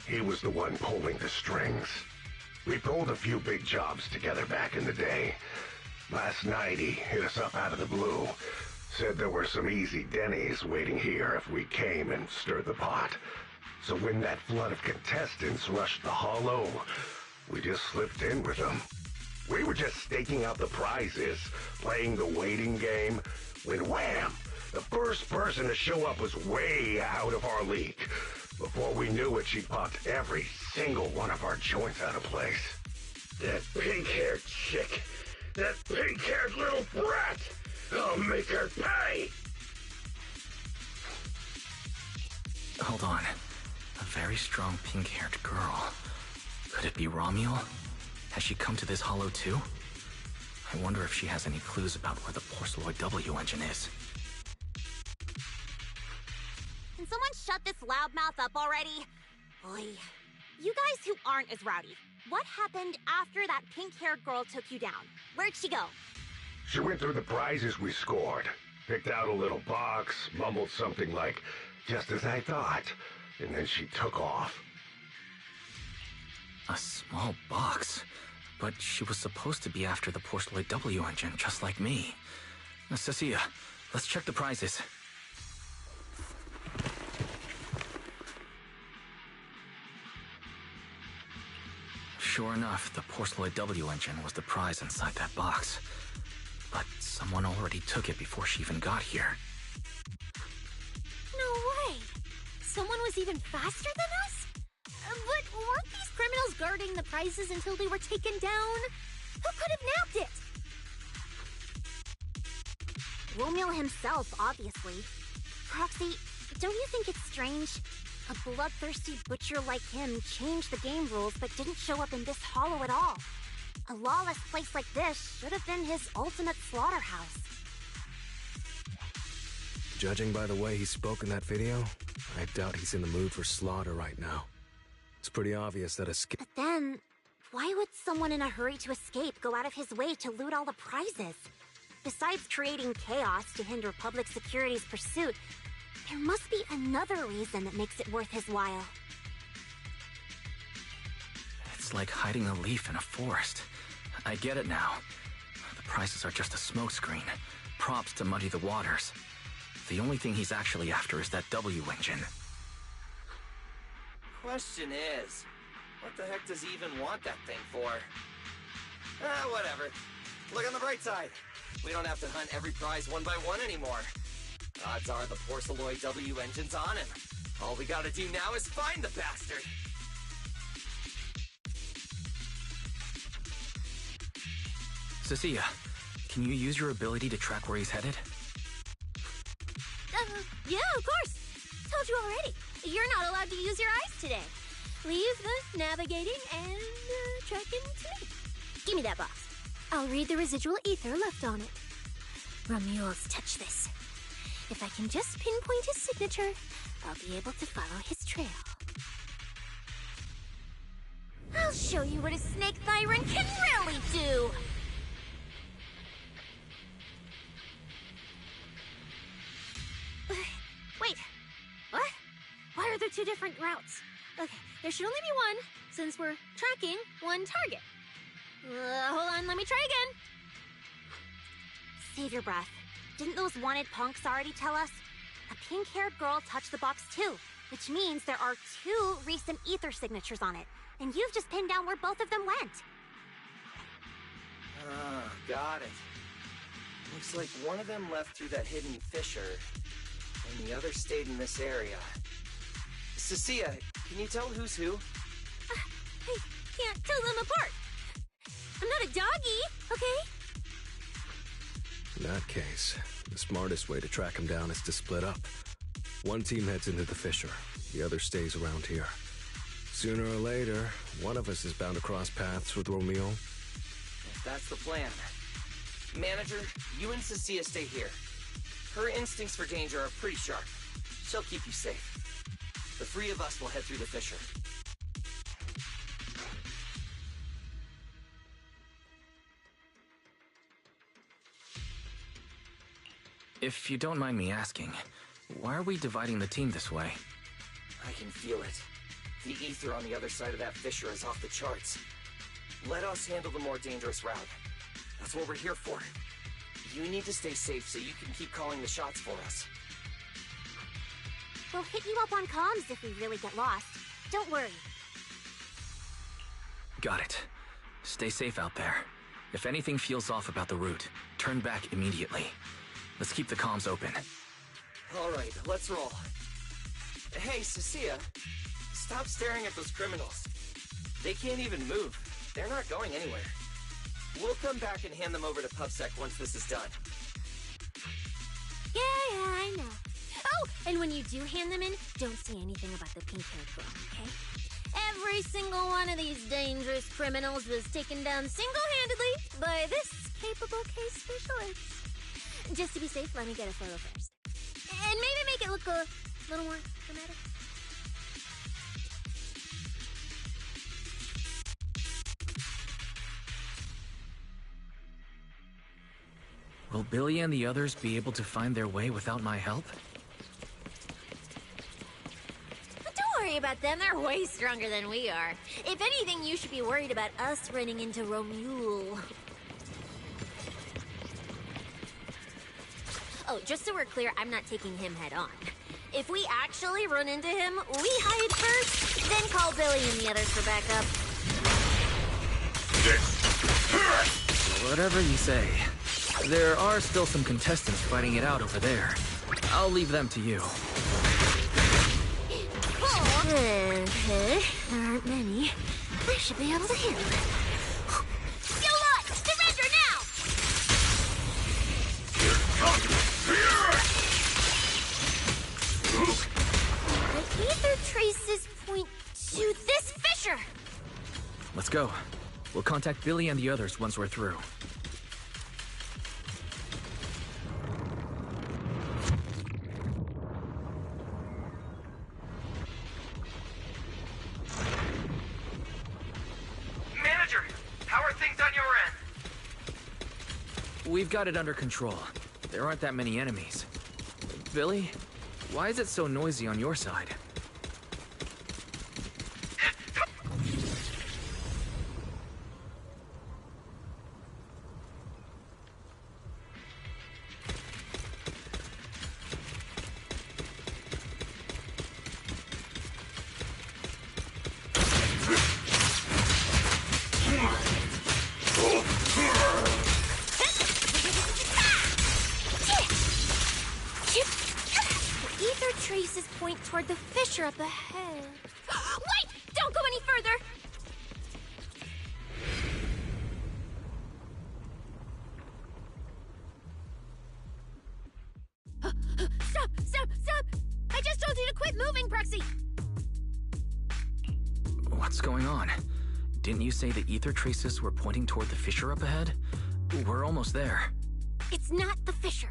He was the one pulling the strings. We pulled a few big jobs together back in the day. Last night he hit us up out of the blue. Said there were some easy Denny's waiting here if we came and stirred the pot. So when that flood of contestants rushed the hollow, we just slipped in with them. We were just staking out the prizes, playing the waiting game, when wham! The first person to show up was way out of our league. Before we knew it, she popped every single one of our joints out of place. That pink-haired chick. That pink-haired little brat! I'll make her pay! Hold on. A very strong pink-haired girl. Could it be Romuel? Has she come to this hollow too? I wonder if she has any clues about where the Porceloid W engine is. Can someone shut this loudmouth up already? Oy. You guys who aren't as rowdy, what happened after that pink-haired girl took you down? Where'd she go? She went through the prizes we scored, picked out a little box, mumbled something like, "Just as I thought," and then she took off. A small box? But she was supposed to be after the Porceloid W engine, just like me. Cecilia, let's check the prizes. Sure enough, the Porceloid W engine was the prize inside that box. But someone already took it before she even got here. No way! Someone was even faster than us? But weren't these criminals guarding the prizes until they were taken down? Who could have nabbed it? Romuel himself, obviously. Proxy, don't you think it's strange? A bloodthirsty butcher like him changed the game rules but didn't show up in this hollow at all. A lawless place like this should have been his ultimate slaughterhouse. Judging by the way he spoke in that video, I doubt he's in the mood for slaughter right now. It's pretty obvious that escape. But then, why would someone in a hurry to escape go out of his way to loot all the prizes? Besides creating chaos to hinder public security's pursuit, there must be another reason that makes it worth his while. It's like hiding a leaf in a forest. I get it now. The prizes are just a smokescreen, props to muddy the waters. The only thing he's actually after is that W engine. Question is, what the heck does he even want that thing for? Whatever. Look on the bright side. We don't have to hunt every prize one by one anymore. Odds are the Porceloid W engine's on him. All we gotta do now is find the bastard. Cecilia, can you use your ability to track where he's headed? Yeah, of course. Told you already. You're not allowed to use your eyes today. Leave the navigating and tracking to me. Give me that box. I'll read the residual ether left on it. Romuald's touch this. If I can just pinpoint his signature, I'll be able to follow his trail. I'll show you what a snake tyrant can really do! Wait, what? Why are there two different routes? Okay, there should only be one, since we're tracking one target. Hold on, let me try again. Save your breath. Didn't those wanted punks already tell us? A pink-haired girl touched the box too, which means there are two recent ether signatures on it, and you've just pinned down where both of them went. Ah, got it. Looks like one of them left through that hidden fissure, and the other stayed in this area. Cecilia, can you tell who's who? I can't tell them apart. I'm not a doggy, okay? In that case, the smartest way to track him down is to split up. One team heads into the fissure, the other stays around here. Sooner or later, one of us is bound to cross paths with Romuel. If that's the plan. Manager, you and Cecilia stay here. Her instincts for danger are pretty sharp. She'll keep you safe. The three of us will head through the fissure. If you don't mind me asking, why are we dividing the team this way? I can feel it. The ether on the other side of that fissure is off the charts. Let us handle the more dangerous route. That's what we're here for. You need to stay safe so you can keep calling the shots for us. We'll hit you up on comms if we really get lost. Don't worry. Got it. Stay safe out there. If anything feels off about the route, turn back immediately. Let's keep the comms open. All right, let's roll. Hey, Cecilia, stop staring at those criminals. They can't even move. They're not going anywhere. We'll come back and hand them over to PubSec once this is done. Yeah, I know. Oh, and when you do hand them in, don't say anything about the pink-haired girl, okay? Every single one of these dangerous criminals was taken down single-handedly by this capable case specialist. Just to be safe, let me get a photo first. And maybe make it look a little more dramatic. Will Billy and the others be able to find their way without my help? But don't worry about them, they're way stronger than we are. If anything, you should be worried about us running into Romule. Oh, just so we're clear, I'm not taking him head on. If we actually run into him, we hide first, then call Billy and the others for backup. Whatever you say. There are still some contestants fighting it out over there. I'll leave them to you. Okay, there aren't many. I should be able to handle it. Yo lot, surrender now! The ether traces point to this fissure! Let's go. We'll contact Billy and the others once we're through. Manager, how are things on your end? We've got it under control. There aren't that many enemies. Billy, why is it so noisy on your side? Traces point toward the fissure up ahead. Wait! Don't go any further! Stop! Stop! Stop! I just told you to quit moving, Proxy! What's going on? Didn't you say the ether traces were pointing toward the fissure up ahead? We're almost there. It's not the fissure.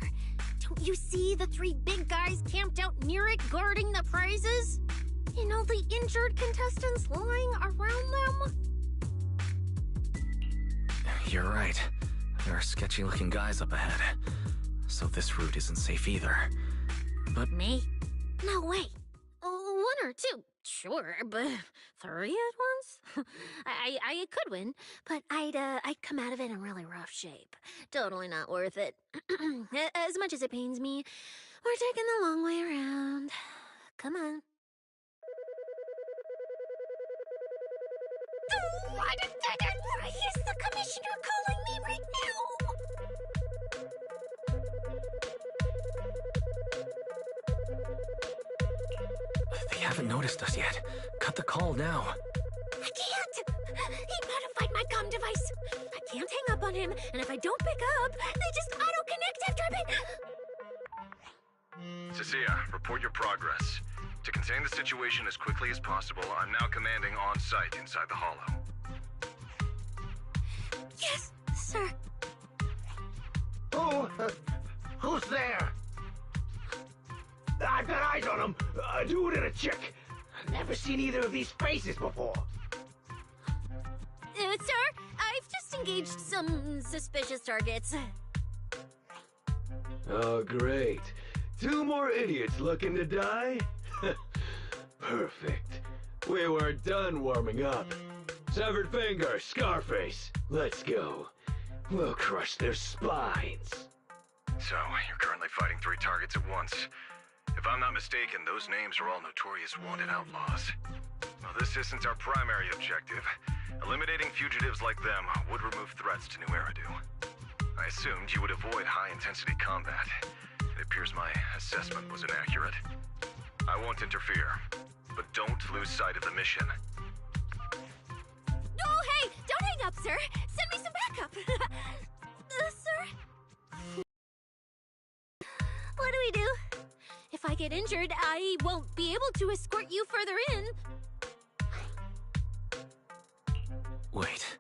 Don't you see the three big guys camped out near it guarding the prizes? And all the injured contestants lying around them? You're right. There are sketchy-looking guys up ahead. So this route isn't safe either. But... Me? No way. One or two, sure, but three at once? I could win, but I'd come out of it in really rough shape. Totally not worth it. As much as it pains me, we're taking the long way around. Come on. Is the commissioner calling me right now? They haven't noticed us yet. Cut the call now. I can't! He modified my comm device. I can't hang up on him, and if I don't pick up, they just auto-connect after a bit. Cecilia, report your progress. To contain the situation as quickly as possible, I'm now commanding on-site inside the hollow. Yes, sir. Who's there? I've got eyes on him. A dude and a chick. I've never seen either of these faces before. Sir, I've just engaged some suspicious targets. Oh, great. Two more idiots looking to die? Perfect. We were done warming up. Severed finger, Scarface. Let's go. We'll crush their spines. So, you're currently fighting 3 targets at once. If I'm not mistaken, those names are all notorious wanted outlaws. Well, this isn't our primary objective. Eliminating fugitives like them would remove threats to New Eridu. I assumed you would avoid high-intensity combat. It appears my assessment was inaccurate. I won't interfere, but don't lose sight of the mission. Oh, hey! Don't hang up, sir. Send me some backup. Sir? What do we do? If I get injured, I won't be able to escort you further in. Wait.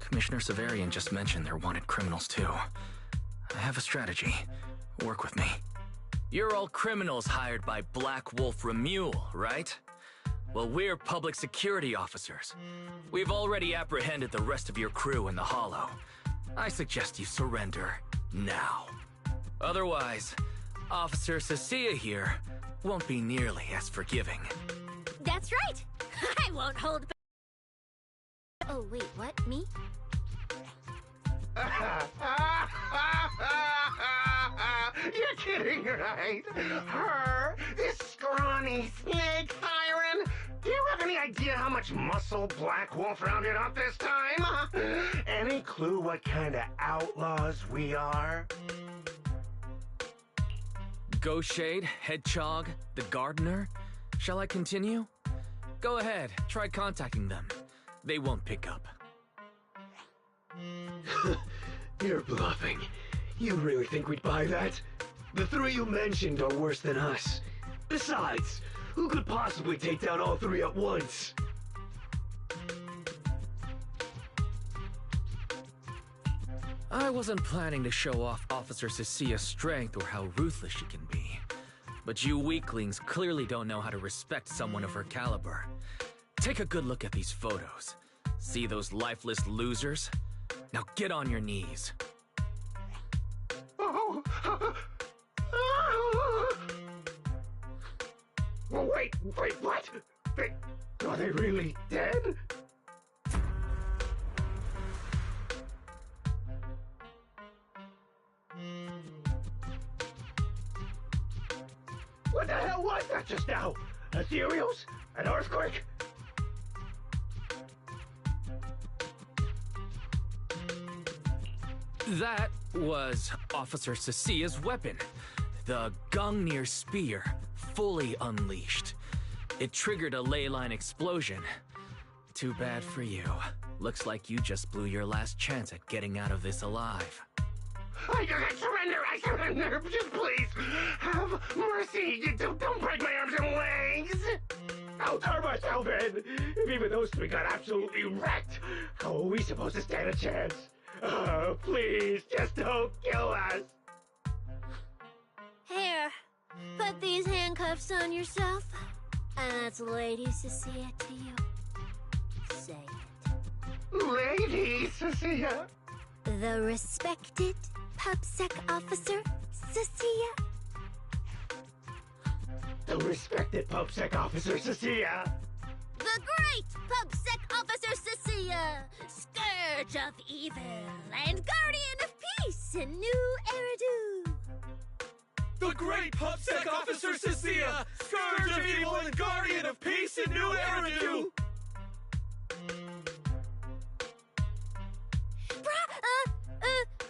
Commissioner Severian just mentioned they're wanted criminals too. I have a strategy. Work with me. You're all criminals hired by Black Wolf Remule, right? Well, we're public security officers. We've already apprehended the rest of your crew in the Hollow. I suggest you surrender now. Otherwise, Officer Cecilia here won't be nearly as forgiving. That's right. I won't hold back. Oh, wait, what? Me? You're kidding, right? Her? This scrawny snake siren? Do you have any idea how much muscle Black Wolf rounded up this time? Any clue what kind of outlaws we are? Shade, Hedgehog, the Gardener? Shall I continue? Go ahead, try contacting them. They won't pick up. You're bluffing. You really think we'd buy that? The three you mentioned are worse than us. Besides, who could possibly take down all three at once? I wasn't planning to show off Officer Cecilia's strength or how ruthless she can be. But you weaklings clearly don't know how to respect someone of her caliber. Take a good look at these photos. See those lifeless losers? Now get on your knees. Well, wait, what? Are they really dead? What the hell was that just now? Ethereals? An earthquake? That was Officer Cecilia's weapon. The Gungnir Spear, fully unleashed. It triggered a ley line explosion. Too bad for you. Looks like you just blew your last chance at getting out of this alive. I surrender, just please, have mercy, don't break my arms and legs! I'll turn myself in, if even those three got absolutely wrecked, how are we supposed to stand a chance? Please, just don't kill us! Here, put these handcuffs on yourself, and that's Lady Cecilia to you. Say it. Lady Cecilia? The respected PubSec officer, Cecilia. The respected PubSec officer, Cecilia. The great PubSec officer, Cecilia. Scourge of evil and guardian of peace in New Eridu. The great PubSec officer, Cecilia. Scourge of evil and guardian of peace in New Eridu.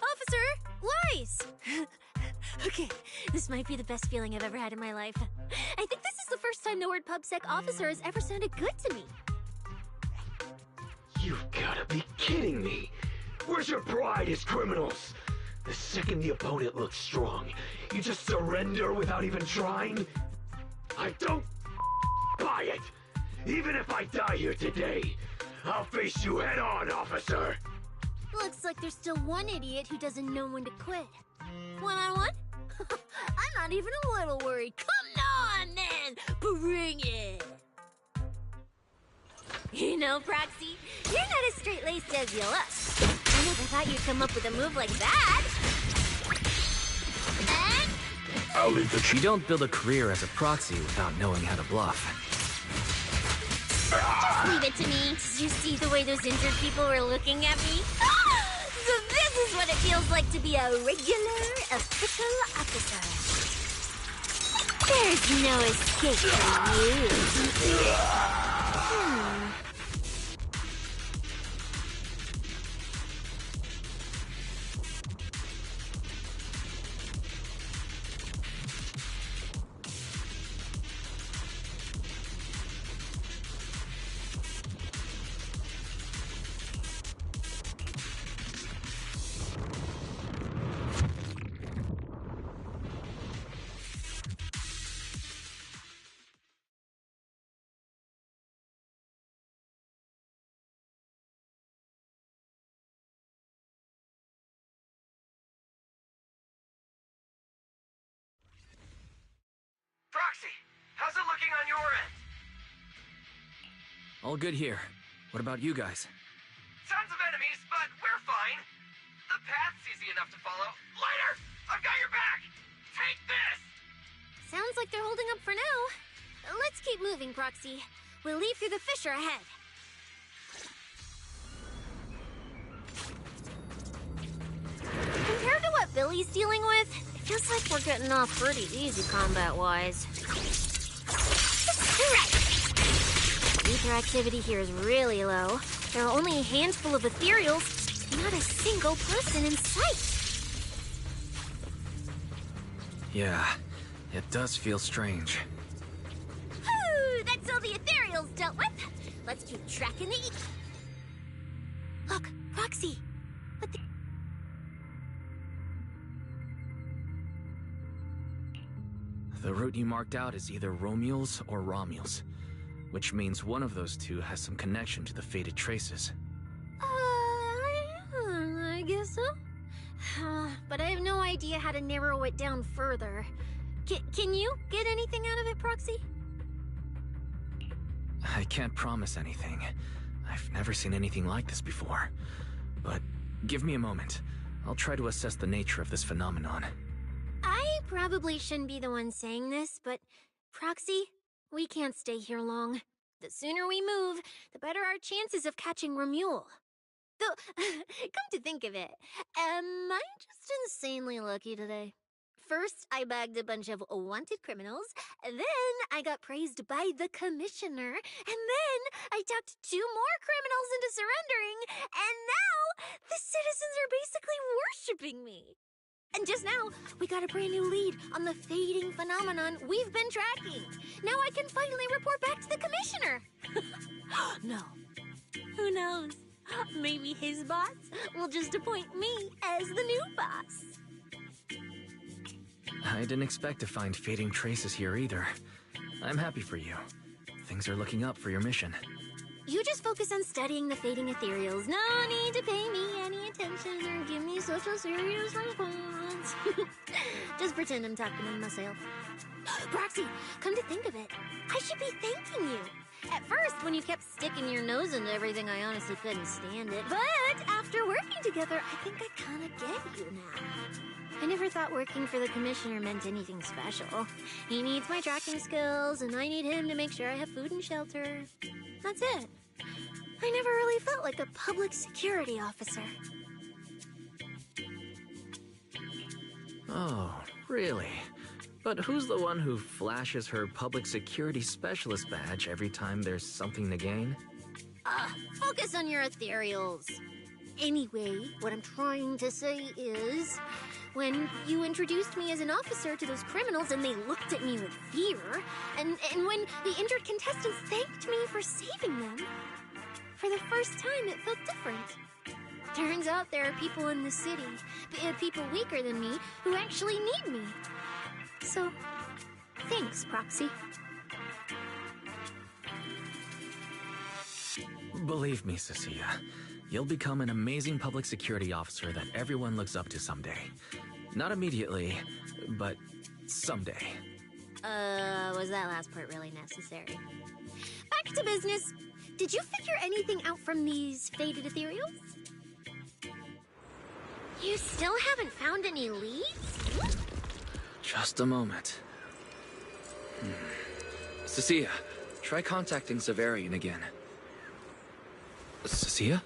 Officer, Lois! Okay, this might be the best feeling I've ever had in my life. I think this is the first time the word PubSec officer has ever sounded good to me. You've gotta be kidding me! Where's your pride as criminals? The second the opponent looks strong, you just surrender without even trying? I don't buy it! Even if I die here today, I'll face you head on, officer! Looks like there's still one idiot who doesn't know when to quit. One-on-one? I'm not even a little worried. Come on, then! Bring it! You know, Proxy, you're not as straight-laced as you look. I never thought you'd come up with a move like that. And... You don't build a career as a proxy without knowing how to bluff. Just leave it to me. Did you see the way those injured people were looking at me? So this is what it feels like to be a regular official officer. There's no escape for you. Proxy, how's it looking on your end? All good here. What about you guys? Tons of enemies, but we're fine. The path's easy enough to follow. Lighter! I've got your back! Take this! Sounds like they're holding up for now. Let's keep moving, Proxy. We'll leave through the fissure ahead. Compared to what Billy's dealing with, it feels like we're getting off pretty easy combat-wise. Ether activity here is really low. There are only a handful of ethereals, not a single person in sight. Yeah, it does feel strange. Whew, that's all the ethereals dealt with. Let's keep tracking the... Look, Proxy. What the... The route you marked out is either Romule's or Romule's, which means one of those two has some connection to the faded traces. I guess so. But I have no idea how to narrow it down further. Can you get anything out of it, Proxy? I can't promise anything. I've never seen anything like this before. But give me a moment. I'll try to assess the nature of this phenomenon. I probably shouldn't be the one saying this, but Proxy, we can't stay here long. The sooner we move, the better our chances of catching Romule. Though, come to think of it, am I just insanely lucky today? First, I bagged a bunch of wanted criminals, then I got praised by the commissioner, and then I talked 2 more criminals into surrendering, and now the citizens are basically worshipping me. And just now, we got a brand new lead on the fading phenomenon we've been tracking. Now I can finally report back to the commissioner. No. Who knows? Maybe his boss will just appoint me as the new boss. I didn't expect to find fading traces here either. I'm happy for you. Things are looking up for your mission. You just focus on studying the fading ethereals. No need to pay me any attention or give me such a serious response. Just pretend I'm talking to myself. Proxy, come to think of it, I should be thanking you. At first, when you kept sticking your nose into everything, I honestly couldn't stand it. But after working together, I think I kind of get you now. I never thought working for the commissioner meant anything special. He needs my tracking skills, and I need him to make sure I have food and shelter. That's it. I never really felt like a public security officer. Oh, really? But who's the one who flashes her public security specialist badge every time there's something to gain? Focus on your ethereals. Anyway, what I'm trying to say is, when you introduced me as an officer to those criminals and they looked at me with fear, and when the injured contestants thanked me for saving them, for the first time it felt different. Turns out there are people in the city, people weaker than me, who actually need me. So, thanks, Proxy. Believe me, Cecilia, you'll become an amazing public security officer that everyone looks up to someday. Not immediately, but someday. Was that last part really necessary? Back to business. Did you figure anything out from these faded ethereals? You still haven't found any leads? Just a moment. Cecilia, try contacting Severian again. Cecilia?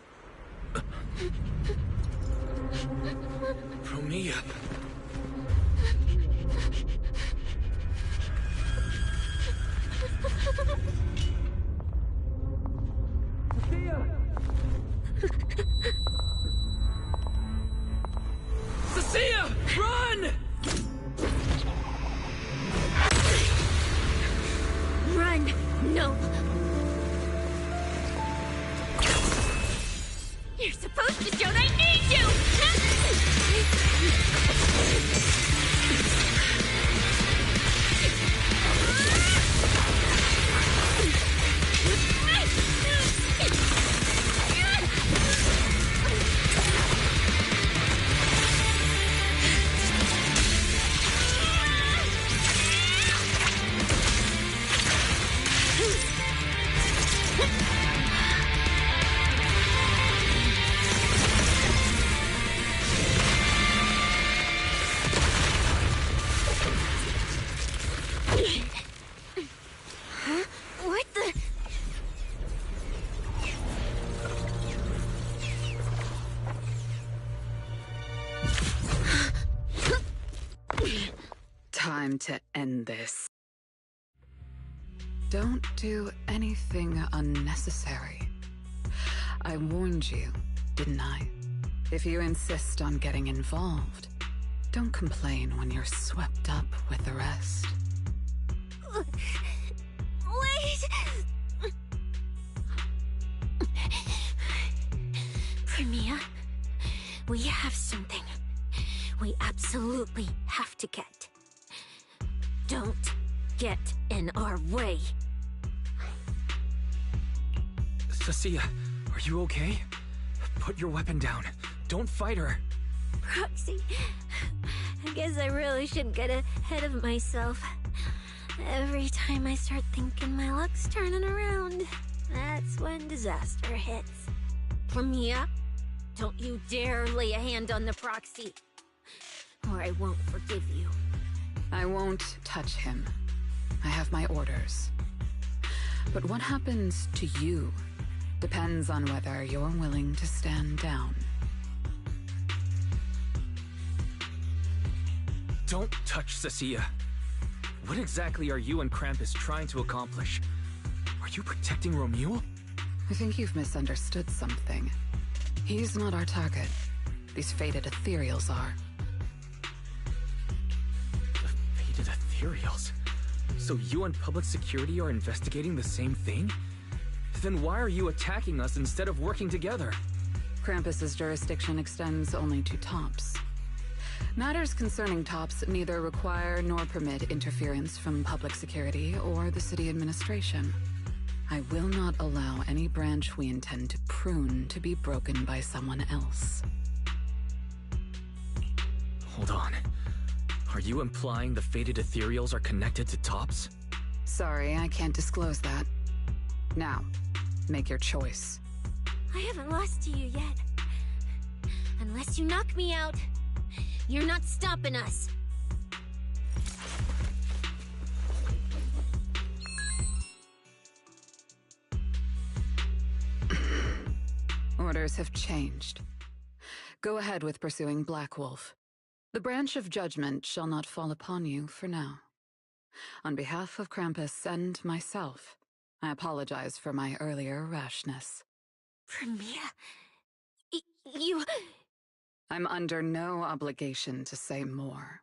Romia. Cecilia, run! Run! No! You're supposed to shout I need you! Time to end this. Don't do anything unnecessary. I warned you, didn't I? If you insist on getting involved, don't complain when you're swept up with the rest. Wait! Premia, we have something we absolutely have to get. Don't get in our way. Cecilia, are you okay? Put your weapon down. Don't fight her. Proxy, I guess I really shouldn't get ahead of myself. Every time I start thinking my luck's turning around, that's when disaster hits. Premia, don't you dare lay a hand on the Proxy, or I won't forgive you. I won't touch him. I have my orders. But what happens to you depends on whether you're willing to stand down. Don't touch Cecilia. What exactly are you and Krampus trying to accomplish? Are you protecting Romuald? I think you've misunderstood something. He's not our target. These fated ethereals are. The fated ethereals? So you and public security are investigating the same thing? Then why are you attacking us instead of working together? Krampus's jurisdiction extends only to tops. Matters concerning tops neither require nor permit interference from public security or the city administration. I will not allow any branch we intend to prune to be broken by someone else. Hold on. Are you implying the fated ethereals are connected to tops? Sorry, I can't disclose that. Now, make your choice. I haven't lost to you yet. Unless you knock me out, you're not stopping us. Orders have changed. Go ahead with pursuing Black Wolf. The branch of judgment shall not fall upon you for now. On behalf of Krampus and myself, I apologize for my earlier rashness. Premia, you... I'm under no obligation to say more.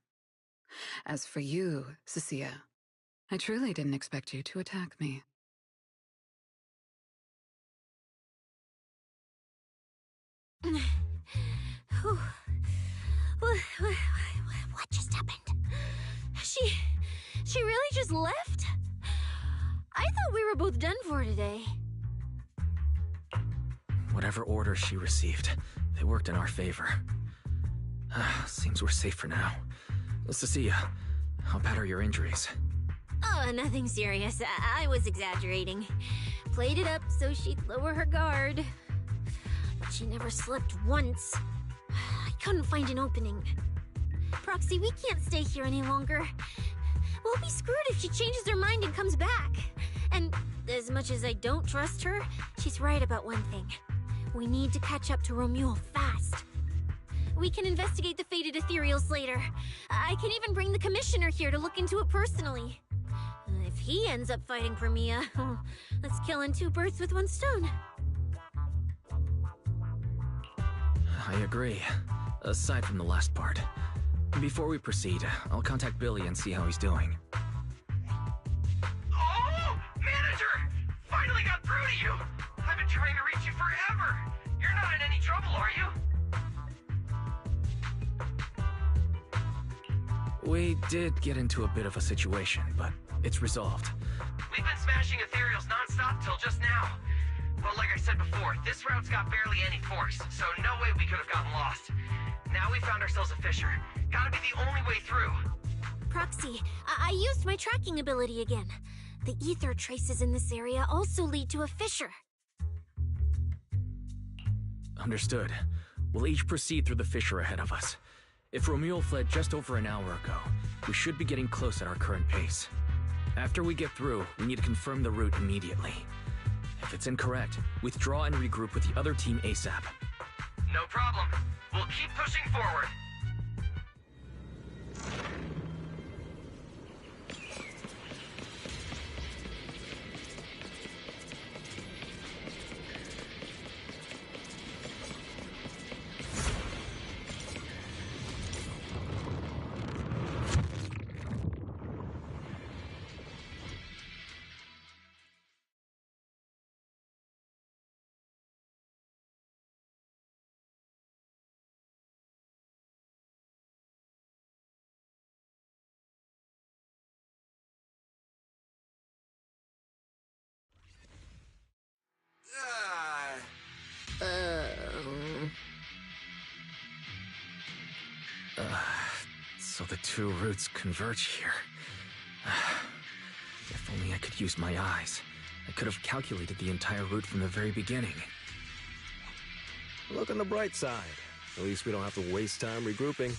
As for you, Cecilia, I truly didn't expect you to attack me. What just happened? She really just left? I thought we were both done for today. Whatever orders she received, they worked in our favor. Seems we're safe for now. Cecilia, how bad are your injuries? Oh, nothing serious. I was exaggerating. Played it up so she'd lower her guard. But she never slipped once. I couldn't find an opening. Proxy, we can't stay here any longer. We'll be screwed if she changes her mind and comes back. And as much as I don't trust her, she's right about one thing. We need to catch up to Romuald fast. We can investigate the fated ethereals later. I can even bring the commissioner here to look into it personally. If he ends up fighting Premia, that's killing two birds with one stone. I agree. Aside from the last part. Before we proceed, I'll contact Billy and see how he's doing. Oh! Manager! Finally got through to you! I've been trying to reach you forever! You're not in any trouble, are you? We did get into a bit of a situation, but it's resolved. We've been smashing ethereals non-stop till just now. But like I said before, this route's got barely any force, so no way we could have gotten lost. Now we found ourselves a fissure. Gotta be the only way through. Proxy, I used my tracking ability again. The ether traces in this area also lead to a fissure. Understood. We'll each proceed through the fissure ahead of us. If Romuald fled just over an hour ago, we should be getting close at our current pace. After we get through, we need to confirm the route immediately. If it's incorrect, withdraw and regroup with the other team ASAP. No problem. We'll keep pushing forward. So the two routes converge here. If only I could use my eyes. I could have calculated the entire route from the very beginning. Look on the bright side. At least we don't have to waste time regrouping.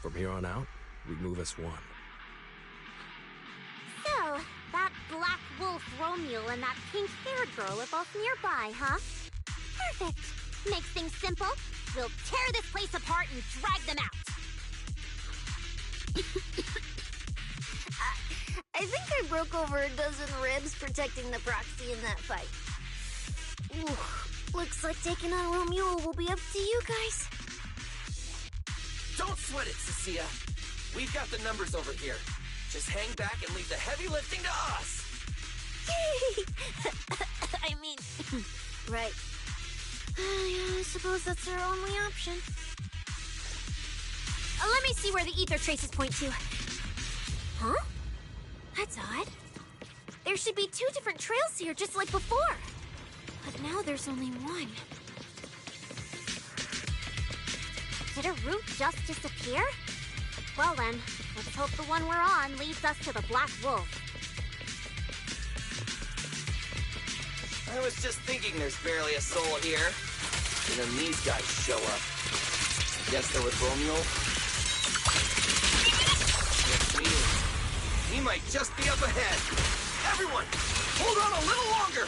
From here on out, we move as one. So, that black wolf Romeo and that pink-haired girl are both nearby, huh? Perfect. Makes things simple. We'll tear this place apart and drag them out. I think I broke over a dozen ribs protecting the proxy in that fight. Ooh, looks like taking on Romeo will be up to you guys. Don't sweat it, Cecilia. We've got the numbers over here. Just hang back and leave the heavy lifting to us. I mean, right. Yeah, I suppose that's our only option. Let me see where the ether traces point to. Huh? That's odd. There should be two different trails here, just like before. But now there's only one. Did a route just disappear? Well then, let's hope the one we're on leads us to the Black Wolf. I was just thinking there's barely a soul here. And then these guys show up. Guess they're with Romeo? Yes, he might just be up ahead. Everyone, hold on a little longer!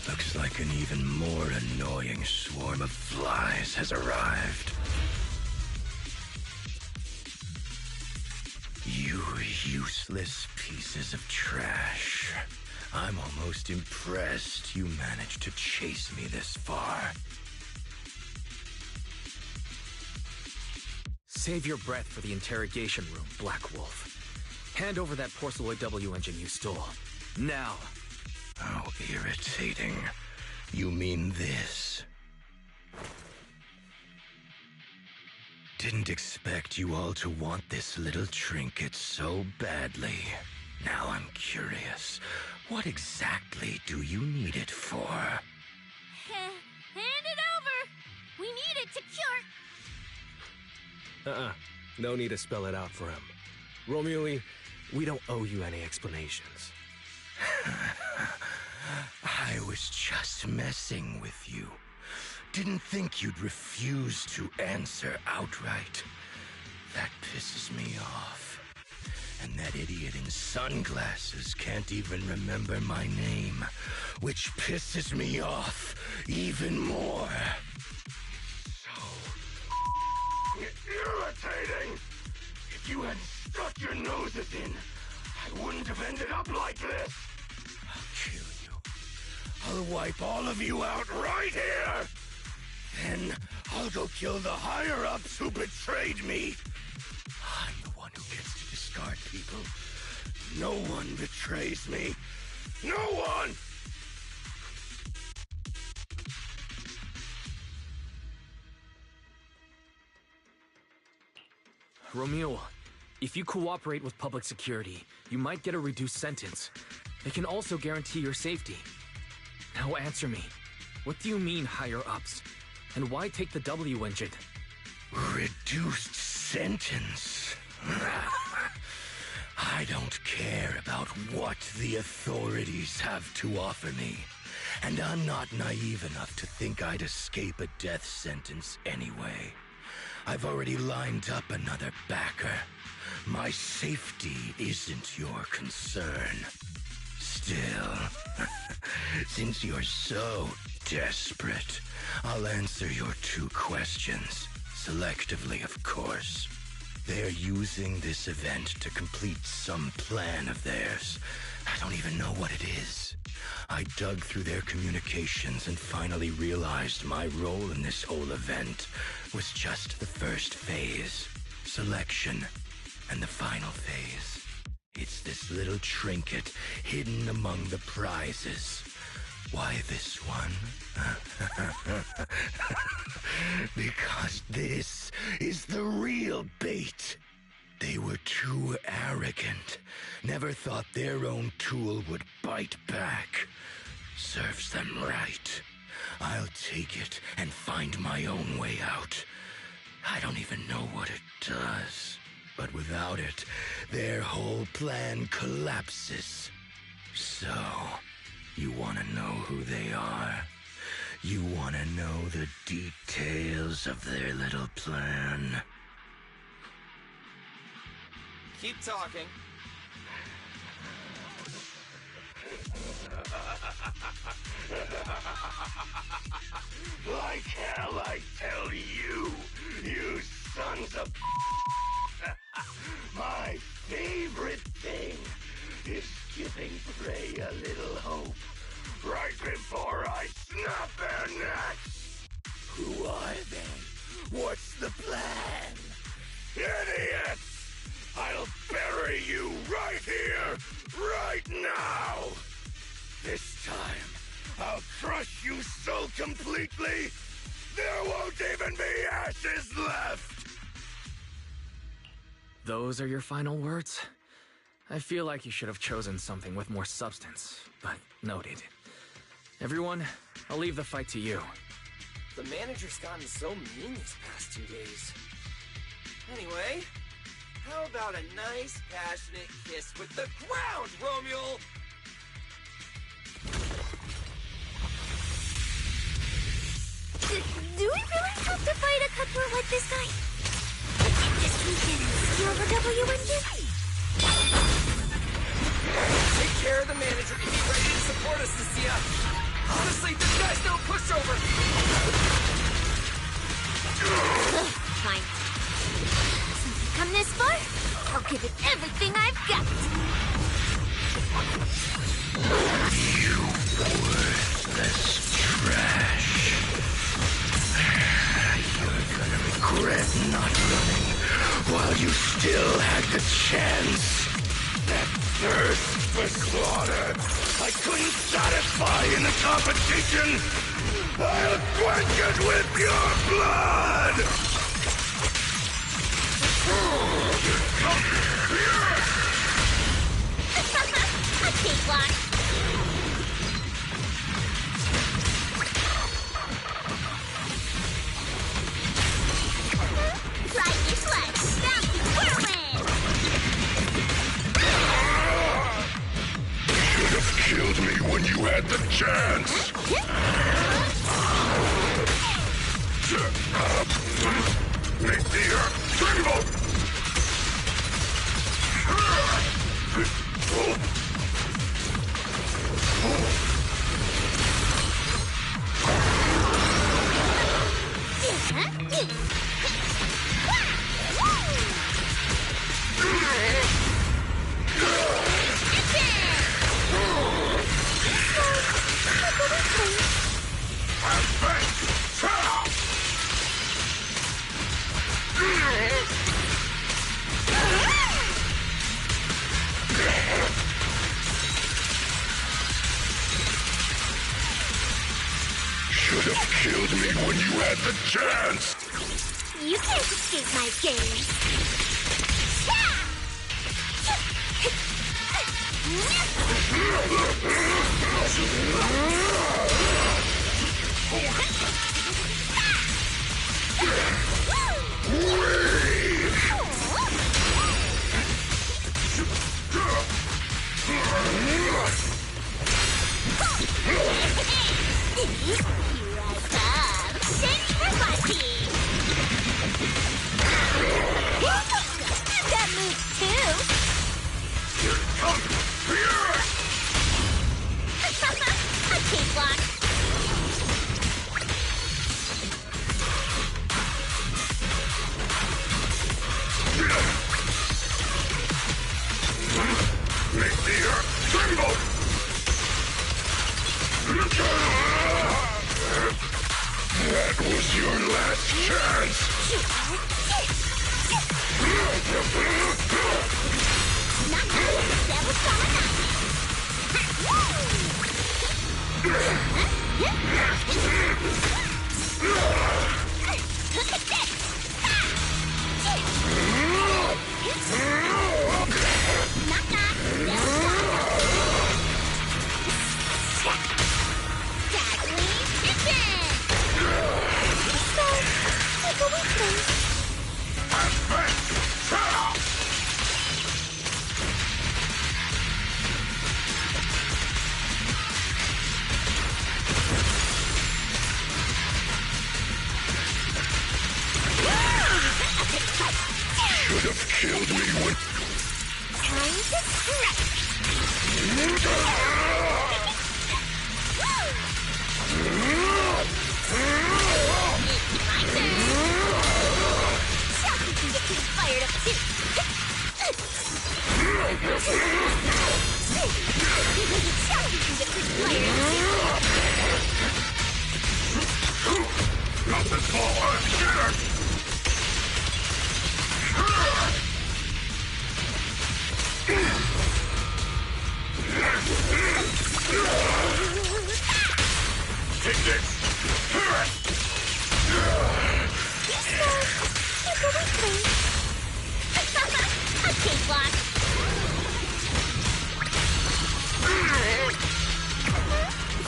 Looks like an even more annoying swarm of flies has arrived. You useless pieces of trash. I'm almost impressed you managed to chase me this far. Save your breath for the interrogation room, Black Wolf. Hand over that Porceloid W engine you stole. Now! How irritating. You mean this? Didn't expect you all to want this little trinket so badly. Now I'm curious. What exactly do you need it for? Hand it over! We need it to cure... No need to spell it out for him. Romeo, we don't owe you any explanations. I was just messing with you. Didn't think you'd refuse to answer outright. That pisses me off. And that idiot in sunglasses can't even remember my name, which pisses me off even more. So irritating. If you hadn't stuck your noses in, I wouldn't have ended up like this. I'll kill you. I'll wipe all of you out right here. Then I'll go kill the higher-ups who betrayed me. I'm the one who gets to discard people. No one betrays me. No one! Romeo, if you cooperate with public security, you might get a reduced sentence. They can also guarantee your safety. Now answer me. What do you mean, higher-ups? And why take the W engine? Reduced sentence? I don't care about what the authorities have to offer me. And I'm not naive enough to think I'd escape a death sentence anyway. I've already lined up another backer. My safety isn't your concern. Still, since you're so desperate, I'll answer your two questions. Selectively, of course. They're using this event to complete some plan of theirs. I don't even know what it is. I dug through their communications and finally realized my role in this whole event was just the first phase, selection, and the final phase. It's this little trinket hidden among the prizes. Why this one? Because this is the real bait. they were too arrogant. Never thought their own tool would bite back. Serves them right. I'll take it and find my own way out. I don't even know what it does. But without it, their whole plan collapses. So, you want to know who they are? You want to know the details of their little plan? Keep talking. Like hell, I tell you, you sons of... My favorite thing is giving prey a little hope right before I snap their necks. Who are they? What's the plan? Idiots! I'll bury you right here, right now! This time, I'll crush you so completely, there won't even be ashes left! Those are your final words? I feel like you should have chosen something with more substance, but noted. Everyone, I'll leave the fight to you. The manager's gotten so mean these past 2 days. Anyway, how about a nice, passionate kiss with the ground, Romeo? Do we really have to fight a cutthroat like this guy? Just weekend and steal the W engine? Take care of the manager and be ready to support us, Lucia. Honestly, this guy's no pushover. Fine. Since we've come this far, I'll give it everything I've got. You worthless trash. You're gonna regret not running while you still had the chance. That thirst for slaughter I couldn't satisfy in the competition. I'll quench it with your blood! A cakewalk. Ride your sled, bouncy whirlwind! Should have killed me when you had the chance! Make the earth tremble! Should have killed me when you had the chance! You can't escape my gaze. That moves too. Here comes fear! A cakewalk. Make the earth tremble! That was your last chance! Chelsea can get pretty fired up too. Chelsea can get pretty fired up too. Nothing small I'm scared! Take this! A cakewalk.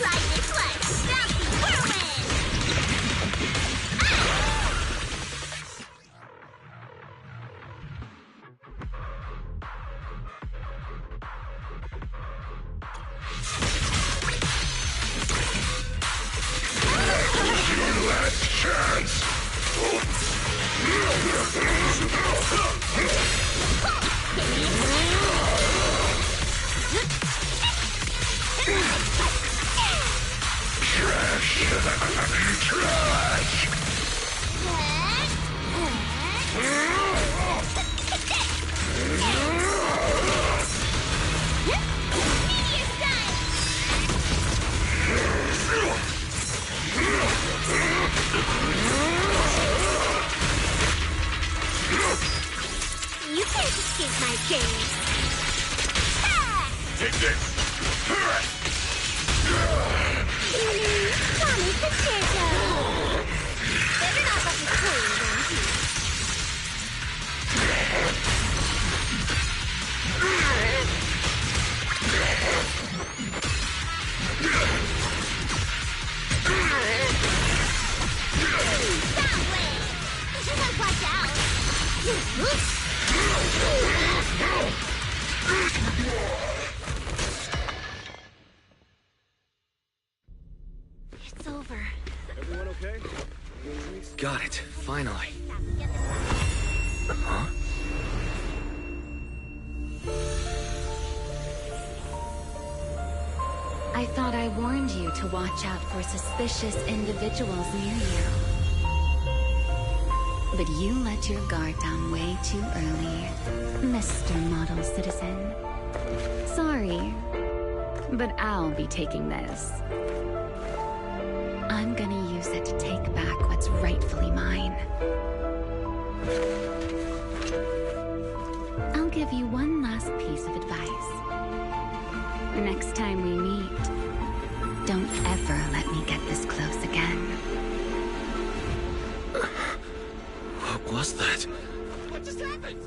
Lightning clutch, bouncy whirlwind. Your last chance! Trash! Trash! Meteor style. You can't escape my gaze. Take this! Tommy Concerto! Better not let me play around here. That way! You gotta watch out! It's over. Everyone okay? Got it, finally. Huh? I thought I warned you to watch out for suspicious individuals near you. But you let your guard down way too early, Mr. Model Citizen. Sorry, but I'll be taking this. I'm gonna use it to take back what's rightfully mine. I'll give you one last piece of advice. Next time we meet, don't ever let me get this close again. What was that? What just happened?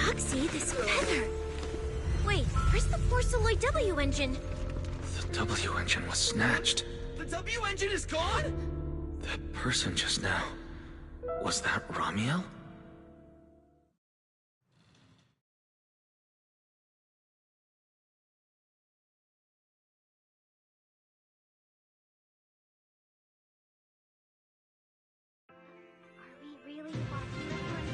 Roxy, this feather. Wait, where's the Force Alloy W engine? The W engine was snatched. The W engine is gone? That person just now. Was that Ramiel? Are we really watching this one?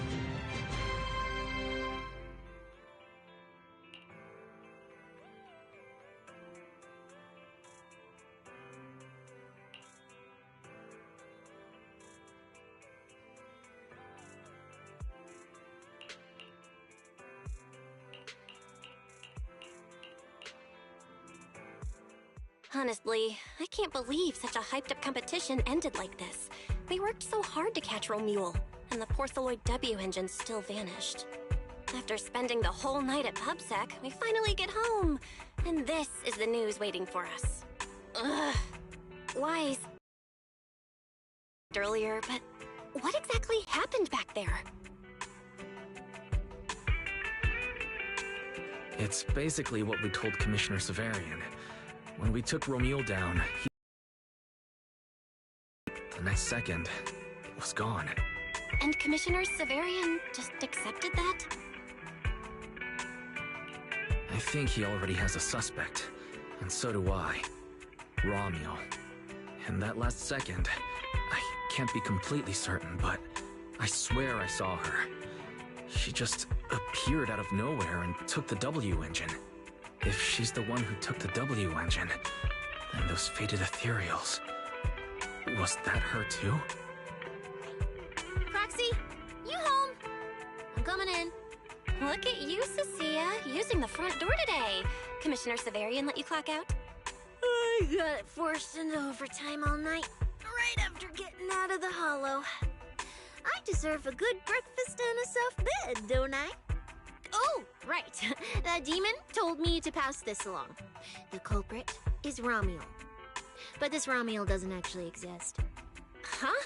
Honestly, I can't believe such a hyped-up competition ended like this. We worked so hard to catch Romule, and the Porceloid W engine still vanished. After spending the whole night at PubSec, we finally get home, and this is the news waiting for us. Ugh. Wise earlier, but what exactly happened back there? It's basically what we told Commissioner Severian. When we took Romule down, the next second, was gone. And Commissioner Severian just accepted that? I think he already has a suspect, and so do I. Romule. And that last second, I can't be completely certain, but I swear I saw her. She just appeared out of nowhere and took the W engine. If she's the one who took the W engine, then those fated ethereals... Was that her too? Proxy, you home? I'm coming in. Look at you, Cecilia, using the front door today. Commissioner Severian let you clock out? I got forced into overtime all night, right after getting out of the hollow. I deserve a good breakfast and a soft bed, don't I? Oh, right. That demon told me to pass this along. The culprit is Romuel. But this Romuel doesn't actually exist. Huh?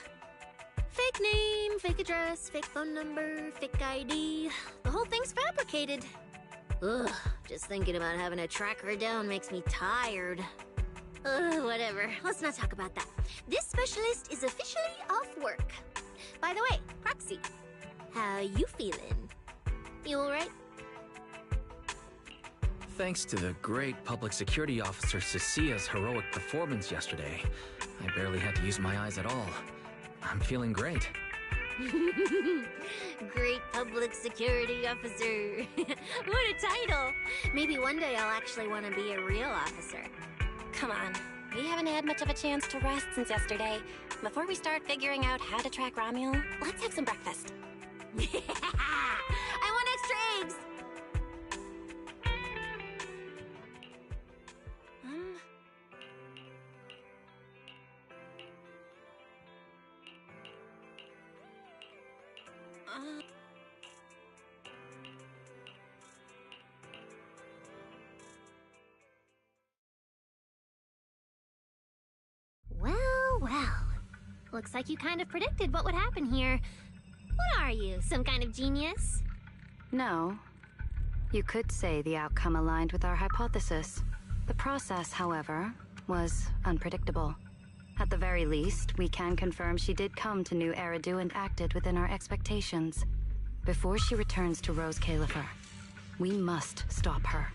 Fake name, fake address, fake phone number, fake ID. The whole thing's fabricated. Ugh, just thinking about having to track her down makes me tired. Whatever. Let's not talk about that. This specialist is officially off work. By the way, Proxy, how you feeling? You alright? Thanks to the great public security officer Cecilia's heroic performance yesterday, I barely had to use my eyes at all. I'm feeling great. Great public security officer. What a title. Maybe one day I'll actually want to be a real officer. Come on, we haven't had much of a chance to rest since yesterday. Before we start figuring out how to track Romuel, let's have some breakfast. I want extra eggs! Well. Looks like you kind of predicted what would happen here. What are you, some kind of genius? No. You could say the outcome aligned with our hypothesis. The process, however, was unpredictable. At the very least, we can confirm she did come to New Eridu and acted within our expectations. Before she returns to Rose Califer, we must stop her.